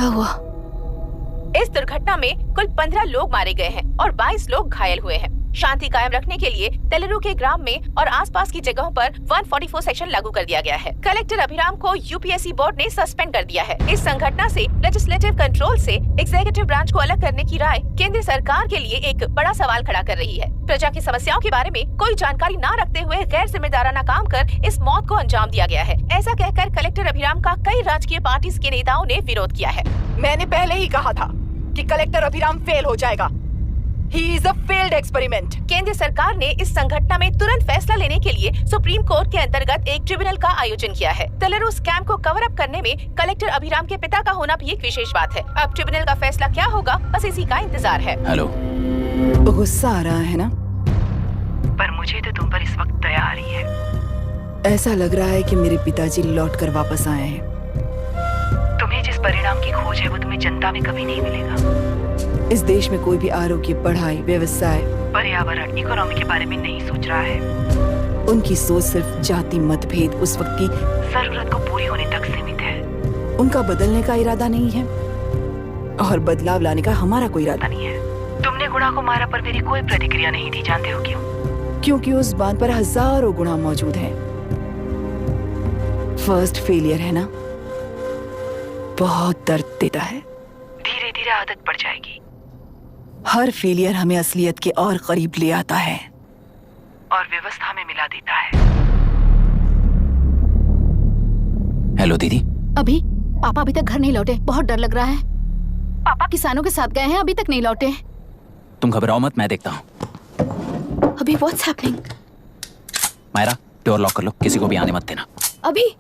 Speaker 11: हुआ?
Speaker 7: इस दुर्घटना में कुल 15 लोग मारे गए हैं और 22 लोग घायल हुए हैं। शांति कायम रखने के लिए तेलुरु के ग्राम में और आसपास की जगहों पर 144 सेक्शन लागू कर दिया गया है। कलेक्टर अभिराम को यूपीएससी बोर्ड ने सस्पेंड कर दिया है। इस संघटना से लेजिस्लेटिव कंट्रोल से एग्जीक्यूटिव ब्रांच को अलग करने की राय केंद्र सरकार के लिए एक बड़ा सवाल खड़ा कर रही है। प्रजा की समस्याओं के बारे में कोई जानकारी न रखते हुए गैर जिम्मेदाराना काम कर इस मौत को अंजाम दिया गया है। ऐसा कहकर कलेक्टर अभिराम का कई राजकीय पार्टी के नेताओं ने विरोध किया है।
Speaker 17: मैंने पहले ही कहा था कि कलेक्टर अभिराम फेल हो जाएगा। He is a failed experiment.
Speaker 7: केंद्र सरकार ने इस संघटना में तुरंत फैसला लेने के लिए सुप्रीम कोर्ट के अंतर्गत एक ट्रिब्यूनल का आयोजन किया है। तेलुरु स्कैम को कवर अप करने में कलेक्टर अभिराम के पिता का होना भी एक विशेष बात है। अब ट्रिब्यूनल का फैसला क्या होगा, बस इसी का इंतजार है।
Speaker 1: हेलो,
Speaker 13: गुस्सा आ रहा है ना?
Speaker 17: पर मुझे तो तुम पर इस वक्त दया आ रही है।
Speaker 13: ऐसा लग रहा है कि मेरे पिताजी लौट कर वापस आए हैं।
Speaker 17: तुम्हें जिस परिणाम की खोज है वो तुम्हें जनता में कभी नहीं मिलेगा।
Speaker 13: इस देश में कोई भी आरोग्य, पढ़ाई, व्यवसाय,
Speaker 17: पर्यावरण, इकोनॉमी के बारे में नहीं सोच रहा है।
Speaker 13: उनकी सोच सिर्फ जाति मतभेद उस वक्त की
Speaker 17: जरूरत को पूरी होने तक सीमित है।
Speaker 13: उनका बदलने का इरादा नहीं है और बदलाव लाने का हमारा कोई इरादा
Speaker 17: नहीं है। तुमने गुणा को मारा पर मेरी कोई प्रतिक्रिया नहीं दी, जानते हो क्यों?
Speaker 13: क्योंकि उस बात पर हजारों गुणा मौजूद हैं। फर्स्ट फेलियर है ना, बहुत दर्द देता है।
Speaker 17: धीरे धीरे आदत पड़ जाएगी।
Speaker 13: हर फेलियर हमें असलियत के और करीब ले आता है
Speaker 17: और व्यवस्था में मिला देता है।
Speaker 1: हेलो दीदी।
Speaker 18: अभी पापा अभी तक घर नहीं लौटे, बहुत डर लग रहा है। पापा किसानों के साथ गए हैं, अभी तक नहीं लौटे।
Speaker 1: तुम घबराओ मत, मैं देखता हूँ।
Speaker 11: अभी what's happening?
Speaker 1: Myra, door lock कर लो, किसी को भी आने मत देना।
Speaker 11: अभी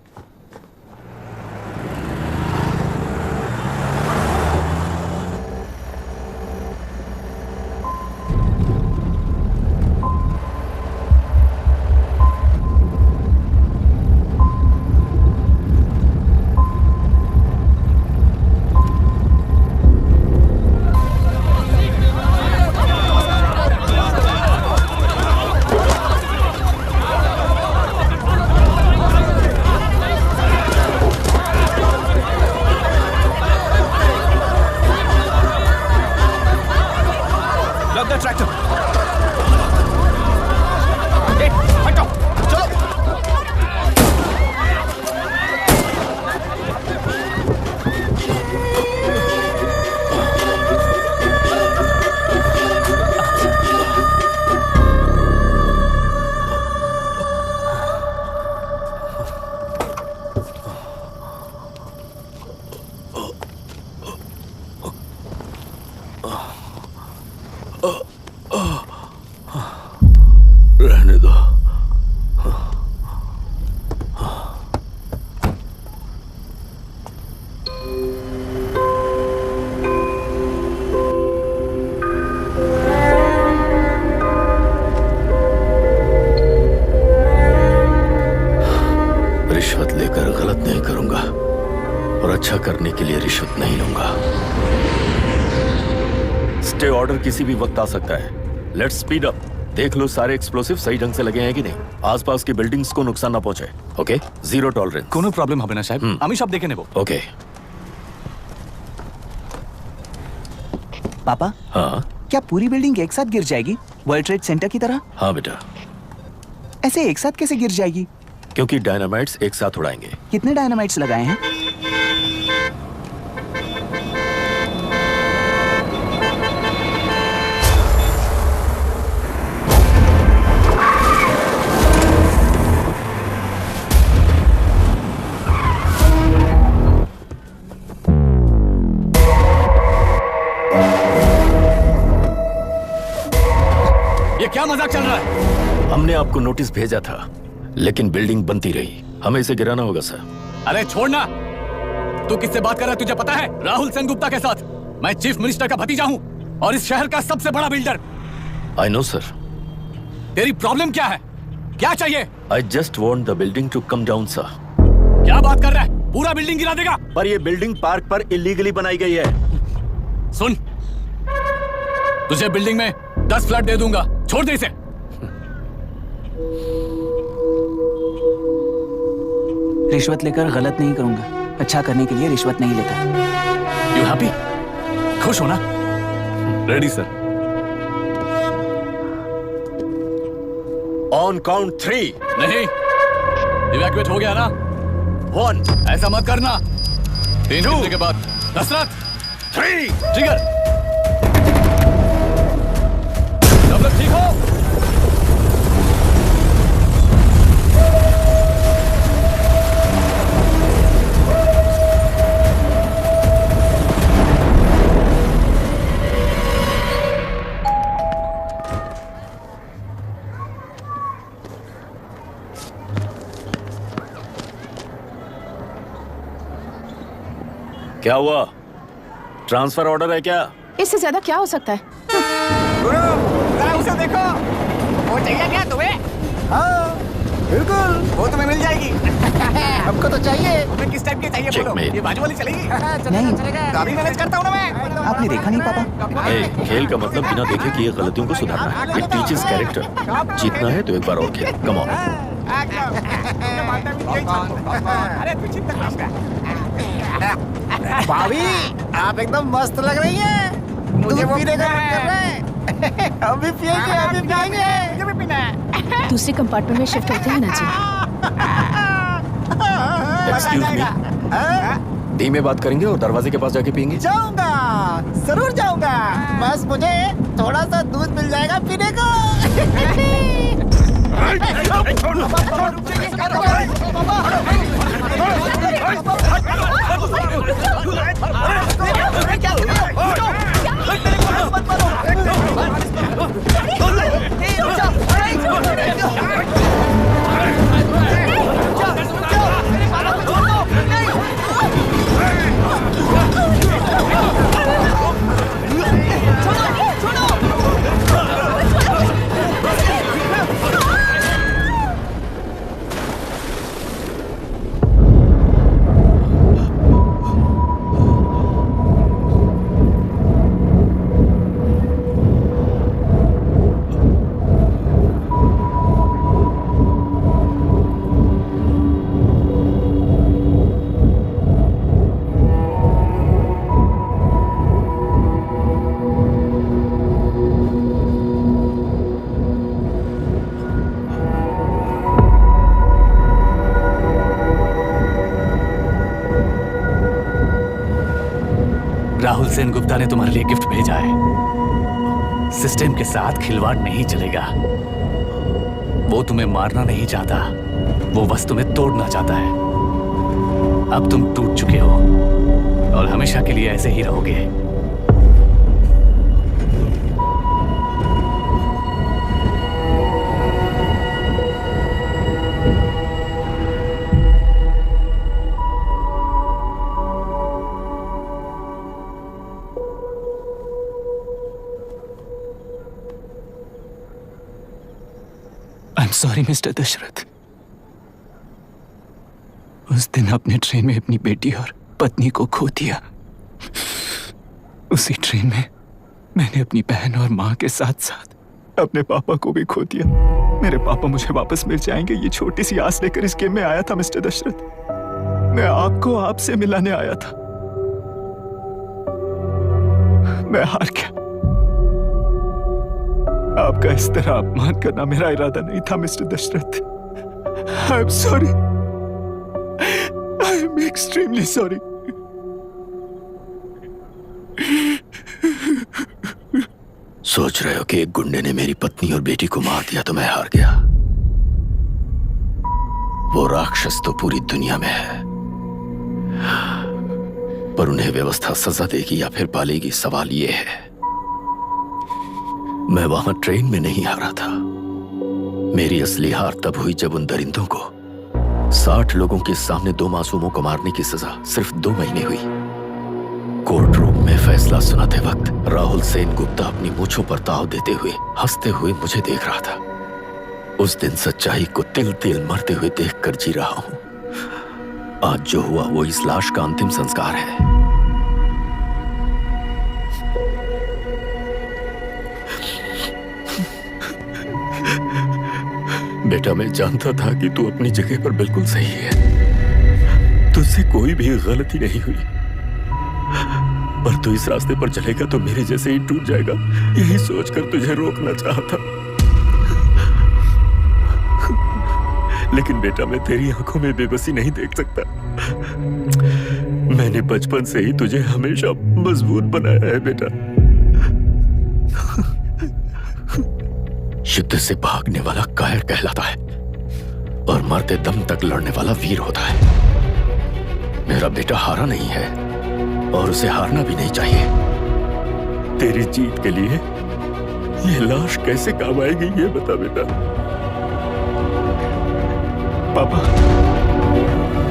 Speaker 14: रहने दो।
Speaker 16: रिश्वत लेकर गलत नहीं करूंगा और अच्छा करने के लिए रिश्वत नहीं लूंगा।
Speaker 5: स्टे ऑर्डर किसी भी वक्त आ सकता है। Let's speed up. देख लो सारे एक्सप्लोसिव सही ढंग से लगे हैं कि नहीं। आसपास की बिल्डिंग्स को नुकसान ना पहुंचे। Okay, zero tolerance.
Speaker 14: কোনো প্রবলেম হবে না সাহেব, আমি সব দেখে নেব।
Speaker 5: ओके।
Speaker 4: पापा,
Speaker 5: हाँ
Speaker 4: क्या पूरी बिल्डिंग एक साथ गिर जाएगी, वर्ल्ड ट्रेड सेंटर की तरह?
Speaker 5: हाँ बेटा।
Speaker 4: ऐसे एक साथ कैसे गिर जाएगी?
Speaker 5: क्योंकि डायनामाइट्स एक साथ उड़ाएंगे।
Speaker 4: कितने डायनामाइट्स लगाए हैं?
Speaker 14: ये क्या मजाक चल रहा है?
Speaker 5: हमने आपको नोटिस भेजा था, लेकिन बिल्डिंग बनती रही। हमें इसे गिराना होगा सर।
Speaker 14: अरे छोड़ना। तू किससे बात कर रहा है तुझे पता है? राहुल सेनगुप्ता के साथ। मैं चीफ मिनिस्टर का भतीजा हूँ और इस शहर का सबसे बड़ा बिल्डर।
Speaker 5: I know sir.
Speaker 14: तेरी प्रॉब्लम क्या है? क्या चाहिए?
Speaker 5: I just want the building to come down sir.
Speaker 14: क्या बात कर रहा है? पूरा बिल्डिंग गिरा देगा?
Speaker 5: पर ये बिल्डिंग पार्क पर इलीगली बनाई गई है।
Speaker 14: सुन, तुझे बिल्डिंग में 10 फ्लैट दे दूंगा, छोड़ दे इसे।
Speaker 4: रिश्वत लेकर गलत नहीं करूंगा, अच्छा करने के लिए रिश्वत नहीं लेता।
Speaker 16: You happy? खुश हो ना?
Speaker 14: Ready sir.
Speaker 5: On count 3।
Speaker 16: नहीं, इवैक्यूएट हो गया ना?
Speaker 5: 1।
Speaker 16: ऐसा मत करना। 3 घंटे के बाद। दशरथ
Speaker 5: 3।
Speaker 16: ट्रिगर। सब लोग ठीक हो?
Speaker 5: क्या हुआ? ट्रांसफर ऑर्डर है क्या?
Speaker 18: इससे ज्यादा क्या हो सकता है?
Speaker 4: उसे देखो, वो चाहिए क्या तुम्हें?
Speaker 10: हाँ बिल्कुल,
Speaker 4: वो तुम्हें मिल जाएगी।
Speaker 10: हमको तो चाहिए।
Speaker 4: तुम्हें किस टाइप की चाहिए बोलो? ये बाजू वाली चलेगी?
Speaker 8: नहीं।
Speaker 4: काफी मैनेज करता हूँ ना मैं।
Speaker 8: आपने देखा नहीं पापा?
Speaker 14: खेल का मतलब बिना देखे किए गलतियों को सुधारना है। It teaches character. जीतना है तो एक बार और खेल। Come on.
Speaker 4: अरे तू चिंता मत कर।
Speaker 8: भाभी आप एकदम मस्त लग रही हैं। मुझे पीने का मन कर रहा है। अभी पिएंगे, अभी पिएंगे।
Speaker 4: मुझे भी पीना है।
Speaker 18: दूसरे कंपार्टमेंट में शिफ्ट होते हैं ना जी।
Speaker 14: Excuse me. धीमे बात करेंगे और दरवाजे के पास जाके पियेंगे।
Speaker 8: जाऊंगा, जरूर जाऊंगा। बस मुझे थोड़ा सा दूध मिल जाएगा पीने को।
Speaker 16: राहुल सेन गुप्ता ने तुम्हारे लिए गिफ्ट भेजा है। सिस्टम के साथ खिलवाड़ नहीं चलेगा। वो तुम्हें मारना नहीं चाहता, वो बस तुम्हें तोड़ना चाहता है। अब तुम टूट चुके हो और हमेशा के लिए ऐसे ही रहोगे।
Speaker 1: I am sorry mister Dashrath. उस दिन अपने ट्रेन में अपनी बेटी और पत्नी को खो दिया। उसी ट्रेन में मैंने अपनी बहन और माँ के साथ साथ अपने पापा को भी खो दिया। मेरे पापा मुझे वापस मिल जाएंगे, ये छोटी सी आस लेकर इस गेम में आया था मिस्टर दशरथ। मैं आपको आपसे मिलाने आया था। मैं हार गया। आपका इस तरह अपमान करना मेरा इरादा नहीं था mister Dashrath. I am sorry. I am extremely sorry.
Speaker 14: सोच रहे हो कि एक गुंडे ने मेरी पत्नी और बेटी को मार दिया तो मैं हार गया? वो राक्षस तो पूरी दुनिया में है, पर उन्हें व्यवस्था सजा देगी या फिर पालेगी, सवाल ये है। मैं वहां ट्रेन में नहीं हारा था। मेरी असली हार तब हुई जब उन दरिंदों को 60 लोगों के सामने 2 मासूमों को मारने की सजा सिर्फ 2 महीने हुई। कोर्ट रूम में फैसला सुनाते वक्त राहुल सेन गुप्ता अपनी मूंछों पर ताव देते हुए हंसते हुए मुझे देख रहा था। उस दिन सच्चाई को तिल तिल मरते हुए देखकर जी रहा हूं। आज जो हुआ वो इस लाश का अंतिम संस्कार है। बेटा, मैं जानता था कि तू अपनी जगह पर बिल्कुल सही है। तुझसे कोई भी गलती नहीं हुई।
Speaker 5: पर तू इस रास्ते पर चलेगा तो मेरे जैसे ही टूट जाएगा, यही सोचकर तुझे रोकना चाहता। लेकिन बेटा, मैं तेरी आंखों में बेबसी नहीं देख सकता। मैंने बचपन से ही तुझे हमेशा मजबूत बनाया है बेटा। युद्ध से भागने वाला कायर कहलाता है और मरते दम तक लड़ने वाला वीर होता है। मेरा बेटा हारा नहीं है और उसे हारना भी नहीं चाहिए। तेरी जीत के लिए ये लाश कैसे काम आएगी, ये बता बेटा।
Speaker 19: पापा,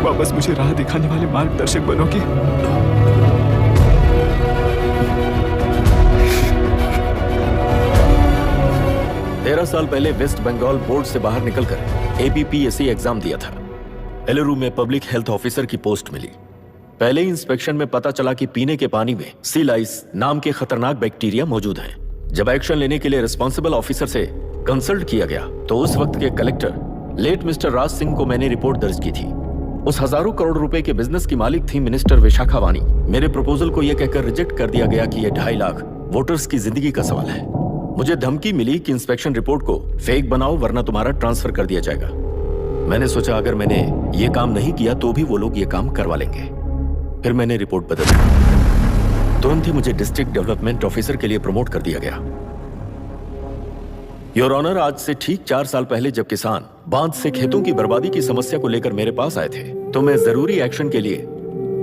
Speaker 19: वापस मुझे राह दिखाने वाले मार्गदर्शक बनोगे?
Speaker 5: 13 साल पहले वेस्ट बंगाल बोर्ड से बाहर निकलकर APPSC एग्जाम दिया था। एलुरु में पब्लिक हेल्थ ऑफिसर की पोस्ट मिली। पहले ही इंस्पेक्शन में पता चला कि पीने के पानी में सी लाइस नाम के खतरनाक बैक्टीरिया मौजूद हैं। जब एक्शन लेने के लिए रिस्पॉन्सिबल ऑफिसर से कंसल्ट किया गया तो उस वक्त के collector late mister Raj Singh को मैंने रिपोर्ट दर्ज की थी। उस हजारों करोड़ रुपए के बिजनेस की मालिक थी मिनिस्टर विशाखा वानी। मेरे प्रपोजल को यह कहकर रिजेक्ट कर दिया गया कि यह 2.5 लाख वोटर्स की जिंदगी का सवाल है। मुझे धमकी मिली कि इंस्पेक्शन रिपोर्ट को फेक बनाओ वरना तुम्हारा ट्रांसफर कर दिया जाएगा। मैंने सोचा अगर मैंने ये काम नहीं किया तो भी वो लोग ये काम करवा लेंगे। फिर मैंने रिपोर्ट बदल दी। तुरंत ही मुझे डिस्ट्रिक्ट डेवलपमेंट ऑफिसर के लिए प्रमोट कर दिया गया। योर ऑनर, आज से ठीक 4 साल पहले जब किसान बांध से खेतों की बर्बादी की समस्या को लेकर मेरे पास आए थे तो मैं जरूरी एक्शन के लिए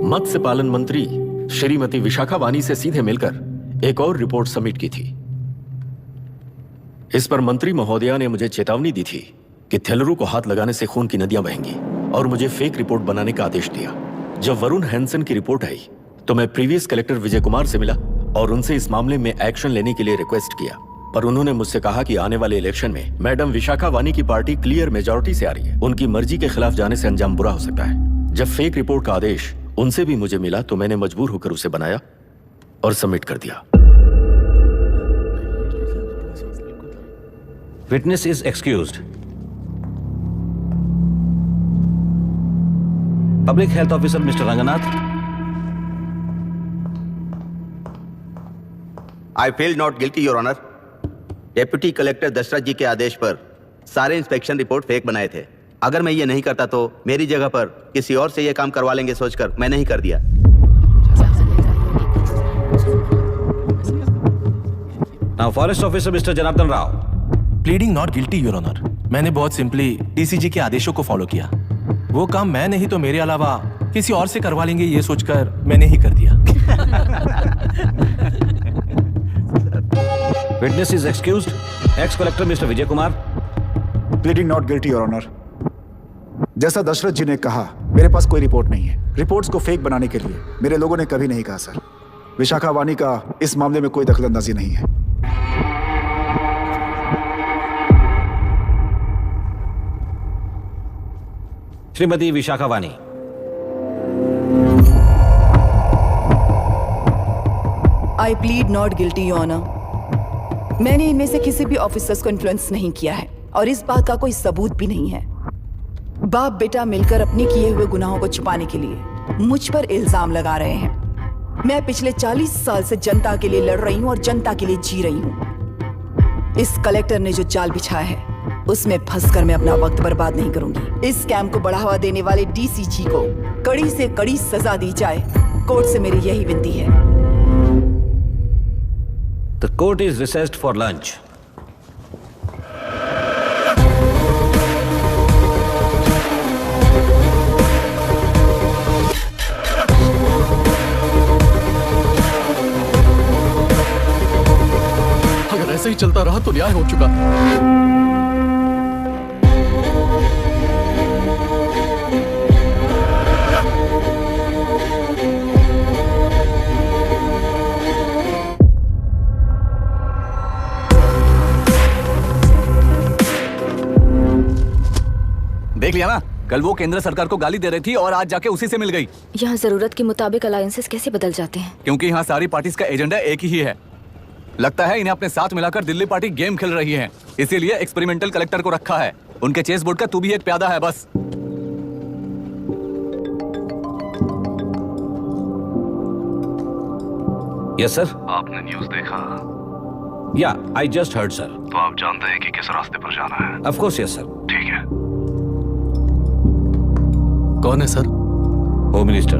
Speaker 5: मत्स्य पालन मंत्री श्रीमती विशाखा वानी से सीधे मिलकर एक और रिपोर्ट सबमिट की थी। इस पर मंत्री महोदया ने मुझे चेतावनी दी थी कि थेलरू को हाथ लगाने से खून की नदियां बहेंगी और मुझे फेक रिपोर्ट बनाने का आदेश दिया। जब वरुण हैंसन की रिपोर्ट आई तो मैं प्रीवियस कलेक्टर विजय कुमार से मिला और उनसे इस मामले में एक्शन लेने के लिए रिक्वेस्ट किया, पर उन्होंने मुझसे कहा कि आने वाले इलेक्शन में मैडम विशाखा वानी की पार्टी क्लियर मेजॉरिटी से आ रही है, उनकी मर्जी के खिलाफ जाने से अंजाम बुरा हो सकता है। जब फेक रिपोर्ट का आदेश उनसे भी मुझे मिला तो मैंने मजबूर होकर उसे बनाया और सबमिट कर दिया।
Speaker 6: Witness is excused. Public Health Officer Mr. Ranganath.
Speaker 8: I feel not guilty, Your Honor. Deputy collector Dashrath ji के आदेश पर सारे इंस्पेक्शन रिपोर्ट फेक बनाए थे। अगर मैं ये नहीं करता तो मेरी जगह पर किसी और से ये काम करवा लेंगे सोचकर मैं नहीं कर दिया।
Speaker 6: Now Forest Officer Mr. Janardhan Rao.
Speaker 16: Pleading not guilty your honour. मैंने बहुत सिंपली डीसीजी के आदेशों को फॉलो किया। वो काम मैं नहीं तो मेरे अलावा किसी और से करवा लेंगे ये सोचकर मैंने ही कर दिया।
Speaker 6: Witness is excused. Ex-Collector Mr. Vijay Kumar.
Speaker 10: Pleading not guilty your honour. जैसा दशरथ जी ने कहा मेरे पास कोई रिपोर्ट नहीं है। रिपोर्ट्स को फेक बनाने के लिए मेरे लोगों ने कभी नहीं कहा सर। विशाखा वानी का इस मामले में कोई दखलंदाजी नहीं है।
Speaker 6: Shrimati Vishakha Wani.
Speaker 13: I plead not guilty your honour. मैंने इनमें से किसी भी ऑफिसर्स को इन्फ्लुएंस नहीं किया है और इस बात का कोई सबूत भी नहीं है। बाप बेटा मिलकर अपने किए हुए गुनाहों को छुपाने के लिए मुझ पर इल्जाम लगा रहे हैं। मैं पिछले 40 साल से जनता के लिए लड़ रही हूँ और जनता के लिए जी रही हूँ। इस कलेक्टर ने जो जाल बिछाया है उसमें फंसकर मैं अपना वक्त बर्बाद नहीं करूंगी। इस स्कैम को बढ़ावा देने वाले डीसीजी को कड़ी से कड़ी सजा दी जाए, कोर्ट से मेरी यही विनती है।
Speaker 6: The court is recessed for lunch.
Speaker 15: अगर ऐसे ही चलता रहा तो न्याय हो चुका।
Speaker 20: देख लिया ना, कल वो केंद्र सरकार को गाली दे रही थी और आज जाके उसी से मिल गई।
Speaker 11: यहाँ जरूरत के मुताबिक अलायंसेस कैसे बदल जाते हैं?
Speaker 20: क्योंकि यहाँ सारी पार्टीज का एजेंडा एक ही है। लगता है इन्हें अपने साथ मिलाकर दिल्ली पार्टी गेम खेल रही है, इसीलिए एक्सपेरिमेंटल कलेक्टर को रखा है। उनके चेस बोर्ड का तू भी एक प्यादा है बस।
Speaker 6: Yes sir.
Speaker 14: आपने न्यूज़ देखा?
Speaker 6: या आई जस्ट हर्ड सर।
Speaker 14: तो आप जानते हैं कि किस रास्ते पर जाना है?
Speaker 6: Of course yes sir.
Speaker 14: ठीक है।
Speaker 20: कौन है सर?
Speaker 6: Home minister.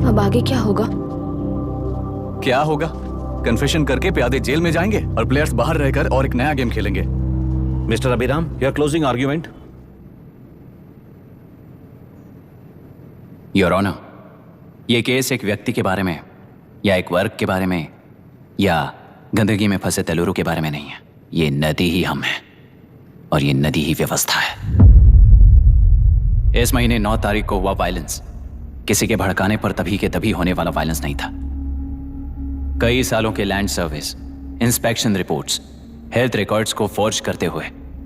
Speaker 11: अब आगे क्या होगा?
Speaker 20: क्या होगा? कन्फेशन करके प्यादे जेल में जाएंगे और प्लेयर्स बाहर रहकर और एक नया गेम खेलेंगे।
Speaker 6: Mister Abhiram, your closing argument.
Speaker 1: Your honour, ये केस एक व्यक्ति के बारे में या एक वर्ग के बारे में या गंदगी में फंसे तेलुरु के बारे में नहीं है। ये नदी ही हम हैं और ये नदी ही व्यवस्था है। इस महीने 9 तारीख को हुआ वायलेंस किसी के भड़काने पर तभी के तभी होने वाला वायलेंस नहीं था। कई सालों के land service, inspection reports, health records को फॉर्ज करते हुए,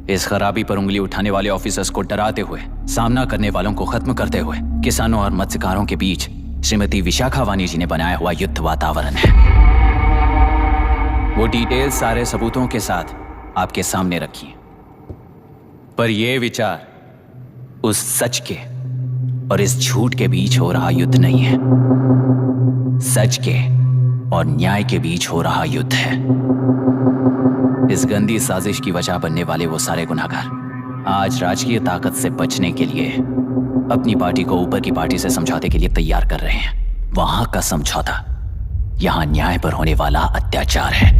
Speaker 1: इस खराबी पर उंगली उठाने वाले ऑफिसर्स को डराते हुए, सामना करने वालों को खत्म करते हुए किसानों और मत्स्यकारों के बीच श्रीमती विशाखा वानी जी ने बनाया हुआ युद्ध वातावरण है। वो डिटेल सारे सबूतों के साथ आपके सामने रखी है। पर यह विचार उस सच के और इस झूठ के बीच हो रहा युद्ध नहीं है, सच के और न्याय के बीच हो रहा युद्ध है। इस गंदी साजिश की वजह बनने वाले वो सारे गुनाहगार आज राजकीय ताकत से बचने के लिए अपनी पार्टी को ऊपर की पार्टी से समझौते के लिए तैयार कर रहे हैं। वहां का समझौता यहां न्याय पर होने वाला अत्याचार है।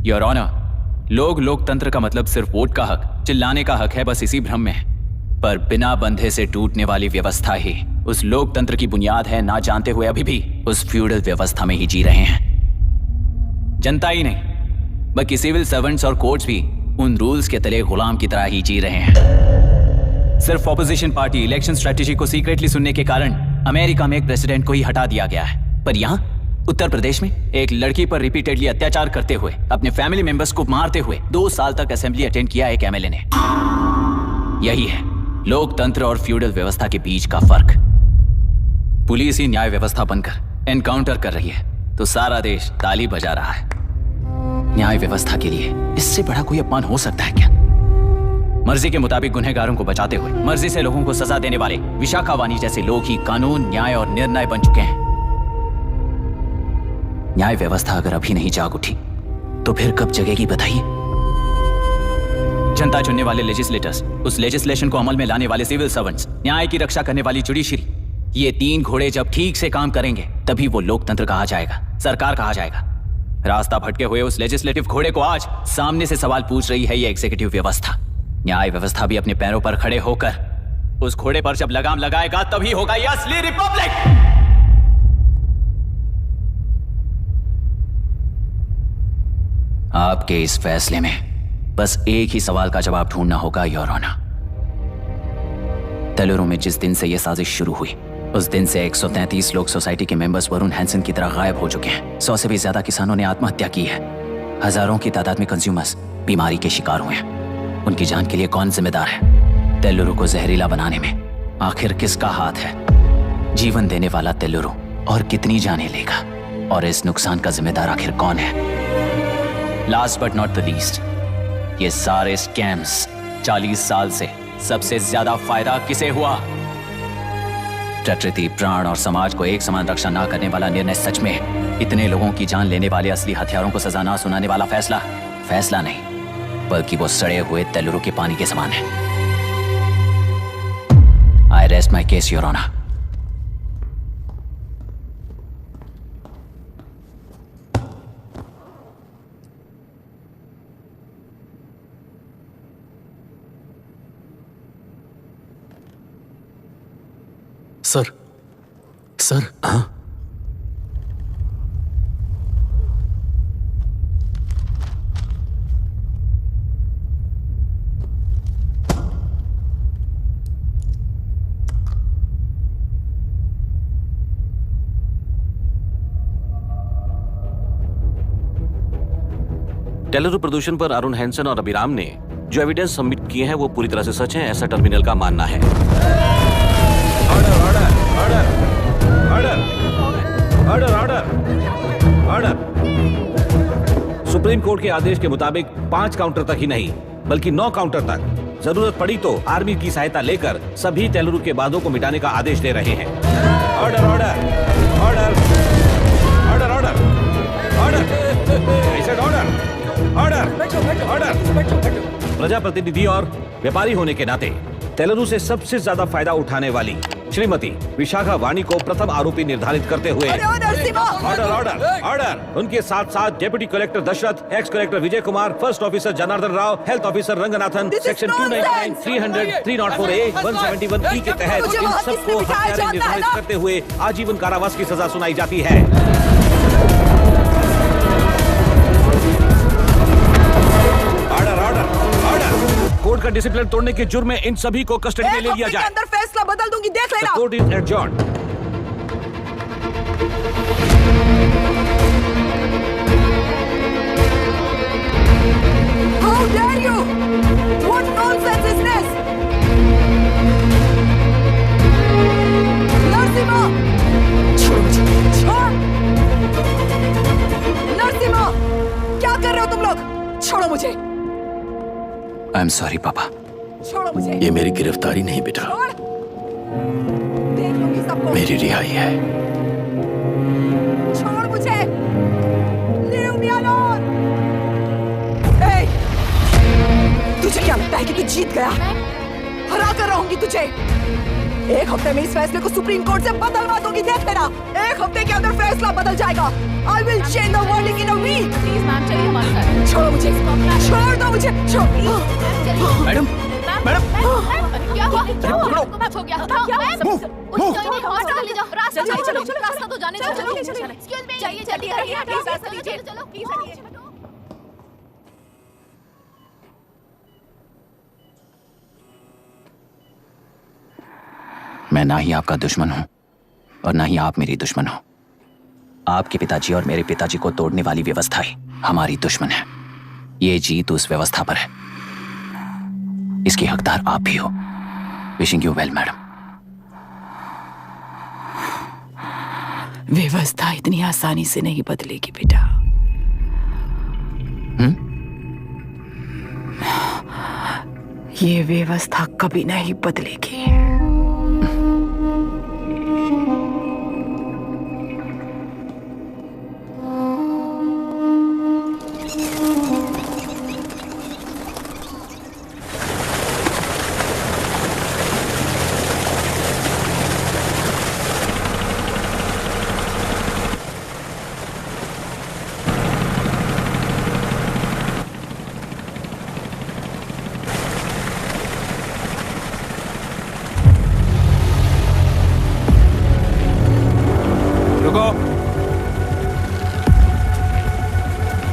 Speaker 1: योर ऑनर, लोग लोकतंत्र का मतलब सिर्फ वोट का हक, चिल्लाने का हक है, बस इसी भ्रम में है। पर बिना बंधे से टूटने वाली व्यवस्था ही उस लोकतंत्र की बुनियाद है, ना जानते हुए अभी भी उस फ्यूडल व्यवस्था में ही जी रहे हैं। जनता ही नहीं बल्कि सिविल सर्वेंट्स और कोर्ट्स भी उन रूल्स के तले गुलाम की तरह ही जी रहे हैं। सिर्फ ऑपोजिशन पार्टी इलेक्शन स्ट्रेटेजी को सीक्रेटली सुनने के कारण अमेरिका में एक प्रेसिडेंट को ही हटा दिया गया है, पर यहां उत्तर प्रदेश में एक लड़की पर रिपीटेडली अत्याचार करते हुए, अपने फैमिली मेंबर्स को मारते हुए 2 साल तक असेंबली अटेंड किया एक एमएलए ने। यही है लोकतंत्र और फ्यूडल व्यवस्था के बीच का फर्क। पुलिस ही न्याय व्यवस्था बनकर एनकाउंटर कर रही है तो सारा देश ताली बजा रहा है। न्याय व्यवस्था के लिए इससे बड़ा कोई अपमान हो सकता है क्या? मर्जी के मुताबिक गुनहगारों को बचाते हुए मर्जी से लोगों को सजा देने वाले विशाखा वानी जैसे लोग ही कानून, न्याय और निर्णय बन चुके हैं। न्याय व्यवस्था अगर अभी नहीं जाग उठी तो फिर कब जगेगी बताइए? जनता चुनने वाले लेजिस्लेटर्स, उस लेजिस्लेशन को अमल में लाने वाले सिविल सर्वेंट्स, न्याय की रक्षा करने वाली जुडिशरी, ये 3 घोड़े जब ठीक से काम करेंगे तभी वो लोकतंत्र कहा जाएगा, सरकार कहा जाएगा। रास्ता भटके हुए उस लेजिस्लेटिव घोड़े को आज सामने से सवाल पूछ रही है ये एग्जीक्यूटिव व्यवस्था। न्याय व्यवस्था भी अपने पैरों पर खड़े होकर उस घोड़े पर जब लगाम लगाएगा तभी होगा ये असली रिपब्लिक। आपके इस फैसले में बस एक ही सवाल का जवाब ढूंढना होगा योर ऑनर। तेलुरु में जिस दिन से यह साजिश शुरू हुई उस दिन से 133 लोग सोसाइटी के मेंबर्स वरुण हैंसन की तरह गायब हो चुके हैं। 100 से भी ज्यादा किसानों ने आत्महत्या की है। हजारों की तादाद में कंज्यूमर्स बीमारी के शिकार हुए हैं। उनकी जान के लिए कौन जिम्मेदार है? तेलुरु को जहरीला बनाने में आखिर किसका हाथ है? जीवन देने वाला तेलुरु और कितनी जाने लेगा? और इस नुकसान का जिम्मेदार आखिर कौन है? Last but not the least, ये सारे स्कैम्स 40 साल से सबसे ज्यादा फायदा किसे हुआ? प्रकृति, प्राण और समाज को एक समान रक्षा ना करने वाला निर्णय सच में इतने लोगों की जान लेने वाले असली हथियारों को सजा ना सुनाने वाला फैसला नहीं बल्कि वो सड़े हुए तेलुरु के पानी के समान है। I rest my case your honour.
Speaker 20: Sir
Speaker 6: हाँ? तेलुरु प्रदूषण पर अरुण हैंसन और अभिराम ने जो एविडेंस सबमिट किए हैं वो पूरी तरह से सच है, ऐसा टर्मिनल का मानना है। सुप्रीम कोर्ट के आदेश के मुताबिक 5 काउंटर तक ही नहीं बल्कि 9 काउंटर तक जरूरत पड़ी तो आर्मी की सहायता लेकर सभी तेलुरु के बांधों को मिटाने का आदेश दे रहे हैं। Order order order order order order I said order order order. प्रजाप्रतिनिधि और व्यापारी होने के नाते तेलुगु से सबसे ज्यादा फायदा उठाने वाली श्रीमती विशाखा वाणी को प्रथम आरोपी निर्धारित करते हुए ऑर्डर ऑर्डर ऑर्डर। उनके साथ साथ deputy collector Dashrath, ex collector Vijay Kumar, first officer Janardhan Rao, health officer Ranganathan, section 299, 300, 304A, 171E के तहत इन सबको हत्यारे निर्धारित करते हुए आजीवन कारावास की सजा सुनाई जाती है। Order order order. कोर्ट का डिसिप्लिन तोड़ने के जुर्म में इन सभी को कस्टडी में ले लिया जाए।
Speaker 17: अंदर फैसला बदल दूंगी, देख लेना।
Speaker 6: Court is adjourned.
Speaker 17: How dare you? What nonsense is this? Narasimha, छोड़ मुझे, छोड़। नरसिम्हा, क्या कर रहे हो तुम लोग? छोड़ो मुझे,
Speaker 1: आई एम सॉरी पापा।
Speaker 17: छोड़ो मुझे।
Speaker 16: ये मेरी गिरफ्तारी नहीं बेटा,
Speaker 17: देख लूंगी सबको।
Speaker 16: मेरी रिहाई है।
Speaker 17: छोड़ मुझे। Leave me alone. Hey, तुझे क्या लगता है कि तू जीत गया? हरा कर रहूंगी तुझे। एक हफ्ते में इस फैसले को सुप्रीम कोर्ट से बदलवा दूंगी, देख लेना। एक हफ्ते के अंदर फैसला बदल जाएगा। I will change the verdict in a week.
Speaker 18: Please ma'am चलिए हमारे साथ।
Speaker 17: छोड़ो मुझे, छोड़ दो मुझे, छोड़।
Speaker 20: मैडम मैडम
Speaker 18: क्या हुआ? क्या हुआ? कुछ हो गया? रास्ता चलो, रास्ता तो जाने दो। एक्सक्यूज मी, चाहिए चलो।
Speaker 1: मैं ना ही आपका दुश्मन हूं और ना ही आप मेरी दुश्मन हो। आपके पिताजी और मेरे पिताजी को तोड़ने वाली व्यवस्था ही हमारी दुश्मन है। ये जीत उस व्यवस्था पर है, इसकी हकदार आप भी हो। Wishing you well madam.
Speaker 13: व्यवस्था इतनी आसानी से नहीं बदलेगी बेटा। ये व्यवस्था कभी नहीं बदलेगी।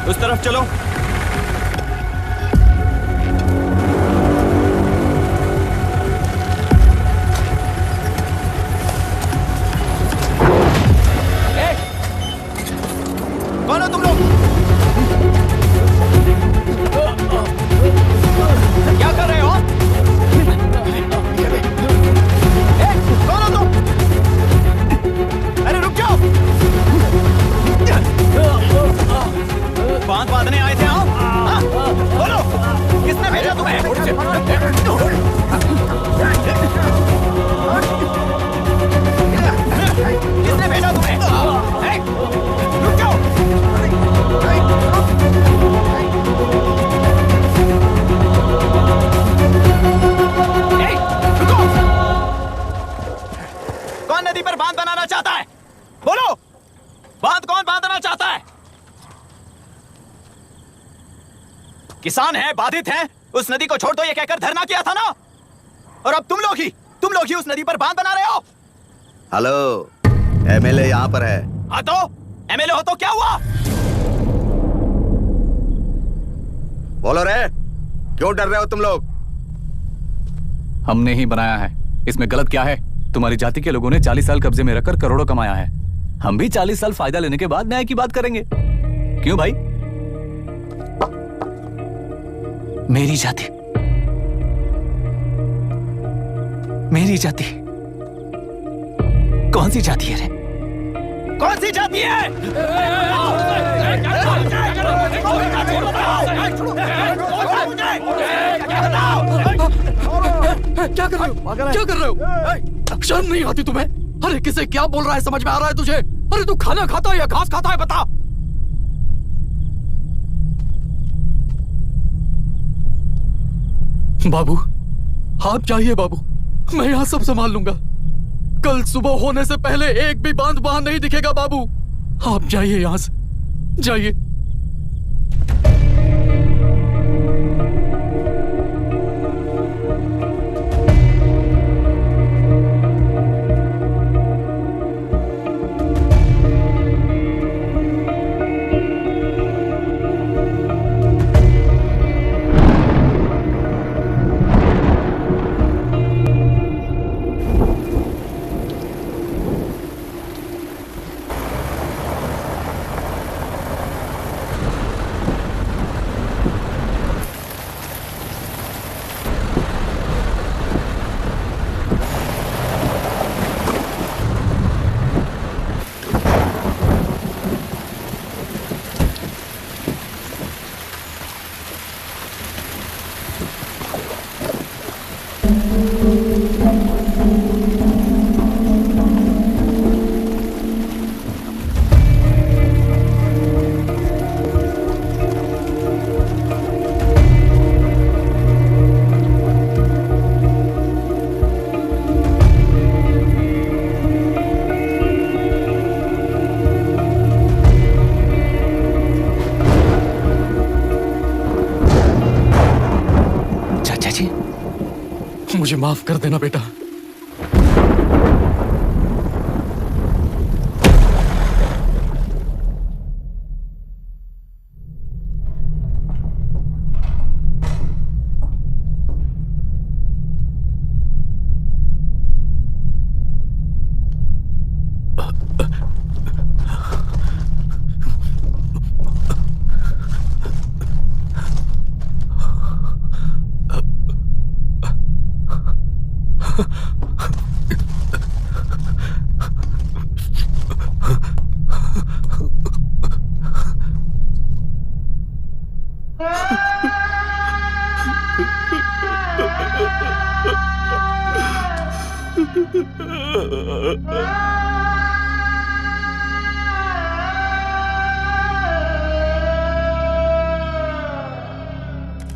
Speaker 20: उस तरफ चलो।
Speaker 15: कौन हो तुम लोग? क्या कर रहे हो? कौन हो तुम? अरे रुक जाओ। बांध बांधने आए थे आप? बोलो, किसने भेजा तुम्हें? किसने भेजा तुम्हें? रुक जाओ। रुको। कौन नदी पर बांध बनाना चाहता है? बोलो, बांध कौन बांधना चाहता है? किसान हैं, बाधित हैं, उस नदी को छोड़ दो ये कहकर धरना किया था ना। और अब तुम लोग ही उस नदी पर बांध बना रहे हो।
Speaker 8: हेलो, एमएलए यहाँ पर है।
Speaker 15: हाँ तो एमएलए हो तो क्या हुआ?
Speaker 8: बोलो रे, क्यों डर रहे हो तुम लोग?
Speaker 20: हमने ही बनाया है, इसमें गलत क्या है? तुम्हारी जाति के लोगों ने 40 साल कब्जे में रखकर करोड़ों कमाया है। हम भी 40 साल फायदा लेने के बाद न्याय की बात करेंगे। क्यों भाई?
Speaker 1: मेरी जाति, मेरी जाति कौन सी जाति है रे?
Speaker 15: कौन सी जाति है? क्या कर रहे हो? क्या कर रहे हो? शर्म नहीं आती तुम्हें? अरे किसे क्या बोल रहा है, समझ में आ रहा है तुझे? अरे तू खाना खाता है या घास खाता है, बता। बाबू आप जाइए बाबू, मैं यहाँ सब संभाल लूंगा। कल सुबह होने से पहले एक भी बांध वहां नहीं दिखेगा बाबू। आप जाइए यहाँ से, जाइए। मुझे माफ कर देना बेटा।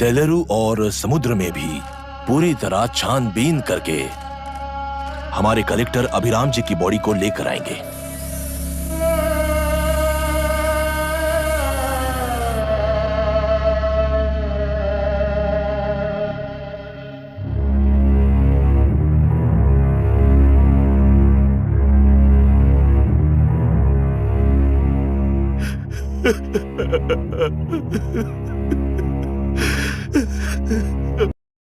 Speaker 16: तेलुरु और समुद्र में भी पूरी तरह छानबीन करके हमारे कलेक्टर अभिराम जी की बॉडी को लेकर आएंगे।
Speaker 15: Ha ha ha.